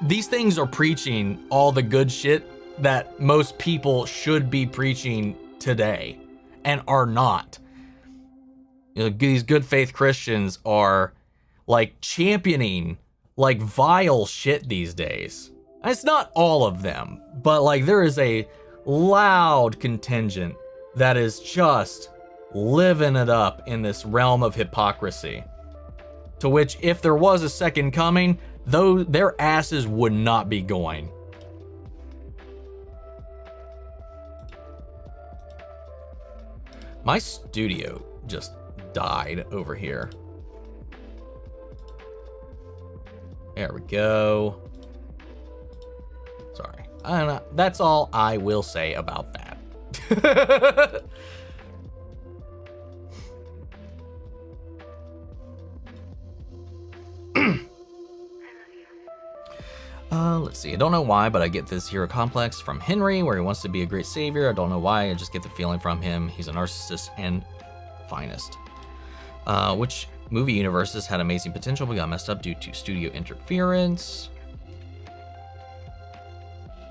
These things are preaching all the good shit that most people should be preaching today and are not. You know, these good faith Christians are like championing like vile shit these days. And it's not all of them, but like there is a loud contingent that is just living it up in this realm of hypocrisy. To which, if there was a second coming, though, their asses would not be going. My studio just died over here. There we go. Sorry. I don't know. That's all I will say about that. Let's see. I don't know why, but I get this hero complex from Henry, where he wants to be a great savior. I don't know why. I just get the feeling from him. He's a narcissist and finest. Which movie universes had amazing potential but got messed up due to studio interference?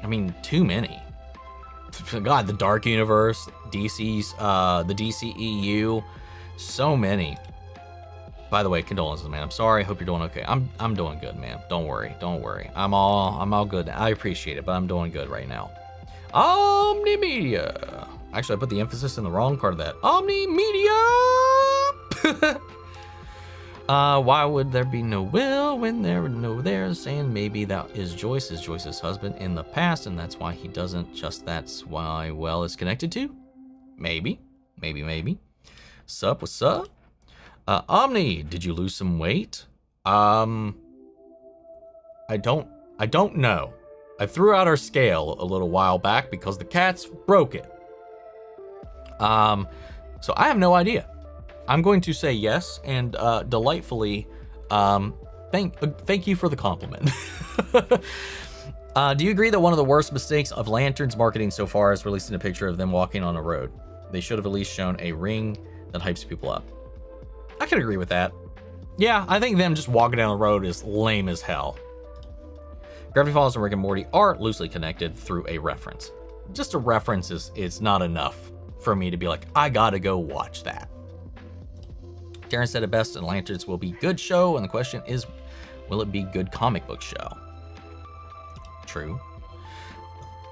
I mean, too many. God, the Dark Universe, DC's, the DCEU, so many. By the way, condolences, man. I'm sorry. I hope you're doing okay. I'm doing good, man. Don't worry. I'm all good. I appreciate it, but I'm doing good right now. Omni Media. Actually, I put the emphasis in the wrong part of that. Omni Media. Why would there be no Will when there were no there? Saying maybe that is Joyce's husband in the past, and that's why he doesn't. Just that's why Will is connected to. Maybe. Sup? What's up? Omni, did you lose some weight? I don't know. I threw out our scale a little while back because the cats broke it. So I have no idea. I'm going to say yes, and delightfully, thank you for the compliment. Do you agree that one of the worst mistakes of Lantern's marketing so far is releasing a picture of them walking on a road? They should have at least shown a ring that hypes people up. I can agree with that. Yeah, I think them just walking down the road is lame as hell. Gravity Falls and Rick and Morty are loosely connected through a reference. Just a reference is not enough for me to be like, I gotta go watch that. Darren said it best, and Lanterns will be good show, and the question is, will it be good comic book show? True.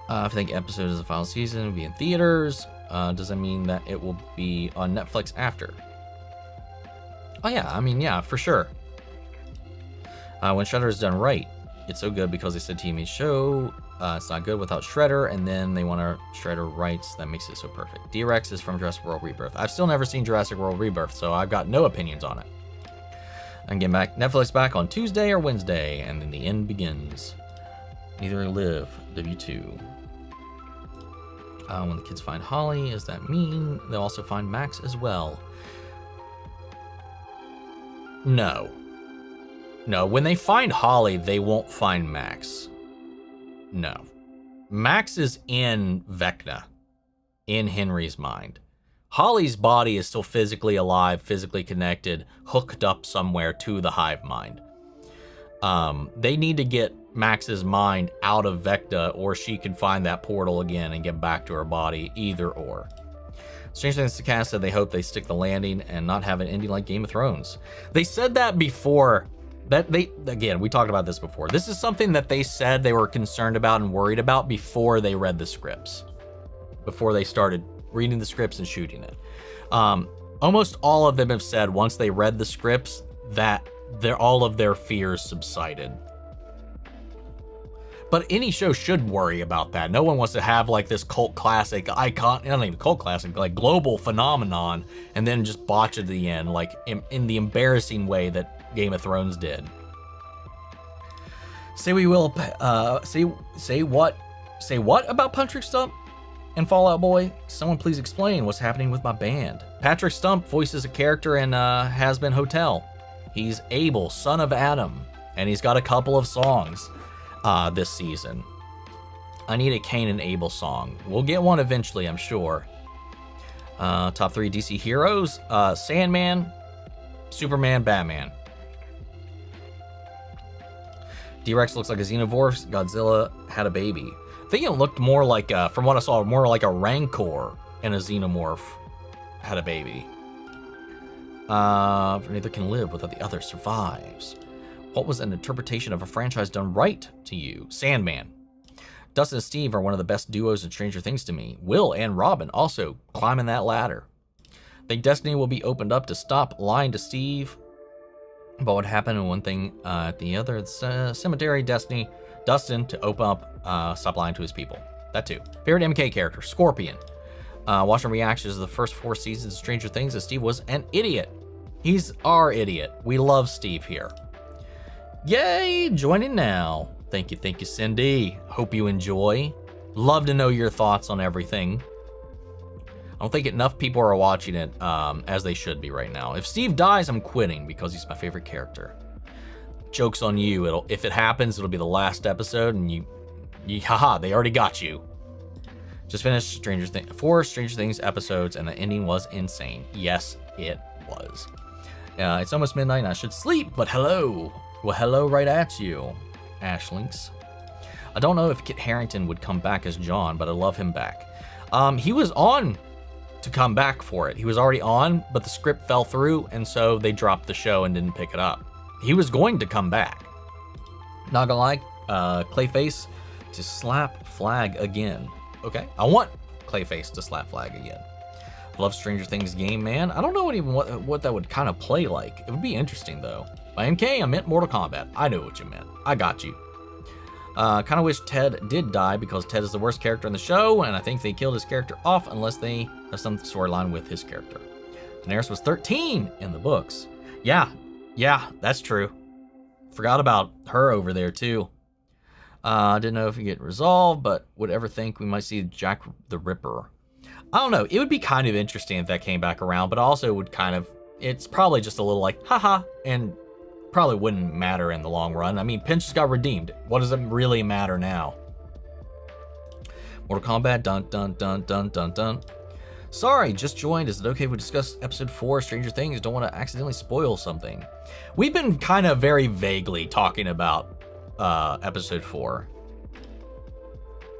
If I think episode is the final season, it'll be in theaters. Does that mean that it will be on Netflix after? Oh yeah, I mean, yeah, for sure. When Shredder is done right, it's so good because they said TV's show, it's not good without Shredder, and then they want our Shredder rights, that makes it so perfect. D-Rex is from Jurassic World Rebirth. I've still never seen Jurassic World Rebirth, so I've got no opinions on it. I'm getting back, Netflix back on Tuesday or Wednesday, and then the end begins. Neither live, W2. When the kids find Holly, does that mean they'll also find Max as well? No, when they find Holly, they won't find Max. No. Max is in Vecna, in Henry's mind. Holly's body is still physically alive, physically connected, hooked up somewhere to the hive mind. They need to get Max's mind out of Vecna, or she can find that portal again and get back to her body, either or. Strange Things to Cast said they hope they stick the landing and not have an ending like Game of Thrones. They said that before. Again, we talked about this before. This is something that they said they were concerned about and worried about before they read the scripts. Before they started reading the scripts and shooting it. Almost all of them have said once they read the scripts that all of their fears subsided. But any show should worry about that. No one wants to have like this cult classic icon, not even cult classic, like global phenomenon, and then just botch it at the end, like in the embarrassing way that Game of Thrones did. Say what about Punch Trick Stump? And Fallout Boy, someone please explain what's happening with my band. Patrick Stump voices a character in Has Been Hotel. He's Abel, son of Adam, and he's got a couple of songs this season. I need a Cain and Abel song. We'll get one eventually, I'm sure. Top 3 DC heroes, Sandman, Superman, Batman. D-Rex looks like a xenomorph. Godzilla had a baby. I think it looked more like, from what I saw, more like a Rancor and a xenomorph had a baby. Neither can live without the other survives. What was an interpretation of a franchise done right to you? Sandman. Dustin and Steve are one of the best duos in Stranger Things to me. Will and Robin also climbing that ladder. Think Destiny will be opened up to stop lying to Steve about what happened and one thing at the other cemetery. Dustin to open up, stop lying to his people. That too. Favorite MK character, Scorpion. Watching reactions to the first 4 seasons of Stranger Things, Steve was an idiot. He's our idiot. We love Steve here. Yay, joining now. Thank you, Cindy. Hope you enjoy. Love to know your thoughts on everything. I don't think enough people are watching it as they should be right now. If Steve dies, I'm quitting because he's my favorite character. Joke's on you. If it happens, it'll be the last episode, and haha, they already got you. Just finished 4 Stranger Things episodes, and the ending was insane. Yes, it was. It's almost midnight, and I should sleep, but hello. Well, hello right at you, Ashlinks. I don't know if Kit Harington would come back as John, but I love him back. He was on to come back for it. He was already on, but the script fell through, and so they dropped the show and didn't pick it up. He was going to come back. Not gonna lie, Clayface to slap Flag again. Okay, I want Clayface to slap Flag again. Love Stranger Things game, man. I don't know what that would kind of play like. It would be interesting though. By MK, I meant Mortal Kombat. I know what you meant. I got you. Kind of wish Ted did die because Ted is the worst character in the show, and I think they killed his character off unless they have some storyline with his character. Daenerys was 13 in the books. Yeah, that's true. Forgot about her over there too. Didn't know if it get resolved, but would ever think we might see Jack the Ripper. I don't know. It would be kind of interesting if that came back around, but also would kind of, it's probably just a little like, haha, and probably wouldn't matter in the long run. I mean, Pinch just got redeemed. What does it really matter now? Mortal Kombat, dun dun dun dun dun dun. Sorry, just joined. Is it okay if we discuss episode 4 of Stranger Things? Don't want to accidentally spoil something. We've been kind of very vaguely talking about episode 4.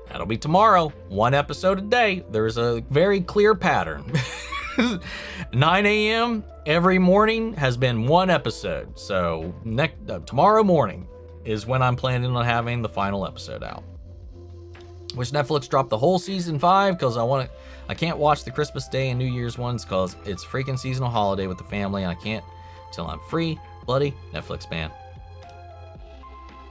That'll be tomorrow. 1 episode a day. There's a very clear pattern. 9 a.m. every morning has been 1 episode. So tomorrow morning is when I'm planning on having the final episode out. Wish Netflix dropped the whole season 5 because I can't watch the Christmas Day and New Year's ones because it's freaking seasonal holiday with the family and I can't till I'm free. Bloody Netflix ban.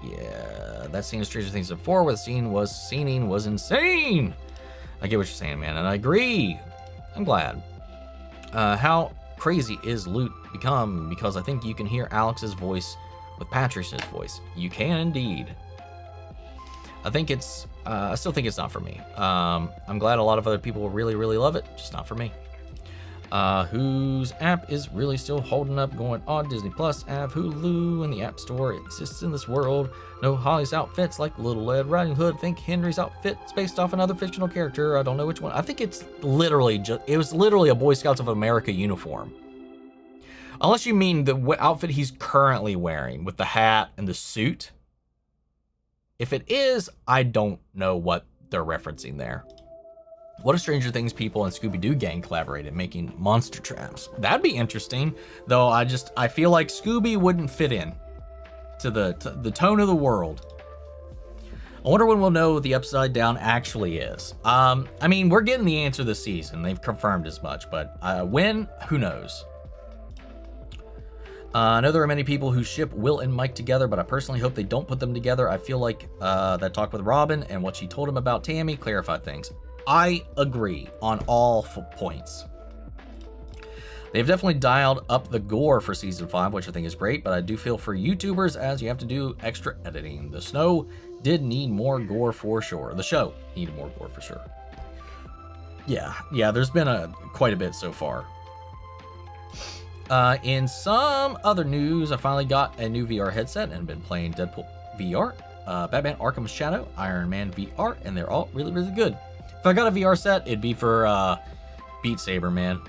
Yeah, that scene of Stranger Things 4 where the scene was insane. I get what you're saying, man, and I agree. I'm glad. How crazy is Loot become? Because I think you can hear Alex's voice with Patrick's voice. You can indeed. I still think it's not for me. I'm glad a lot of other people really, really love it. Just not for me. Whose app is really still holding up, going on Disney Plus, app, Hulu, in the App Store. It exists in this world. No Holly's outfits like Little Red Riding Hood. Think Henry's outfit is based off another fictional character. I don't know which one. I think it was literally a Boy Scouts of America uniform. Unless you mean the outfit he's currently wearing with the hat and the suit. If it is, I don't know what they're referencing there. What if Stranger Things people and Scooby-Doo gang collaborated making monster traps? That'd be interesting, though I feel like Scooby wouldn't fit in to the tone of the world. I wonder when we'll know what the Upside Down actually is. I mean, we're getting the answer this season. They've confirmed as much, but when? Who knows? I know there are many people who ship Will and Mike together, but I personally hope they don't put them together. I feel like that talk with Robin and what she told him about Tammy clarified things. I agree on all points. They've definitely dialed up the gore for season 5, which I think is great, but I do feel for YouTubers as you have to do extra editing. The show did need more gore for sure. The show needed more gore for sure. Yeah, there's been quite a bit so far. In some other news, I finally got a new VR headset and been playing Deadpool VR, Batman Arkham Shadow, Iron Man VR, and they're all really, really good. If I got a VR set, it'd be for Beat Saber, man.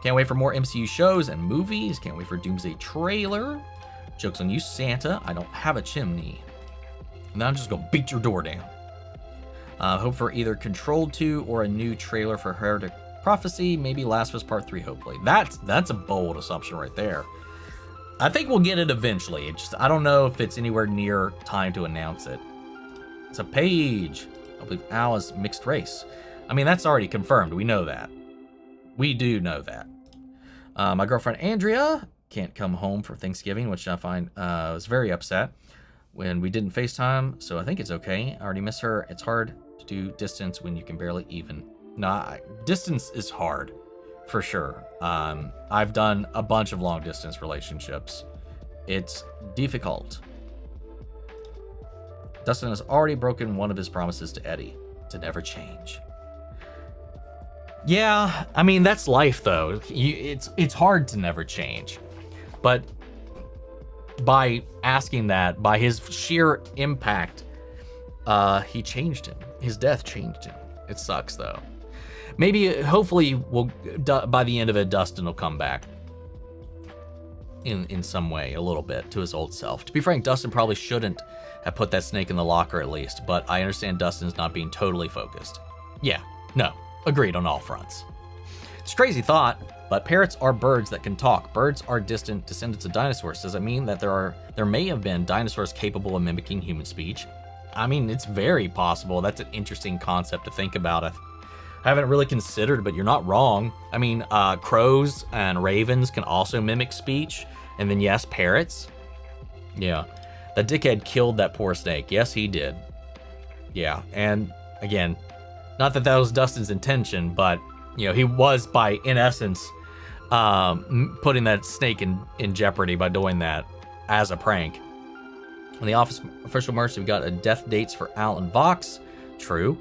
Can't wait for more MCU shows and movies. Can't wait for Doomsday trailer. Joke's on you, Santa. I don't have a chimney. And then I'm just gonna beat your door down. Hope for either Control 2 or a new trailer for Heretic Prophecy, maybe Last of Us Part 3, hopefully. That's a bold assumption right there. I think we'll get it eventually. I don't know if it's anywhere near time to announce it. It's a Paige. I believe Al is mixed race. I mean, that's already confirmed. We know that. We do know that. My girlfriend Andrea can't come home for Thanksgiving, which I find was very upset when we didn't FaceTime, so I think it's okay. I already miss her. It's hard to do distance when you can barely even. No, distance is hard, for sure. I've done a bunch of long distance relationships. It's difficult. Dustin has already broken one of his promises to Eddie, to never change. Yeah, I mean, that's life, though. It's hard to never change. But by asking that, by his sheer impact, he changed him. His death changed him. It sucks, though. Maybe, hopefully, by the end of it, Dustin will come back in some way, a little bit, to his old self. To be frank, Dustin probably shouldn't have put that snake in the locker at least, but I understand Dustin's not being totally focused. Yeah, no, agreed on all fronts. It's a crazy thought, but parrots are birds that can talk. Birds are distant descendants of dinosaurs. Does it mean that there may have been dinosaurs capable of mimicking human speech? I mean, it's very possible. That's an interesting concept to think about. I haven't really considered, but you're not wrong. I mean, crows and ravens can also mimic speech. And then, yes, parrots. Yeah. That dickhead killed that poor snake. Yes, he did. Yeah. And again, not that that was Dustin's intention, but, you know, he was in essence, putting that snake in jeopardy by doing that as a prank. On the office official merch, we've got death dates for Al and Vox. True.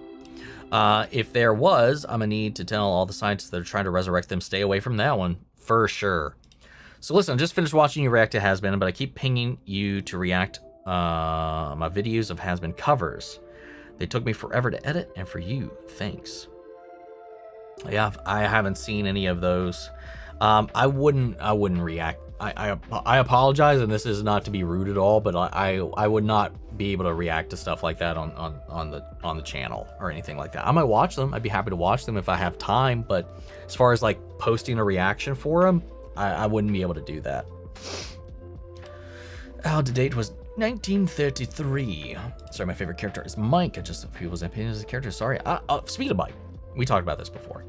If there was, I'm gonna need to tell all the scientists that are trying to resurrect them, stay away from that one, for sure. So listen, I just finished watching you react to Has-Been, but I keep pinging you to react my videos of Has-Been covers. They took me forever to edit, and for you, thanks. Yeah, I haven't seen any of those. I wouldn't react. I apologize, and this is not to be rude at all, but I would not be able to react to stuff like that on the channel or anything like that. I might watch them. I'd be happy to watch them if I have time, but as far as like posting a reaction for them, I wouldn't be able to do that. Out to date was 1933. Sorry, my favorite character is Mike. Just people's opinions of the character. Sorry. Speaking of Mike, we talked about this before.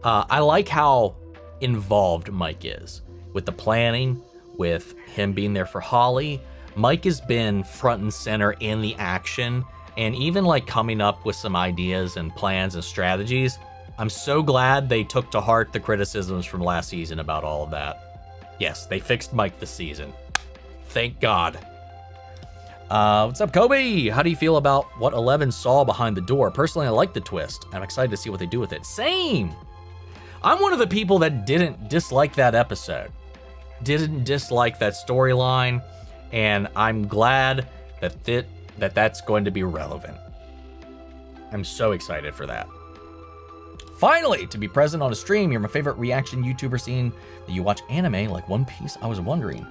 I like how involved Mike is with the planning, with him being there for Holly. Mike has been front and center in the action, and even like coming up with some ideas and plans and strategies. I'm so glad they took to heart the criticisms from last season about all of that. Yes, they fixed Mike this season. Thank God. What's up, Kobe? How do you feel about what 11 saw behind the door? Personally, I like the twist. I'm excited to see what they do with it. Same! I'm one of the people that didn't dislike that episode. Didn't dislike that storyline, and I'm glad that that's going to be relevant. I'm so excited for that. Finally, to be present on a stream. You're my favorite reaction YouTuber, seeing that you watch anime like One Piece. I was wondering.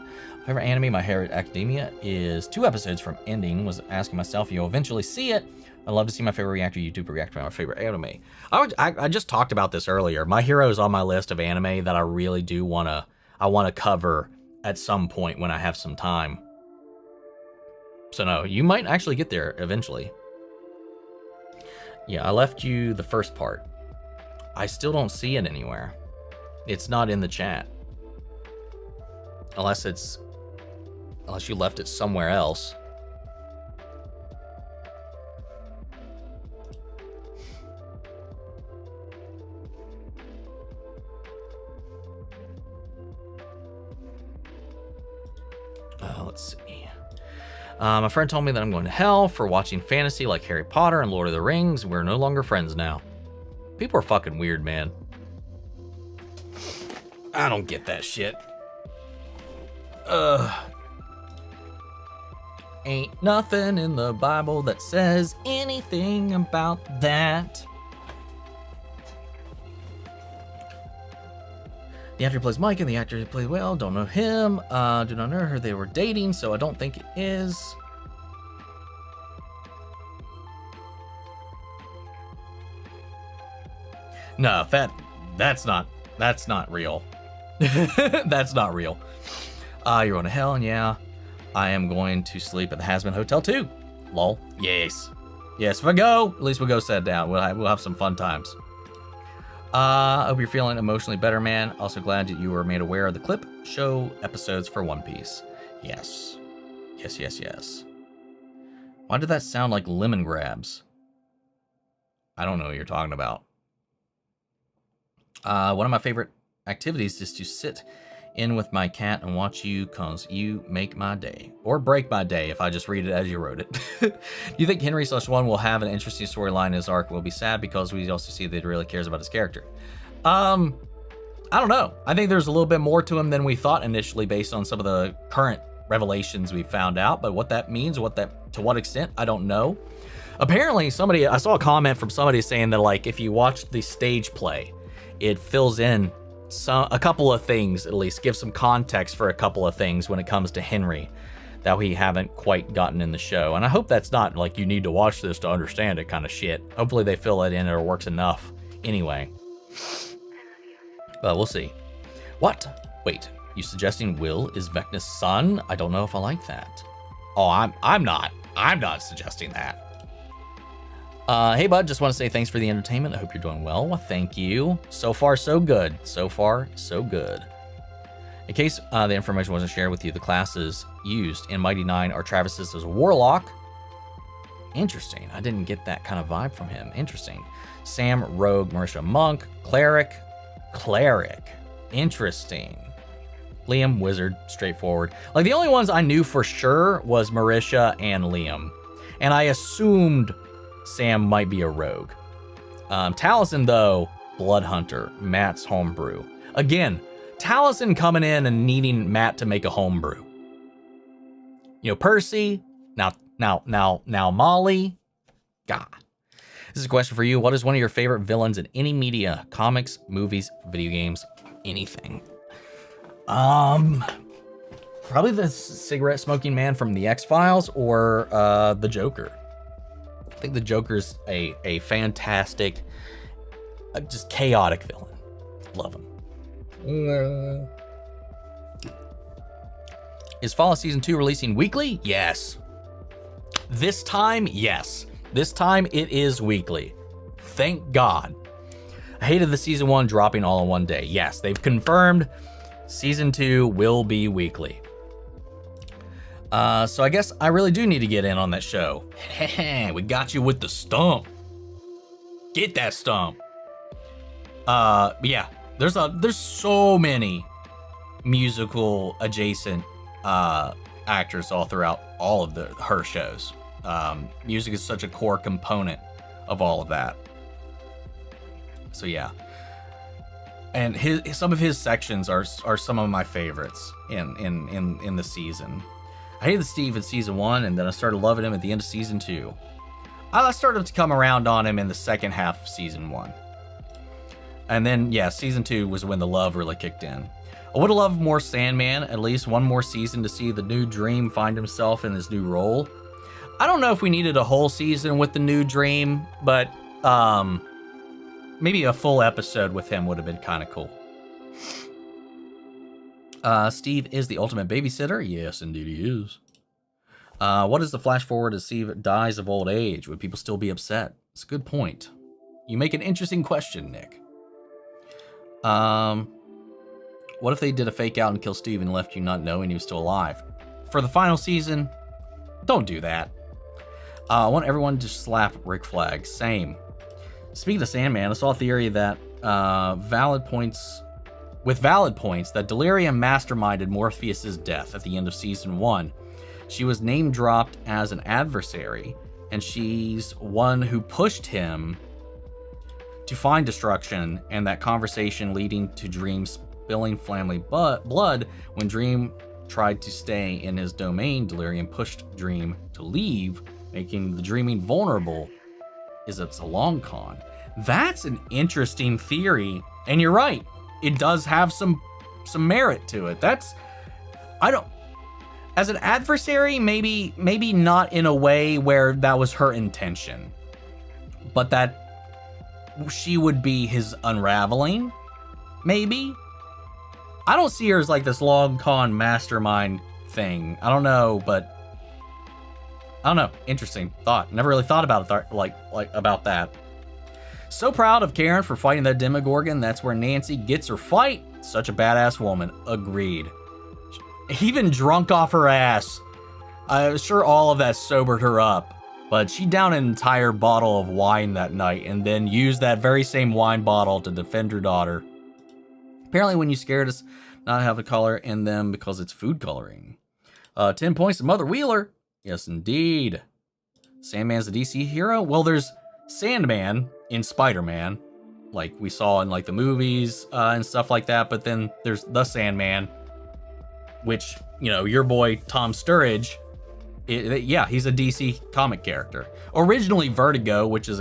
Favorite anime, My Hero Academia, is 2 episodes from ending. Was asking myself if you'll eventually see it. I'd love to see my favorite reactor YouTuber react to my favorite anime. I just talked about this earlier. My Hero is on my list of anime that I really do want to cover at some point when I have some time. So no, you might actually get there eventually. Yeah, I left you the first part. I still don't see it anywhere. It's not in the chat. Unless you left it somewhere else. Let's see. My friend told me that I'm going to hell for watching fantasy like Harry Potter and Lord of the Rings. We're no longer friends now. People are fucking weird, man. I don't get that shit. Ain't nothing in the Bible that says anything about that. The actor who plays Mike and the actor who plays Will, don't know him. Do not know her. They were dating, so I don't think it is. No, that's not real. That's not real. You're going to hell, and yeah, I am going to sleep at the Hasman Hotel too. Lol. Yes. Yes, if I go, at least we'll go sit down. We'll have some fun times. I hope you're feeling emotionally better, man. Also glad that you were made aware of the clip show episodes for One Piece. Yes. Yes, yes, yes. Why did that sound like lemon grabs? I don't know what you're talking about. One of my favorite activities is to sit in with my cat and watch you, cause you make my day. Or break my day if I just read it as you wrote it. Do you think Henry/1 will have an interesting storyline? His arc will be sad because we also see that he really cares about his character. I don't know. I think there's a little bit more to him than we thought initially based on some of the current revelations we found out, but what that means, to what extent, I don't know. Apparently I saw a comment from somebody saying that like if you watch the stage play, it fills in a couple of things, at least gives some context for a couple of things when it comes to Henry that we haven't quite gotten in the show. And I hope that's not like you need to watch this to understand it kind of shit. Hopefully they fill it in or it works enough anyway. But we'll see. What? Wait, you suggesting Will is Vecna's son? I don't know if I like that. Oh, I'm not suggesting that. Hey, bud, just want to say thanks for the entertainment. I hope you're doing well. Well, thank you. So far, so good. So far, so good. In case the information wasn't shared with you, the classes used in Mighty Nein are Travis's as Warlock. Interesting. I didn't get that kind of vibe from him. Interesting. Sam, Rogue, Marisha, Monk, Cleric. Interesting. Liam, Wizard, straightforward. Like, the only ones I knew for sure was Marisha and Liam. And I assumed Sam might be a rogue. Taliesin, though, Blood Hunter, Matt's homebrew. Again, Taliesin coming in and needing Matt to make a homebrew. You know, Percy, now Molly. God. This is a question for you. What is one of your favorite villains in any media? Comics, movies, video games, anything? Probably the cigarette smoking man from the X-Files or the Joker. I think the Joker's a fantastic, just chaotic villain. Love him. Is Fall of Season 2 releasing weekly? Yes. This time, yes. This time it is weekly. Thank God. I hated the Season 1 dropping all in one day. Yes, they've confirmed Season 2 will be weekly. So I guess I really do need to get in on that show. We got you with the stump. Get that stump. Yeah, there's so many musical adjacent actors all throughout all of her shows. Music is such a core component of all of that. So yeah. And some of his sections are some of my favorites in the season. I hated Steve in Season 1, and then I started loving him at the end of Season 2. I started to come around on him in the second half of Season 1. And then, yeah, Season 2 was when the love really kicked in. I would have loved more Sandman, at least one more season to see the new Dream find himself in his new role. I don't know if we needed a whole season with the new Dream, but maybe a full episode with him would have been kind of cool. Steve is the ultimate babysitter. Yes, indeed he is. What is the flash forward as Steve dies of old age? Would people still be upset? It's a good point. You make an interesting question, Nick. What if they did a fake out and kill Steve and left you not knowing he was still alive? For the final season, don't do that. I want everyone to slap Rick Flag. Same. Speaking of Sandman, I saw a theory that valid points that Delirium masterminded Morpheus's death at the end of Season 1. She was name dropped as an adversary, and she's one who pushed him to find destruction, and that conversation leading to Dream spilling family blood when Dream tried to stay in his domain. Delirium pushed Dream to leave, making the dreaming vulnerable. It's a long con. That's an interesting theory, and you're right. It does have some merit to it. As an adversary, maybe not in a way where that was her intention, but that she would be his unraveling, maybe. I don't see her as like this long con mastermind thing. I don't know, but I don't know. Interesting thought. Never really thought about it like about that. So proud of Karen for fighting that Demogorgon. That's where Nancy gets her fight. Such a badass woman. Agreed. Even drunk off her ass. I'm sure all of that sobered her up. But she downed an entire bottle of wine that night and then used that very same wine bottle to defend her daughter. Apparently when you scared us not have a color in them because it's food coloring. 10 points to Mother Wheeler. Yes, indeed. Sandman's a DC hero? Well, there's Sandman in Spider-Man, like we saw in like the movies and stuff like that. But then there's the Sandman, which, you know, your boy Tom Sturridge, yeah, he's a DC comic character. Originally Vertigo, which is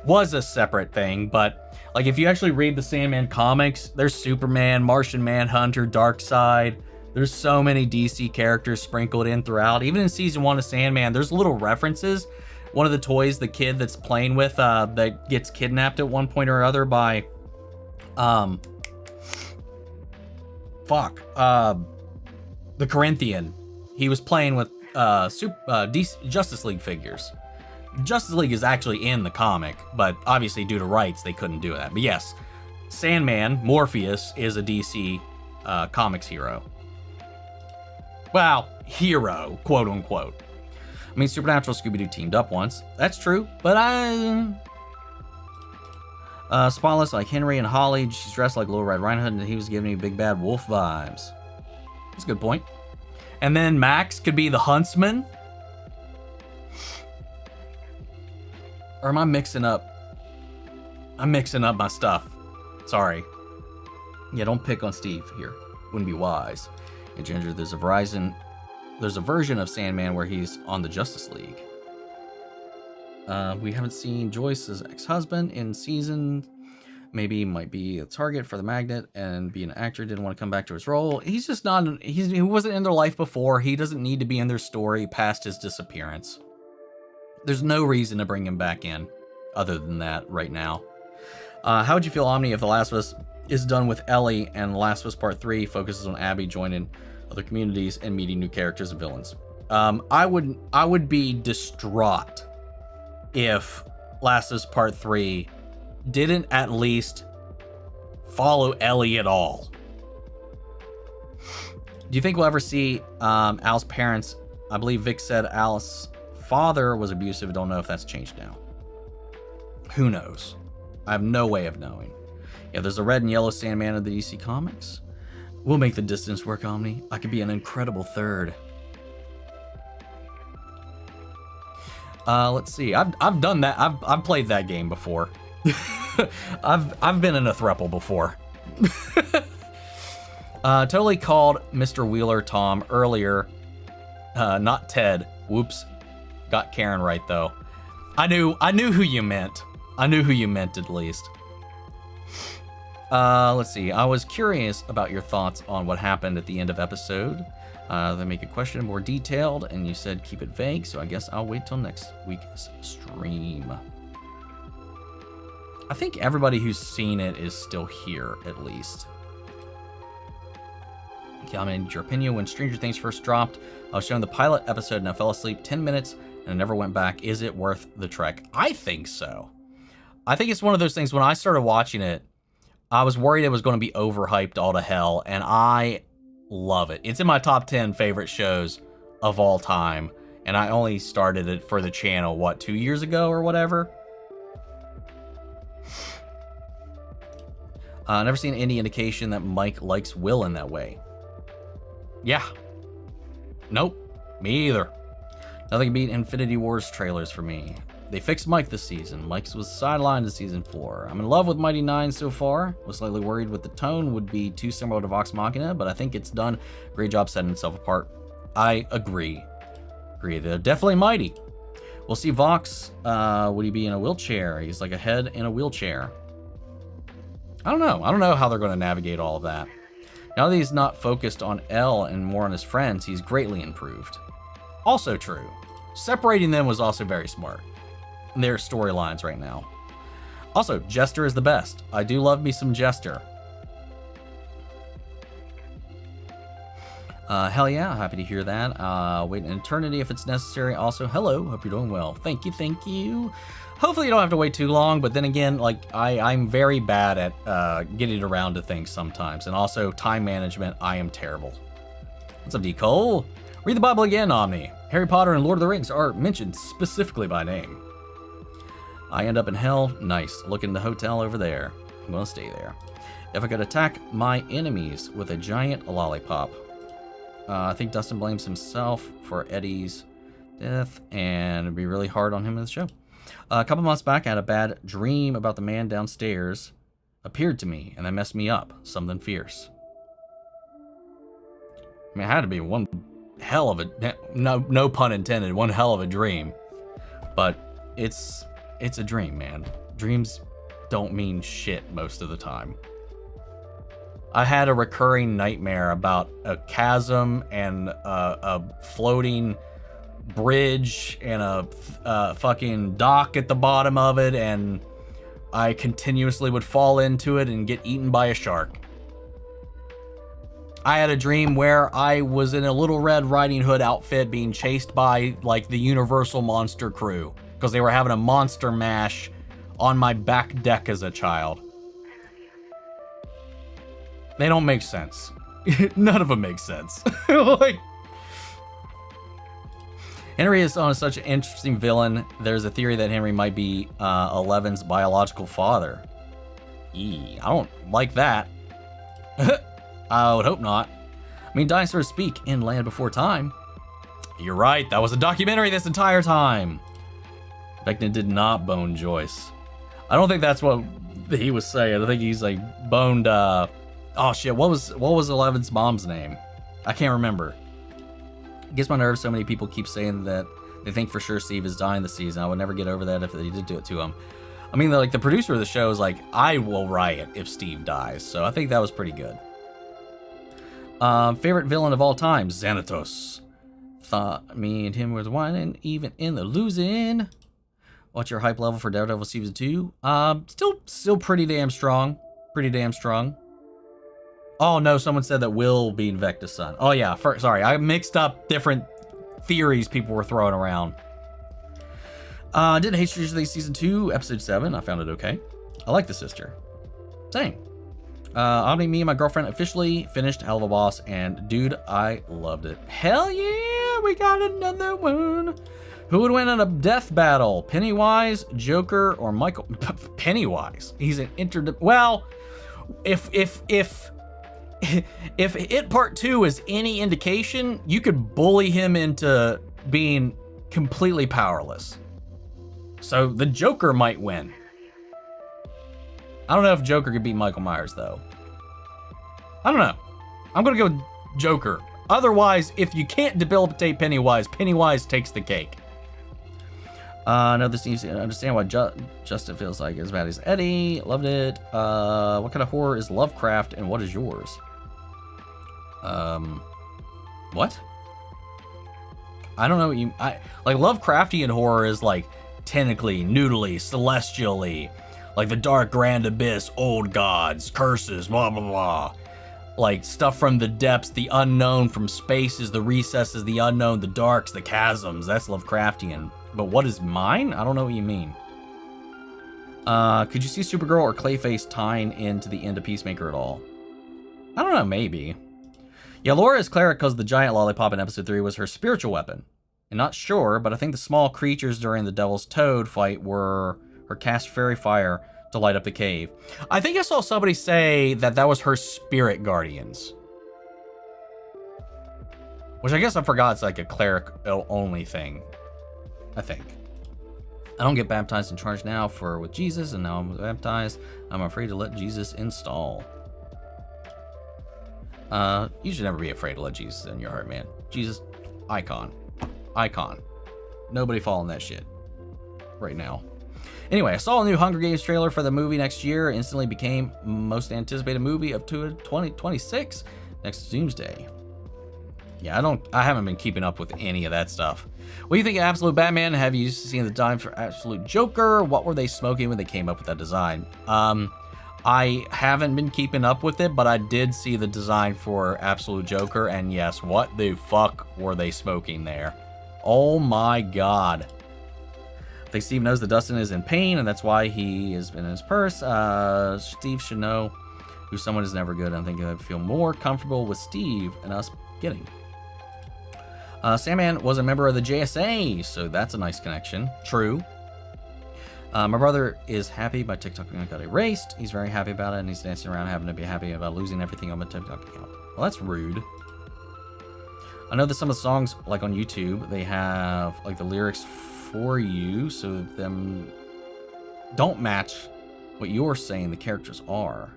was a separate thing, but like if you actually read the Sandman comics, there's Superman, Martian Manhunter, Darkseid. There's so many DC characters sprinkled in throughout. Even in season 1 of Sandman, there's little references. One of the toys, the kid that's playing with, that gets kidnapped at one point or other by, the Corinthian. He was playing with Justice League figures. Justice League is actually in the comic, but obviously due to rights, they couldn't do that. But yes, Sandman, Morpheus, is a DC comics hero. Well, hero, quote unquote. I mean, Supernatural Scooby-Doo teamed up once. That's true, but Spotless like Henry and Holly. She's dressed like Little Red Riding Hood, and he was giving me Big Bad Wolf vibes. That's a good point. And then Max could be the huntsman. Or am I mixing up? I'm mixing up my stuff. Sorry. Yeah, don't pick on Steve here. Wouldn't be wise. Yeah, Ginger, there's a version of Sandman where he's on the Justice League. We haven't seen Joyce's ex-husband in season. Maybe he might be a target for the magnet and be an actor. Didn't want to come back to his role. He's just not. He wasn't in their life before. He doesn't need to be in their story past his disappearance. There's no reason to bring him back in, other than that right now. How would you feel, Omni, if The Last of Us is done with Ellie and The Last of Us Part 3 focuses on Abby joining other communities and meeting new characters and villains? I would be distraught if Last of Us Part 3 didn't at least follow Ellie at all. Do you think we'll ever see Al's parents? I believe Vic said Al's father was abusive. Don't know if that's changed now. Who knows? I have no way of knowing. Yeah, there's a red and yellow Sandman in the DC comics. We'll make the distance work, Omni. I could be an incredible third. Let's see. I've done that. I've played that game before. I've been in a throuple before. Totally called Mr. Wheeler Tom earlier. Not Ted. Whoops. Got Karen right though. I knew who you meant. I knew who you meant at least. Let's see. I was curious about your thoughts on what happened at the end of episode. They make a question more detailed, and you said keep it vague, so I guess I'll wait till next week's stream. I think everybody who's seen it is still here, at least. Okay, I mean, your opinion when Stranger Things first dropped. I was showing the pilot episode and I fell asleep 10 minutes and I never went back. Is it worth the trek? I think so. I think it's one of those things, when I started watching it, I was worried it was going to be overhyped all to hell, and I love it. It's in my top 10 favorite shows of all time, and I only started it for the channel, what, 2 years ago or whatever? Never seen any indication that Mike likes Will in that way. Yeah. Nope. Me either. Nothing can beat Infinity Wars trailers for me. They fixed Mike this season. Mike was sidelined in season 4. I'm in love with Mighty 9 so far. Was slightly worried with the tone would be too similar to Vox Machina, but I think it's done a great job setting itself apart. I agree. They're definitely mighty. We'll see Vox. Would he be in a wheelchair? He's like a head in a wheelchair. I don't know. I don't know how they're going to navigate all of that. Now that he's not focused on L and more on his friends, he's greatly improved. Also true. Separating them was also very smart. Their storylines right now. Also, Jester is the best. I do love me some Jester. Hell yeah, happy to hear that. Wait an eternity if it's necessary. Also, hello, hope you're doing well. Thank you. Hopefully you don't have to wait too long, but then again, like, I'm very bad at getting around to things sometimes. And also, time management, I am terrible. What's up, D. Cole? Read the Bible again, Omni. Harry Potter and Lord of the Rings are mentioned specifically by name. I end up in hell. Nice. Look in the hotel over there. I'm gonna stay there. If I could attack my enemies with a giant lollipop. I think Dustin blames himself for Eddie's death, and it'd be really hard on him in the show. A couple months back, I had a bad dream about the man downstairs appeared to me, and that messed me up. Something fierce. I mean, it had to be one hell of a, no pun intended, one hell of a dream. But it's a dream, man. Dreams don't mean shit most of the time. I had a recurring nightmare about a chasm and a floating bridge and a fucking dock at the bottom of it, and I continuously would fall into it and get eaten by a shark. I had a dream where I was in a Little Red Riding Hood outfit being chased by like the Universal Monster crew because they were having a monster mash on my back deck as a child. They don't make sense. None of them make sense. Like, Henry is such an interesting villain. There's a theory that Henry might be Eleven's biological father. I don't like that. I would hope not. I mean, dinosaurs speak in Land Before Time. You're right, that was a documentary this entire time. Beckton did not bone Joyce. I don't think that's what he was saying. I think he's like boned, oh shit, what was Eleven's mom's name? I can't remember. It gets my nerves so many people keep saying that they think for sure Steve is dying this season. I would never get over that if they did do it to him. I mean, like, the producer of the show is like, I will riot if Steve dies. So I think that was pretty good. Favorite villain of all time, Xanatos. Thought me and him was whining, even in the losing. What's your hype level for Daredevil Season 2? Still pretty damn strong. Pretty damn strong. Oh no, someone said that Will being Vecta's son. Oh yeah, sorry, I mixed up different theories people were throwing around. Didn't hate Stranger Things Season 2, Episode 7. I found it okay. I like the sister. Same. Omni, me and my girlfriend officially finished Hell of a Boss, and dude, I loved it. Hell yeah, we got another one. Who would win in a death battle? Pennywise, Joker, or Michael? Pennywise. He's an well, if It Part 2 is any indication, you could bully him into being completely powerless. So the Joker might win. I don't know if Joker could beat Michael Myers, though. I don't know. I'm going to go Joker. Otherwise, if you can't debilitate Pennywise, Pennywise takes the cake. No, this needs to understand why Justin feels like as bad as Eddie. Loved it. What kind of horror is Lovecraft, and what is yours? What? I don't know what you... like, Lovecraftian horror is, like, technically, noodly, celestially, like the dark grand abyss, old gods, curses, blah, blah, blah. Like, stuff from the depths, the unknown, from spaces, the recesses, the unknown, the darks, the chasms. That's Lovecraftian. But what is mine? I don't know what you mean. Could you see Supergirl or Clayface tying into the end of Peacemaker at all? I don't know, maybe. Yeah, Laura is Clara because the giant lollipop in episode 3 was her spiritual weapon. And not sure, but I think the small creatures during the Devil's Toad fight were her cast fairy fire to light up the cave. I think I saw somebody say that that was her spirit guardians. Which I guess I forgot it's like a cleric only thing. I think. I don't get baptized and charged now with Jesus, and now I'm baptized. I'm afraid to let Jesus install. You should never be afraid to let Jesus in your heart, man. Jesus, icon. Nobody following that shit right now. Anyway, I saw a new Hunger Games trailer for the movie next year. Instantly became most anticipated movie of 2026 next Doomsday. Yeah, I haven't been keeping up with any of that stuff. What do you think of Absolute Batman? Have you seen the design for Absolute Joker? What were they smoking when they came up with that design? I haven't been keeping up with it, but I did see the design for Absolute Joker, and yes, what the fuck were they smoking there? Oh my god. I think Steve knows that Dustin is in pain, and that's why he has been in his purse. Steve should know who someone is never good. I think I'd feel more comfortable with Steve and us getting. Sandman was a member of the JSA, so that's a nice connection. True. My brother is happy my TikTok account got erased. He's very happy about it, and he's dancing around having to be happy about losing everything on my TikTok account. Well, that's rude. I know that some of the songs, like on YouTube, they have like the lyrics for you, so them don't match what you're saying the characters are.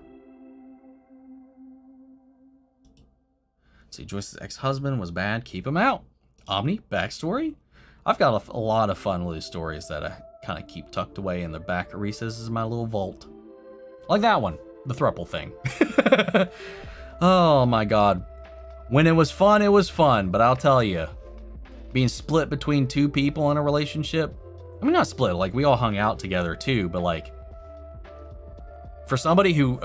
See, Joyce's ex-husband was bad. Keep him out. Omni, backstory? I've got a lot of fun with these stories that I kind of keep tucked away in the back recesses of my little vault. Like that one, the throuple thing. Oh my god. When it was fun, but I'll tell you, being split between two people in a relationship, I mean, not split, like we all hung out together too, but like, for somebody who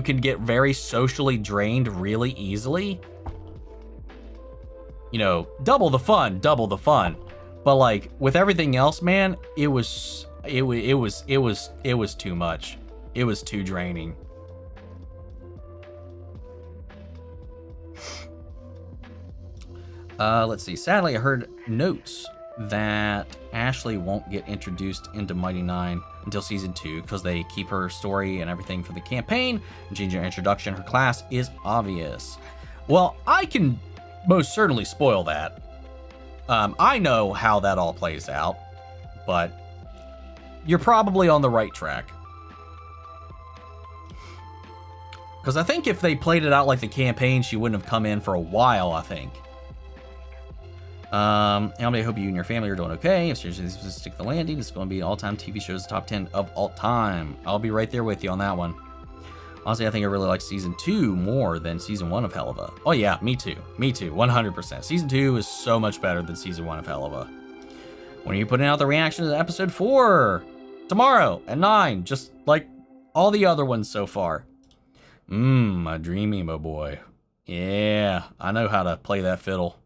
can get very socially drained really easily, you know, double the fun. But like with everything else, man, it was too much. It was too draining. Let's see. Sadly, I heard notes that Ashley won't get introduced into Mighty Nine until season 2 because they keep her story and everything for the campaign and change her introduction. Her class is obvious. Well, I can most certainly spoil that. I know how that all plays out, but you're probably on the right track. Because I think if they played it out like the campaign, she wouldn't have come in for a while, I think. Albany, I hope you and your family are doing okay. If seriously stick the landing, it's going to be all-time TV shows top 10 of all time. I'll be right there with you on that one. Honestly, I think I really like season 2 more than season 1 of Helluva. Oh yeah, me too, 100%. Season 2 is so much better than season 1 of Helluva. When are you putting out the reaction to episode 4? Tomorrow at 9, just like all the other ones so far. My dream emo boy. Yeah, I know how to play that fiddle.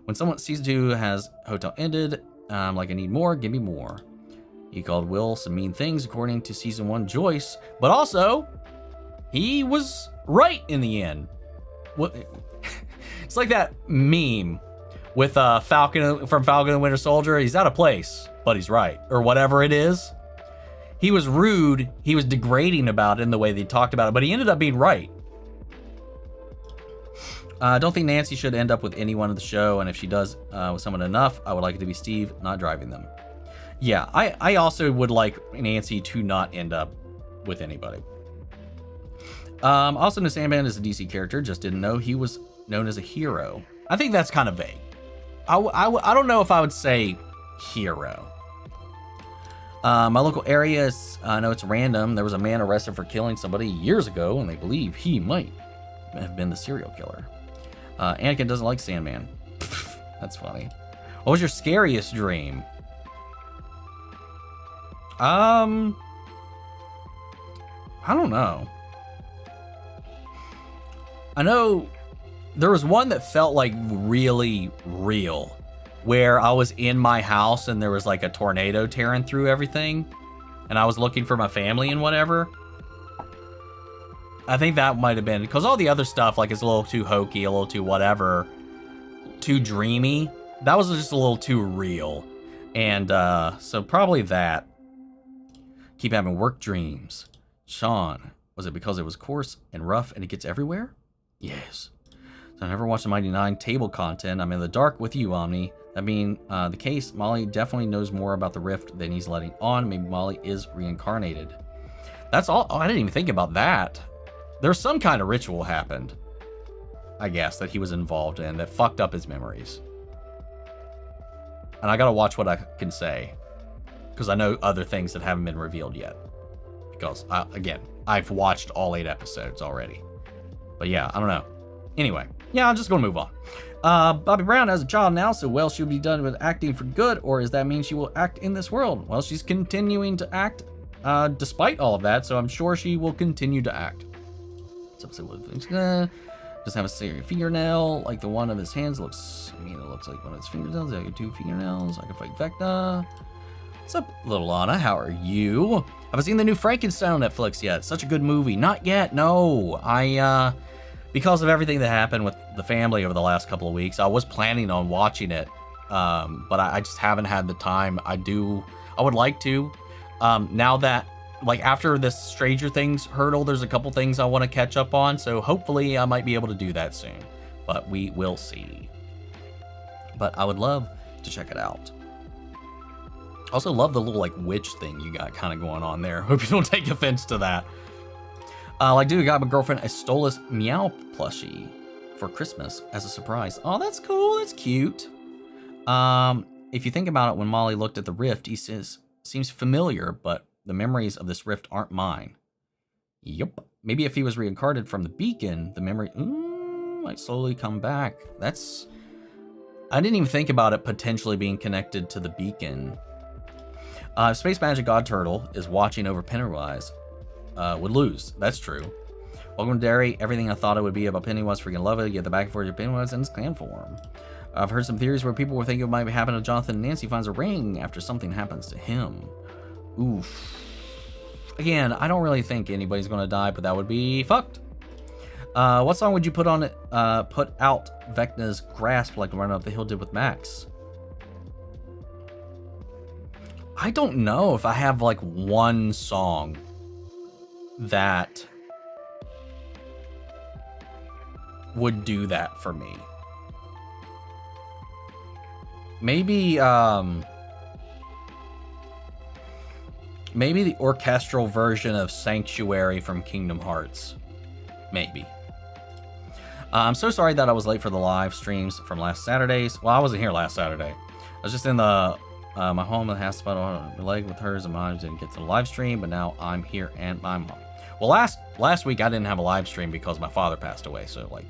When season 2 has hotel ended, like I need more, give me more. He called Will some mean things according to season 1 Joyce, but also he was right in the end. What? It's like that meme with Falcon from Falcon and Winter Soldier. He's out of place, but he's right, or whatever it is. He was rude. He was degrading about it in the way they talked about it, but he ended up being right. I don't think Nancy should end up with anyone in the show, and if she does with someone enough, I would like it to be Steve, not driving them. Yeah, I also would like Nancy to not end up with anybody. Also, the Sandman is a DC character, just didn't know he was known as a hero. I think that's kind of vague. I don't know if I would say hero. My local area is, I know it's random. There was a man arrested for killing somebody years ago, and they believe he might have been the serial killer. Anakin doesn't like Sandman. That's funny. What was your scariest dream? I don't know. I know there was one that felt like really real, where I was in my house and there was like a tornado tearing through everything, and I was looking for my family and whatever. I think that might have been, because all the other stuff, like, is a little too hokey, a little too whatever, too dreamy. That was just a little too real. And so probably that. Keep having work dreams. Sean, was it because it was coarse and rough and it gets everywhere? Yes. So I never watched the Mighty Nine table content. I'm in the dark with you, Omni. That being the case, Molly definitely knows more about the rift than he's letting on. Maybe Molly is reincarnated. That's all. Oh, I didn't even think about that. There's some kind of ritual happened, I guess, that he was involved in that fucked up his memories. And I gotta watch what I can say, because I know other things that haven't been revealed yet. Because, again, I've watched all 8 episodes already. But yeah, I don't know. Anyway, yeah, I'm just gonna move on. Bobby Brown has a child now, so well, she'll be done with acting for good, or does that mean she will act in this world? Well, she's continuing to act despite all of that, so I'm sure she will continue to act. Does have a serious fingernail, like the one of his hands looks, I mean, it looks like one of his fingernails. I got 2 fingernails. I can fight Vecna. What's up, little Anna? How are you? Have I seen the new Frankenstein on Netflix yet? Such a good movie. Not yet, no. Because of everything that happened with the family over the last couple of weeks, I was planning on watching it, but I just haven't had the time. I would like to. Now that, like, after this Stranger Things hurdle, there's a couple things I want to catch up on, so hopefully I might be able to do that soon, but we will see. But I would love to check it out. Also love the little, like, witch thing you got kind of going on there. Hope you don't take offense to that. Like, dude, I got my girlfriend a Stolas Meow plushie for Christmas as a surprise. Oh, that's cool. That's cute. If you think about it, when Molly looked at the rift, he says, seems familiar, but the memories of this rift aren't mine. Yup. Maybe if he was reincarnated from the beacon, the memory might slowly come back. I didn't even think about it potentially being connected to the beacon. Space Magic God Turtle is watching over Pennywise. Would lose. That's true. Welcome to Derry. Everything I thought it would be about Pennywise, freaking love it. You get the back and forth of Pennywise in his clan form. I've heard some theories where people were thinking it might happen to Jonathan and Nancy finds a ring after something happens to him. Oof. Again, I don't really think anybody's gonna die, but that would be fucked. What song would you put on it? Put out Vecna's grasp like Run Up the Hill did with Max? I don't know if I have like one song that would do that for me. Maybe the orchestral version of Sanctuary from Kingdom Hearts. Maybe. I'm so sorry that I was late for the live streams from last Saturday's. Well, I wasn't here last Saturday. I was just in the my home and half spot on my leg with hers, and mine didn't get to the live stream, but now I'm here and my mom. Well, last week I didn't have a live stream because my father passed away, so like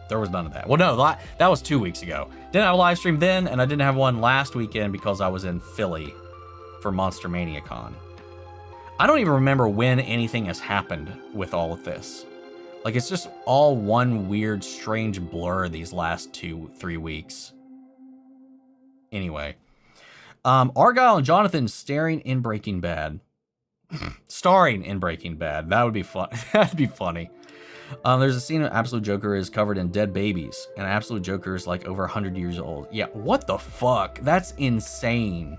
there was none of that. Well, no, that was 2 weeks ago. Didn't have a live stream then, and I didn't have one last weekend because I was in Philly for Monster Mania Con. I don't even remember when anything has happened with all of this. Like, it's just all one weird, strange blur these last 2-3 weeks. Anyway. Argyle and Jonathan starring in Breaking Bad. Starring in Breaking Bad. That would be fun. That'd be funny. There's a scene of Absolute Joker is covered in dead babies, and Absolute Joker is like over 100 years old. Yeah, what the fuck? That's insane.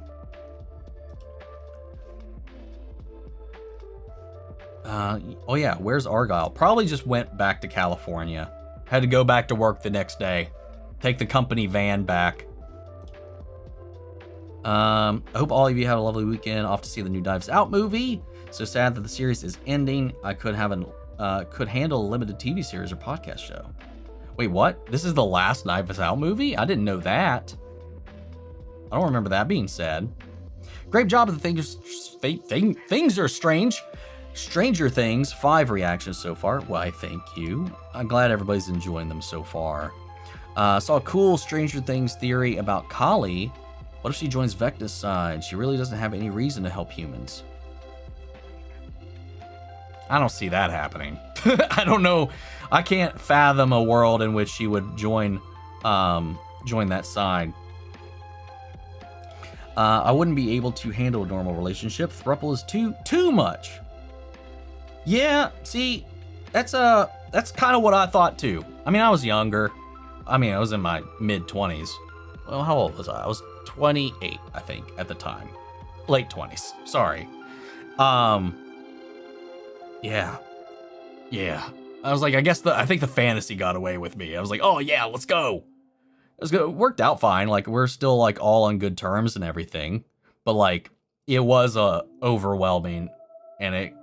Oh yeah, where's Argyle? Probably just went back to California. Had to go back to work the next day. Take the company van back. I hope all of you had a lovely weekend off to see the new Dives Out movie. So sad that the series is ending. I could handle a limited TV series or podcast show. Wait, what? This is the last Dives Out movie? I didn't know that. I don't remember that being said. Great job of the things are strange. Stranger Things 5 reactions so far. Why, thank you. I'm glad everybody's enjoying them so far. Saw a cool Stranger Things theory about Kali. What if she joins Vecna's side? She really doesn't have any reason to help humans. I don't see that happening. I don't know. I can't fathom a world in which she would join that side. I wouldn't be able to handle a normal relationship. Thruple is too much. Yeah, see, that's kind of what I thought too. I mean, I was younger. I mean, I was in my mid-20s. Well, how old was I? I was 28, I think, at the time. Late 20s. Sorry. Yeah. I was like, I think the fantasy got away with me. I was like, oh yeah, let's go. It worked out fine. Like, we're still like all on good terms and everything, but like, it was overwhelming, and it,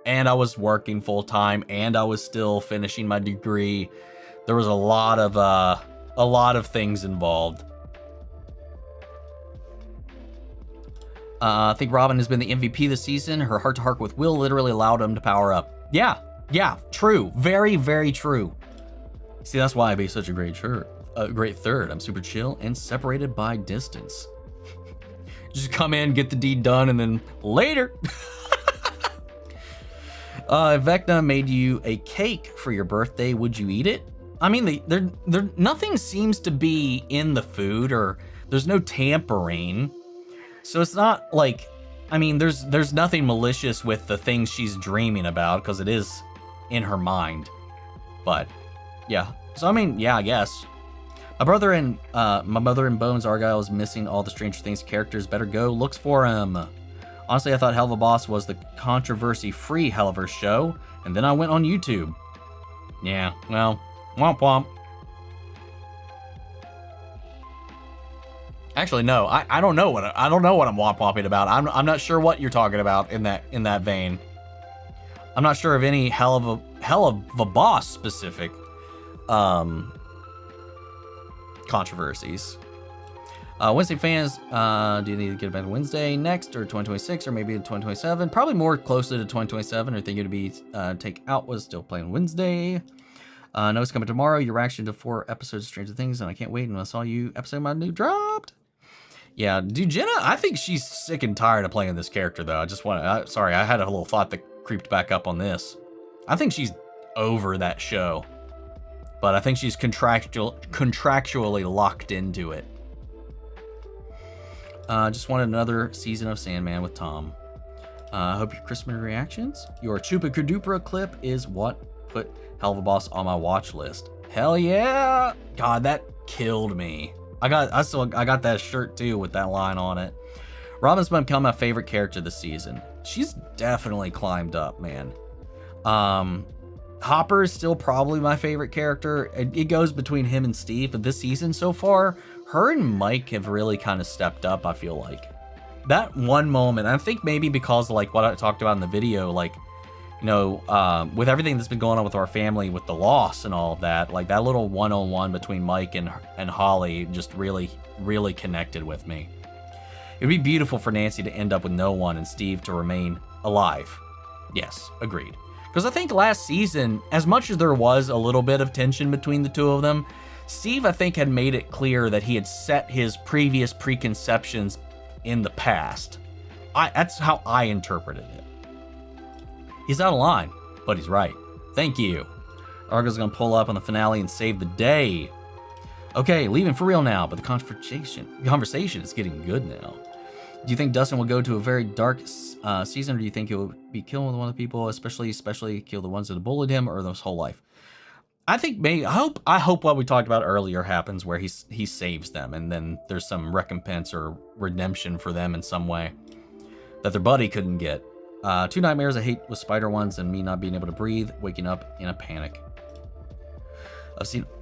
and I was working full time, and I was still finishing my degree. There was a lot of things involved. I think Robin has been the MVP this season. Her heart-to-heart with Will literally allowed him to power up. Yeah, true. Very, very true. See, that's why I'd be such a great third. I'm super chill and separated by distance. Just come in, get the deed done, and then later. Vecna made you a cake for your birthday. Would you eat it? I mean, nothing seems to be in the food, or there's no tampering. So it's not like, I mean, there's nothing malicious with the things she's dreaming about, because it is in her mind. But yeah, so I mean, yeah, I guess. My mother in Bones Argyle is missing all the Stranger Things characters. Better go looks for him. Honestly, I thought Hell of a Boss was the controversy-free Helliverse show, and then I went on YouTube. Yeah, well, womp womp. Actually, no, I don't know what I'm womp womping about. I'm not sure what you're talking about in that vein. I'm not sure of any Hell of a Boss specific controversies. Wednesday fans, do you need to get back Wednesday next, or 2026, or maybe 2027? Probably more closer to 2027. Or think it'd be Take Out was still playing Wednesday. No, it's coming tomorrow. Your reaction to 4 episodes of Stranger Things, and I can't wait. And I saw you episode my new dropped. Yeah, dude, Jenna, I think she's sick and tired of playing this character, though. Sorry, I had a little thought that creeped back up on this. I think she's over that show, but I think she's contractually locked into it. Just wanted another season of Sandman with Tom. Hope your Christmas reactions. Your Chupa Kadupra clip is what put Hell of a Boss on my watch list. Hell yeah! God, that killed me. I got that shirt too with that line on it. Robin's become my favorite character this season. She's definitely climbed up, man. Hopper is still probably my favorite character. It goes between him and Steve, but this season so far, her and Mike have really kind of stepped up, I feel like. That one moment, I think maybe because like what I talked about in the video, like, with everything that's been going on with our family, with the loss and all of that, like that little one-on-one between Mike and Holly just really, really connected with me. It'd be beautiful for Nancy to end up with no one and Steve to remain alive. Yes, agreed. Because I think last season, as much as there was a little bit of tension between the two of them, Steve, I think, had made it clear that he had set his previous preconceptions in the past. That's how I interpreted it. He's out of line, but he's right. Thank you. Argo's gonna pull up on the finale and save the day. Okay, leaving for real now, but the conversation is getting good now. Do you think Dustin will go to a very dark season, or do you think he'll be killing one of the people, especially kill the ones that have bullied him, or his whole life? I think maybe, I hope what we talked about earlier happens, where he saves them, and then there's some recompense or redemption for them in some way that their buddy couldn't get. 2 nightmares I hate with spider ones, and me not being able to breathe, waking up in a panic.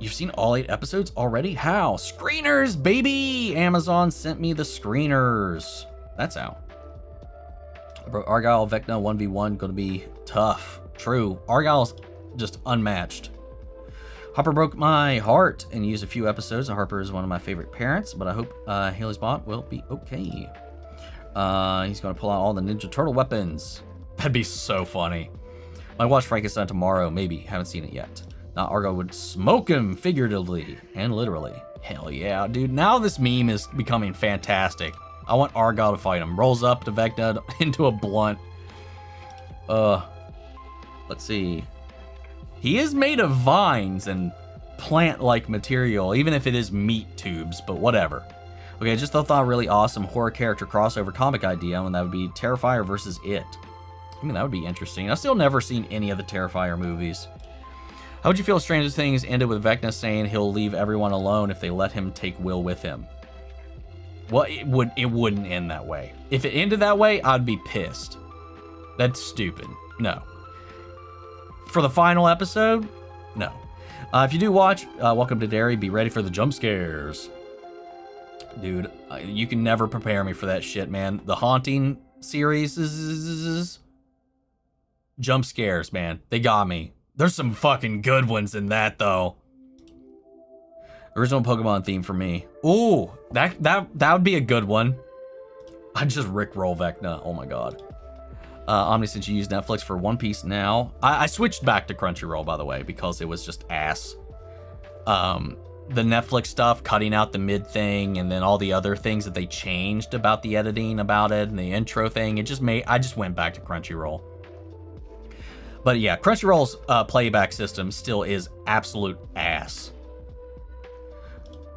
You've seen all 8 episodes already? How? Screeners, baby! Amazon sent me the screeners. That's out. Bro, Argyle, Vecna 1v1 gonna be tough. True. Argyle's just unmatched. Harper broke my heart and used a few episodes. Harper is one of my favorite parents, but I hope Haley's bot will be okay. He's gonna pull out all the Ninja Turtle weapons. That'd be so funny. Might watch Frankenstein tomorrow, maybe. Haven't seen it yet. Now Argo would smoke him figuratively and literally. Hell yeah, dude. Now this meme is becoming fantastic. I want Argo to fight him. Rolls up to Vecna into a blunt. Let's see. He is made of vines and plant-like material, even if it is meat tubes, but whatever. Okay, I just thought a really awesome horror character crossover comic idea, and that would be Terrifier versus It. I mean, that would be interesting. I've still never seen any of the Terrifier movies. How would you feel if Stranger Things ended with Vecna saying he'll leave everyone alone if they let him take Will with him? Well, it wouldn't end that way. If it ended that way, I'd be pissed. That's stupid. No. for the final episode? No. If you do watch, welcome to Derry. Be ready for the jump scares. Dude, you can never prepare me for that shit, man. The Haunting series, jump scares, man. They got me. There's some fucking good ones in that, though. Original Pokemon theme for me. Ooh, that would be a good one. I'd just rickroll Vecna. Oh my god. Omni, since you use Netflix for One Piece now, I switched back to Crunchyroll, by the way, because it was just ass. The Netflix stuff, cutting out the mid thing, and then all the other things that they changed about the editing about it, and the intro thing, I just went back to Crunchyroll. But yeah, Crunchyroll's playback system still is absolute ass.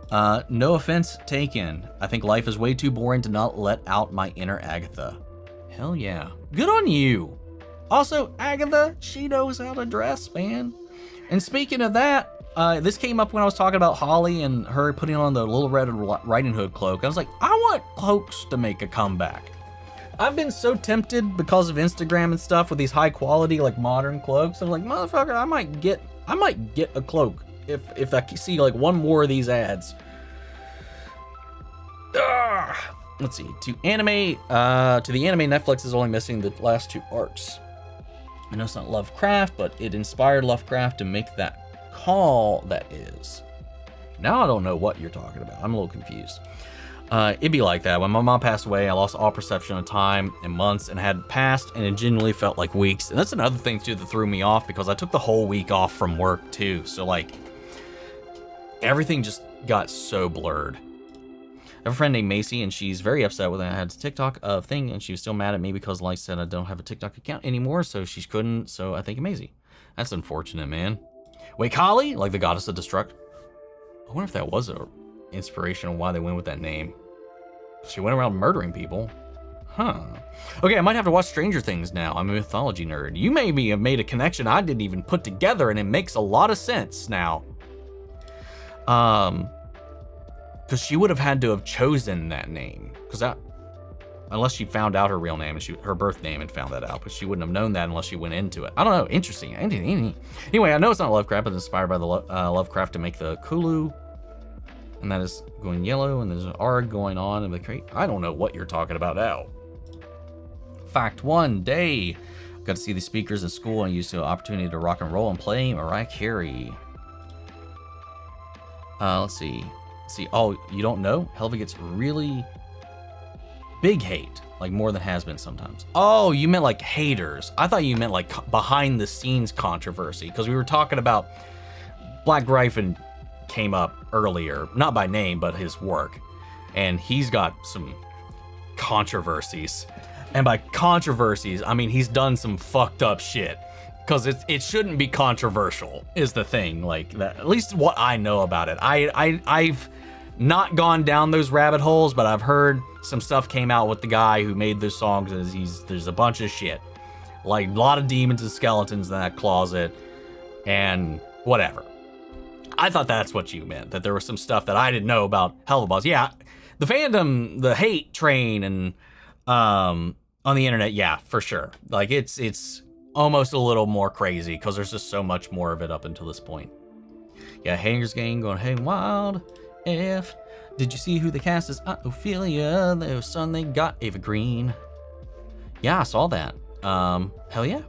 No offense taken. I think life is way too boring to not let out my inner Agatha. Hell yeah. Good on you. Also, Agatha, she knows how to dress, man. And speaking of that, this came up when I was talking about Holly and her putting on the Little Red Riding Hood cloak. I was like, I want cloaks to make a comeback. I've been so tempted because of Instagram and stuff with these high quality, like modern cloaks. I'm like, motherfucker, I might get a cloak if I see like one more of these ads. Let's see. To the anime, Netflix is only missing the last 2 arcs. I know it's not Lovecraft, but it inspired Lovecraft to make that call. That is. Now I don't know what you're talking about. I'm a little confused. It'd be like that. When my mom passed away, I lost all perception of time and months and had passed, and it genuinely felt like weeks. And that's another thing too that threw me off, because I took the whole week off from work too. So like everything just got so blurred. I have a friend named Macy, and she's very upset when I had a TikTok thing, and she was still mad at me because, like I said, I don't have a TikTok account anymore, so she couldn't. So I think Macy. That's unfortunate, man. Wait, Kali, like the goddess of destruct. I wonder if that was a inspiration on why they went with that name. She went around murdering people. Huh. Okay, I might have to watch Stranger Things now. I'm a mythology nerd. You maybe have made a connection I didn't even put together, and it makes a lot of sense now. Because she would have had to have chosen that name. Unless she found out her real name, and her birth name, and found that out. But she wouldn't have known that unless she went into it. I don't know. Interesting. Anyway, I know it's not Lovecraft, but it's inspired by the Lovecraft to make the Kulu. And that is going yellow, and there's an ARG going on in the crate. I don't know what you're talking about now. Fact 1 day. Got to see the speakers in school and used the opportunity to rock and roll and play Mariah Carey. Let's see. Oh, you don't know? Helva gets really big hate, like more than has been sometimes. Oh, you meant like haters. I thought you meant like behind the scenes controversy, because we were talking about Black Gryphon came up earlier, not by name, but his work, and he's got some controversies. And by controversies, I mean he's done some fucked up shit. Because it shouldn't be controversial, is the thing. Like that, at least what I know about it. I've not gone down those rabbit holes, but I've heard some stuff came out with the guy who made those songs. There's a bunch of shit, like a lot of demons and skeletons in that closet, and whatever. I thought that's what you meant, that there was some stuff that I didn't know about Helva. Yeah, the fandom, the hate train, and on the internet, yeah, for sure. Like it's almost a little more crazy because there's just so much more of it up until this point. Yeah, Hanger's Gang going, hey, wild F. Did you see who the cast is? Ophelia. Their son, they got Ava Green. Yeah, I saw that. Hell yeah.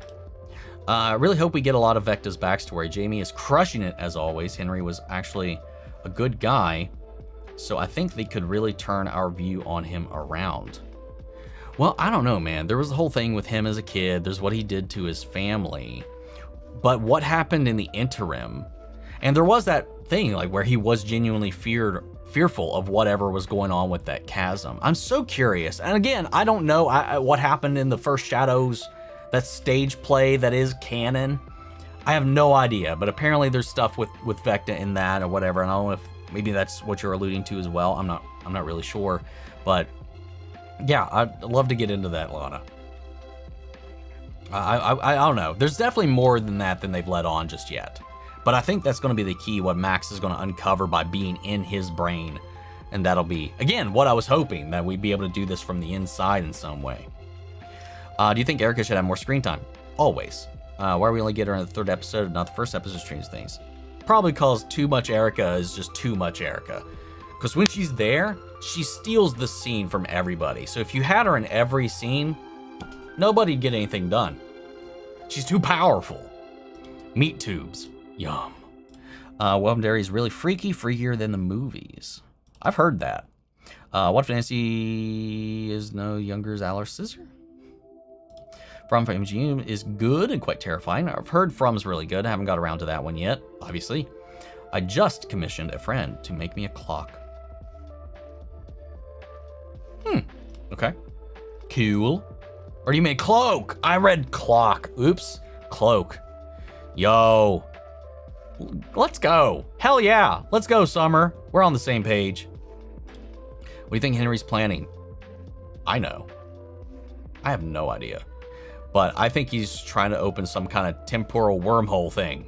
I really hope we get a lot of Vecna's backstory. Jamie is crushing it as always. Henry was actually a good guy, so I think they could really turn our view on him around. Well, I don't know, man. There was the whole thing with him as a kid. There's what he did to his family. But what happened in the interim? And there was that thing, like, where he was genuinely fearful of whatever was going on with that chasm. I'm so curious. And again, I don't know what happened in the first Shadows, that stage play that is canon. I have no idea. But apparently there's stuff with Vecna in that or whatever. And I don't know if maybe that's what you're alluding to as well. I'm not really sure. But yeah, I'd love to get into that, Lana. I don't know. There's definitely more than that than they've let on just yet. But I think that's going to be the key, what Max is going to uncover by being in his brain. And that'll be, again, what I was hoping, that we'd be able to do this from the inside in some way. Do you think Erica should have more screen time? Always. Why are we only getting her in the 3rd episode, not the 1st episode of Stranger Things? Probably because too much Erica is just too much Erica. Because when she's there, she steals the scene from everybody. So if you had her in every scene, nobody'd get anything done. She's too powerful. Meat tubes. Yum. Welcome Dairy is really freaky, freakier than the movies. I've heard that. What if Nancy is no younger as Al or Scissor? From MGM is good and quite terrifying. I've heard From's really good. I haven't got around to that one yet, obviously. I just commissioned a friend to make me a clock. Okay. Cool. Or do you mean cloak? I read clock. Oops. Cloak. Yo. Let's go. Hell yeah. Let's go, Summer. We're on the same page. What do you think Henry's planning? I know. I have no idea. But I think he's trying to open some kind of temporal wormhole thing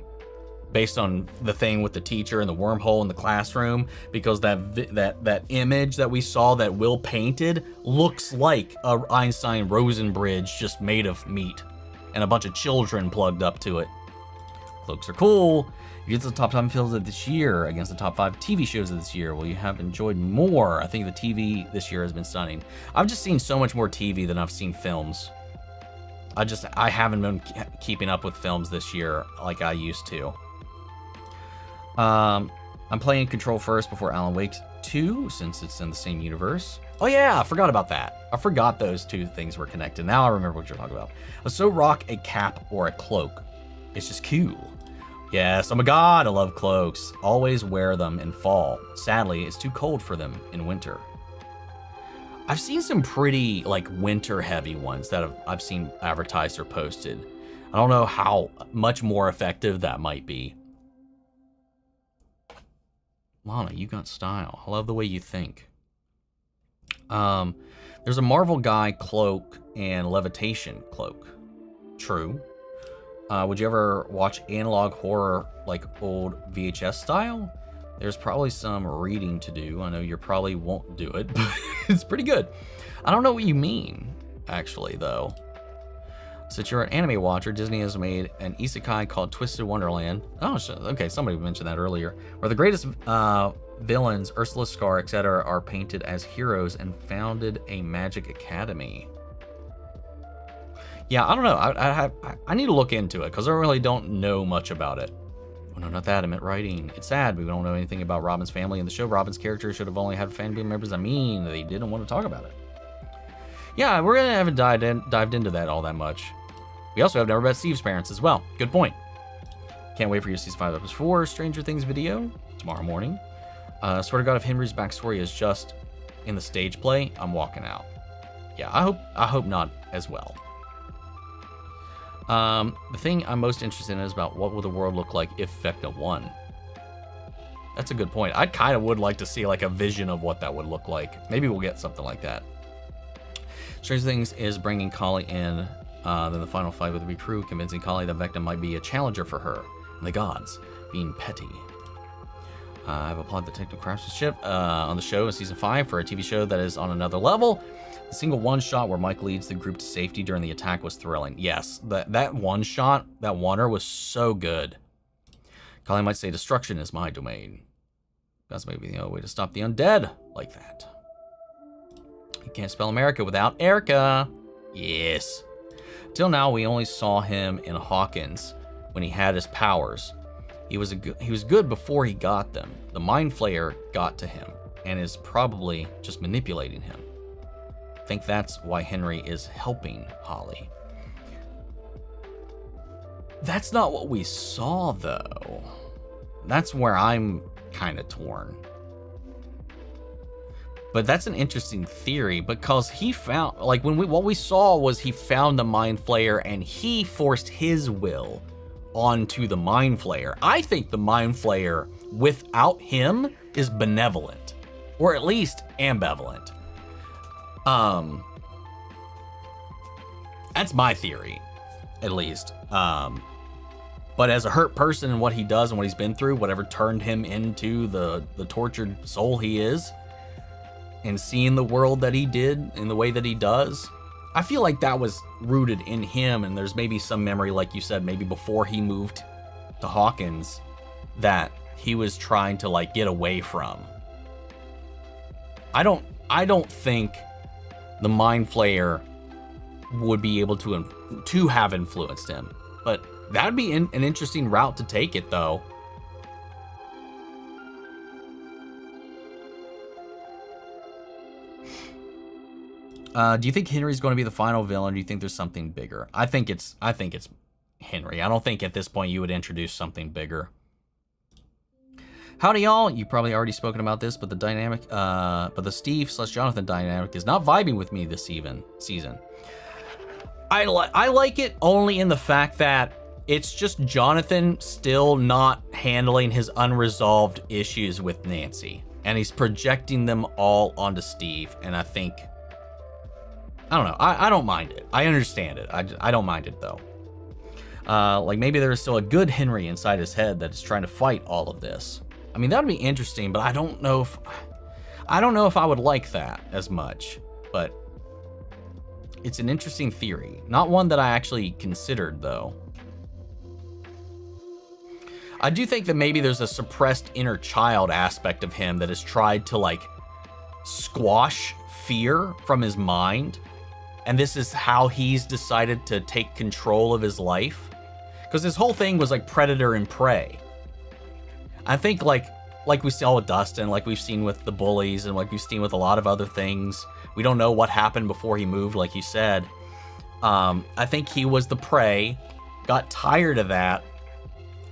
based on the thing with the teacher and the wormhole in the classroom, because that image that we saw that Will painted looks like a Einstein-Rosen bridge just made of meat and a bunch of children plugged up to it. Cloaks are cool. If you get to the top 5 films of this year against the top 5 TV shows of this year, will you have enjoyed more? I think the TV this year has been stunning. I've just seen so much more TV than I've seen films. I haven't been keeping up with films this year like I used to. I'm playing Control first before Alan Wake 2, since it's in the same universe. Oh yeah, I forgot about that. I forgot those two things were connected. Now I remember what you're talking about. So rock a cap or a cloak. It's just cool. Yes, oh my god, I love cloaks. Always wear them in fall. Sadly, it's too cold for them in winter. I've seen some pretty like winter heavy ones that I've seen advertised or posted. I don't know how much more effective that might be. Lana, you got style. I love the way you think. There's a Marvel guy cloak and levitation cloak. True. Would you ever watch analog horror like old VHS style? There's probably some reading to do. I know you probably won't do it, but it's pretty good. I don't know what you mean, actually, though. Since you're an anime watcher, Disney has made an isekai called Twisted Wonderland. Oh, okay, somebody mentioned that earlier. Where the greatest villains, Ursula, Scar, etc., are painted as heroes and founded a magic academy. Yeah, I don't know. I need to look into it because I really don't know much about it. Oh, no, not that. I meant writing. It's sad we don't know anything about Robin's family in the show. Robin's character should have only had family members. I mean, they didn't want to talk about it. Yeah, we're gonna haven't dived into that all that much. We also have never met Steve's parents as well. Good point. Can't wait for your season 5 episode 4 Stranger Things video tomorrow morning. Swear to God, if Henry's backstory is just in the stage play, I'm walking out. Yeah, I hope not as well. The thing I'm most interested in is about what would the world look like if Vecna won. That's a good point. I kind of would like to see like a vision of what that would look like. Maybe we'll get something like that. Stranger Things is bringing Kali in. Then the final fight with the recruit, convincing Kali that Vecna might be a challenger for her. And the gods being petty. I've applied the technical craftsmanship on the show in season 5 for a TV show that is on another level. The single one shot where Mike leads the group to safety during the attack was thrilling. Yes, that one shot, that oneer was so good. Kali might say destruction is my domain. That's maybe the only way to stop the undead like that. You can't spell America without Erica. Yes. Till now, we only saw him in Hawkins when he had his powers. He was good before he got them. The Mind Flayer got to him and is probably just manipulating him. I think that's why Henry is helping Holly. That's not what we saw, though. That's where I'm kind of torn. But that's an interesting theory because he found, like, what we saw was he found the Mind Flayer and he forced his will onto the Mind Flayer. I think the Mind Flayer without him is benevolent, or at least ambivalent. That's my theory, at least. But as a hurt person and what he does and what he's been through, whatever turned him into the tortured soul he is, and seeing the world that he did in the way that he does, I feel like that was rooted in him, and there's maybe some memory, like you said, maybe before he moved to Hawkins, that he was trying to like get away from. I don't think the Mind Flayer would be able to have influenced him, but that'd be an interesting route to take it, though. Do you think Henry's going to be the final villain? Or do you think there's something bigger? I think it's Henry. I don't think at this point you would introduce something bigger. Howdy, y'all. You probably already spoken about this, but the Steve/Jonathan dynamic is not vibing with me this season. I like it only in the fact that it's just Jonathan still not handling his unresolved issues with Nancy, and he's projecting them all onto Steve. And I don't know. I don't mind it. I understand it. I don't mind it though. Like maybe there's still a good Henry inside his head that is trying to fight all of this. I mean, that'd be interesting, but I don't know if I would like that as much. But it's an interesting theory, not one that I actually considered though. I do think that maybe there's a suppressed inner child aspect of him that has tried to like squash fear from his mind. And this is how he's decided to take control of his life. Because his whole thing was like predator and prey. I think like we saw with Dustin, like we've seen with the bullies, and like we've seen with a lot of other things. We don't know what happened before he moved, like you said. I think he was the prey, got tired of that,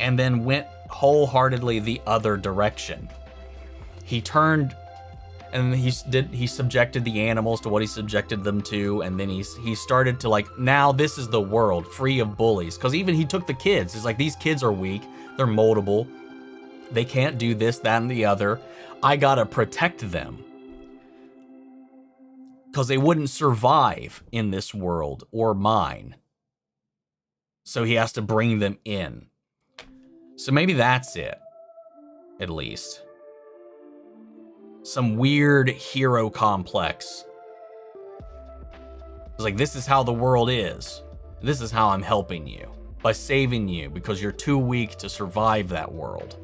and then went wholeheartedly the other direction. He turned, and he subjected the animals to what he subjected them to, and then he started to like, now this is the world free of bullies. Because even he took the kids. It's like, these kids are weak, they're moldable, they can't do this, that, and the other. I gotta protect them because they wouldn't survive in this world or mine. So he has to bring them in. So maybe that's it, at least. Some weird hero complex. It's like, this is how the world is. This is how I'm helping you. By saving you because you're too weak to survive that world.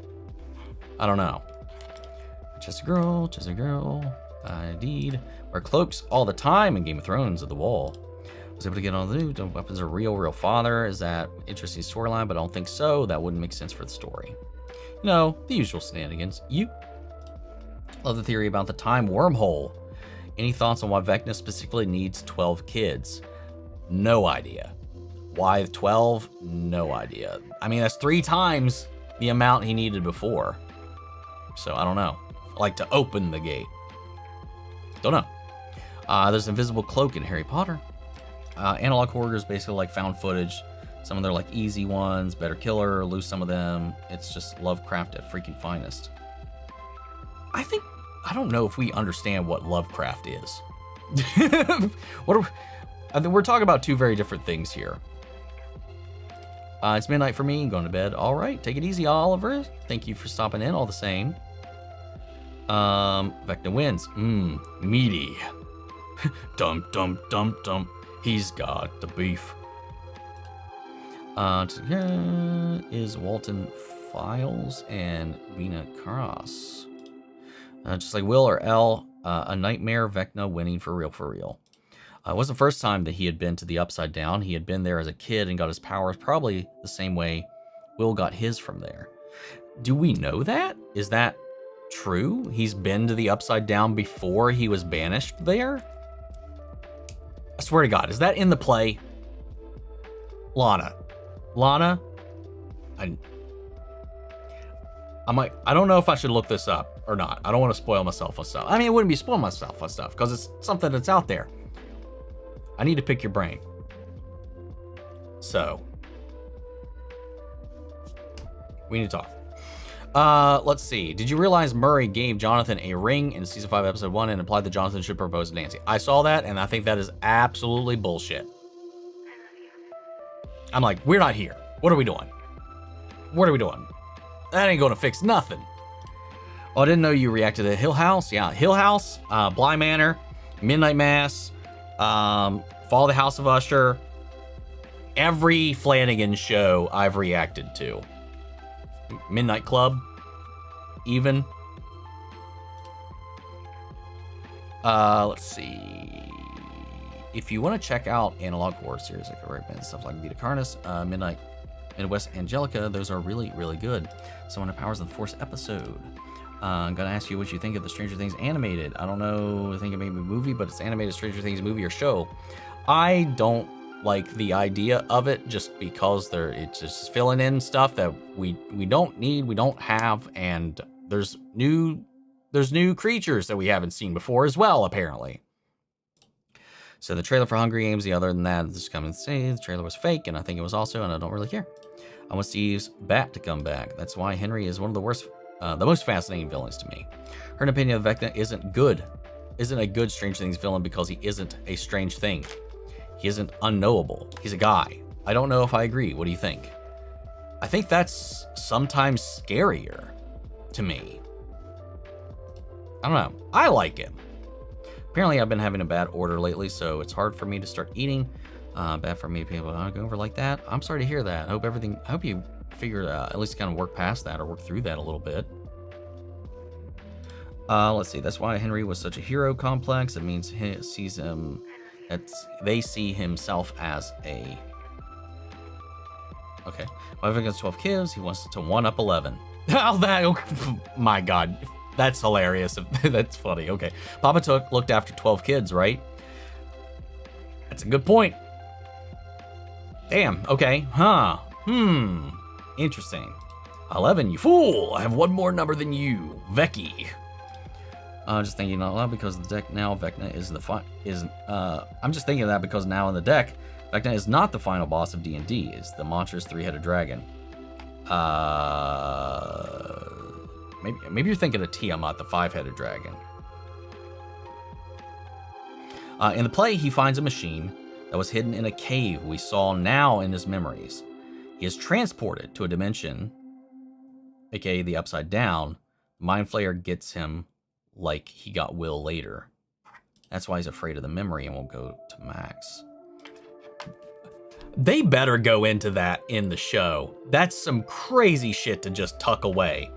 I don't know. Just a girl. Indeed. Wear cloaks all the time in Game of Thrones at the wall. Was able to get all the new weapons are real father. Is that interesting storyline? But I don't think so. That wouldn't make sense for the story. No, the usual shenanigans. You love the theory about the time wormhole. Any thoughts on why Vecna specifically needs 12 kids? No idea. Why 12? No idea. I mean, that's 3 times the amount he needed before. So I don't know. I like to open the gate. Don't know. There's an invisible cloak in Harry Potter. Analog horror is basically like found footage. Some of their like easy ones, better killer, lose some of them. It's just Lovecraft at freaking finest. I don't know if we understand what Lovecraft is. I think we're talking about 2 very different things here. It's midnight for me, going to bed. All right, take it easy, Oliver. Thank you for stopping in all the same. Vecna wins. Meaty. Dum. He's got the beef. Is Walton Files and Vina Cross. Just like Will or L, a nightmare, Vecna winning for real. It wasn't the first time that he had been to the Upside Down. He had been there as a kid and got his powers probably the same way Will got his from there. Do we know that? Is that true? He's been to the Upside Down before he was banished there? I swear to God, is that in the play? Lana, I don't know if I should look this up or not. I don't want to spoil myself on stuff. I mean, it wouldn't be spoiling myself on stuff because it's something that's out there. I need to pick your brain. So, we need to talk. Let's see. Did you realize Murray gave Jonathan a ring in season 5, episode 1 and implied that Jonathan should propose to Nancy? I saw that and I think that is absolutely bullshit. I'm like, we're not here. What are we doing? That ain't gonna fix nothing. Oh, I didn't know you reacted to Hill House. Yeah, Hill House, Bly Manor, Midnight Mass, Fall of the House of Usher. Every Flanagan show I've reacted to. Midnight Club, even. Let's see. If you want to check out analog horror series, I could recommend stuff like Vita Carnus, Midwest Angelica. Those are really, really good. Someone of Powers of the Force episode. I'm gonna ask you what you think of the Stranger Things animated. I don't know, I think it may be a movie, but it's animated Stranger Things movie or show. I don't like the idea of it just because it's just filling in stuff that we don't need, we don't have, and there's new creatures that we haven't seen before as well, apparently. So the trailer for Hungry Games, other than that, just come and say the trailer was fake, and I think it was also, and I don't really care. I want Steve's bat to come back. That's why Henry is one of the worst, the most fascinating villains to me. Her opinion of Vecna isn't a good Strange Things villain because he isn't a strange thing. He isn't unknowable. He's a guy. I don't know if I agree. What do you think? I think that's sometimes scarier to me. I don't know. I like him. Apparently, I've been having a bad order lately, so it's hard for me to start eating. Bad for me to be able to go over like that. I'm sorry to hear that. I hope you figure at least kind of work past that or work through that a little bit. Let's see. That's why Henry was such a hero complex. It means they see himself as a. Okay. Wife against 12 kids. He wants to 1-up 11. Oh, my God. That's hilarious. That's funny. Okay. Papa looked after 12 kids, right? That's a good point. Damn. Okay. Huh. Interesting. 11, you fool. I have one more number than you. Vecchi. Just thinking out loud because the deck now Vecna I'm just thinking of that because now in the deck, Vecna is not the final boss of D&D. It's the monstrous three-headed dragon. Maybe you're thinking of Tiamat, the five-headed dragon. In the play, he finds a machine that was hidden in a cave we saw now in his memories. He is transported to a dimension, aka the Upside Down. Mind Flayer gets him like he got Will later. That's why he's afraid of the memory and won't go to Max. They better go into that in the show. That's some crazy shit to just tuck away.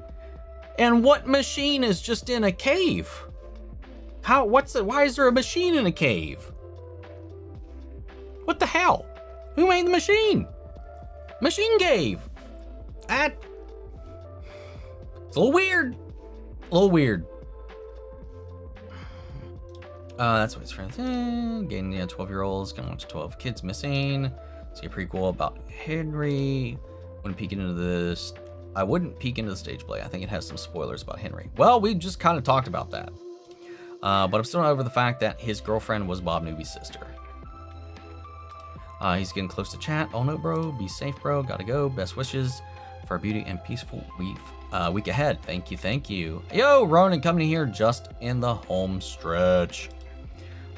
And what machine is just in a cave? Why is there a machine in a cave? What the hell? Who made the machine? Machine cave. It's a little weird. That's what his friends getting 12-year-olds, gonna watch 12 kids missing. See a prequel about Henry. Wouldn't peek into this. I wouldn't peek into the stage play. I think it has some spoilers about Henry. Well, we just kind of talked about that. But I'm still not over the fact that his girlfriend was Bob Newby's sister. He's getting close to chat. Oh no, bro. Be safe, bro. Gotta go. Best wishes for a beauty and peaceful week ahead. Thank you. Yo, Ronan coming here just in the home stretch.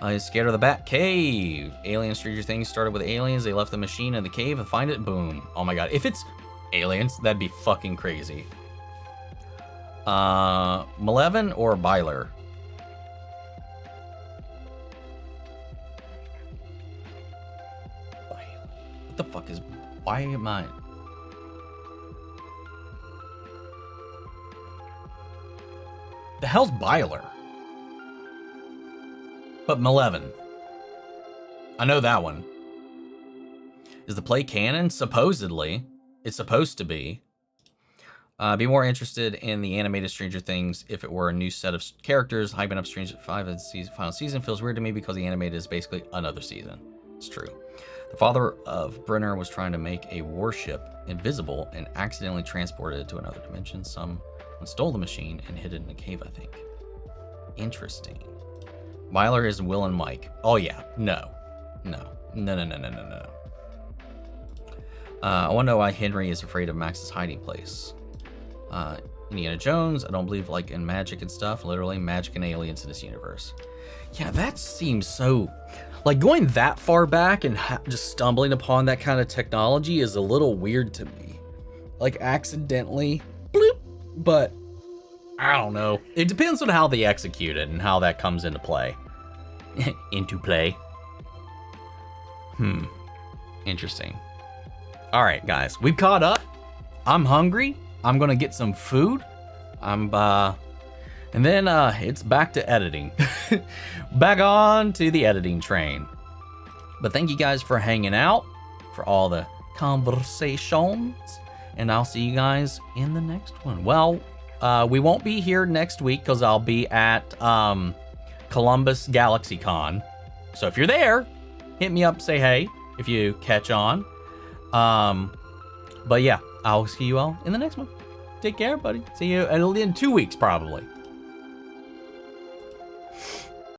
He's scared of the Bat Cave. Alien Stranger Things started with aliens. They left the machine in the cave and find it. Boom. Oh my God. If it's aliens, that'd be fucking crazy. Malevin or Byler? What the fuck is... Why am I... The hell's Byler? But Malevin. I know that one. Is the play canon? Supposedly. It's supposed to be. Be more interested in the animated Stranger Things if it were a new set of characters. Hyping up Stranger 5's final season feels weird to me because the animated is basically another season. It's true. The father of Brenner was trying to make a warship invisible and accidentally transported it to another dimension. Someone stole the machine and hid it in a cave, I think. Interesting. Myler is Will and Mike. Oh yeah, no. I want to know why Henry is afraid of Max's hiding place. Indiana Jones, I don't believe like in magic and stuff, literally magic and aliens in this universe. Yeah, that seems so, like going that far back and just stumbling upon that kind of technology is a little weird to me. Like accidentally, bloop, but I don't know. It depends on how they execute it and how that comes into play. Interesting. All right, guys, we've caught up. I'm hungry. I'm gonna get some food. And then it's back to editing. Back on to the editing train. But thank you guys for hanging out, for all the conversations, and I'll see you guys in the next one. Well, we won't be here next week because I'll be at Columbus GalaxyCon. So if you're there, hit me up, say hey if you catch on. But yeah, I'll see you all in the next one. Take care, buddy. See you in 2 weeks, probably.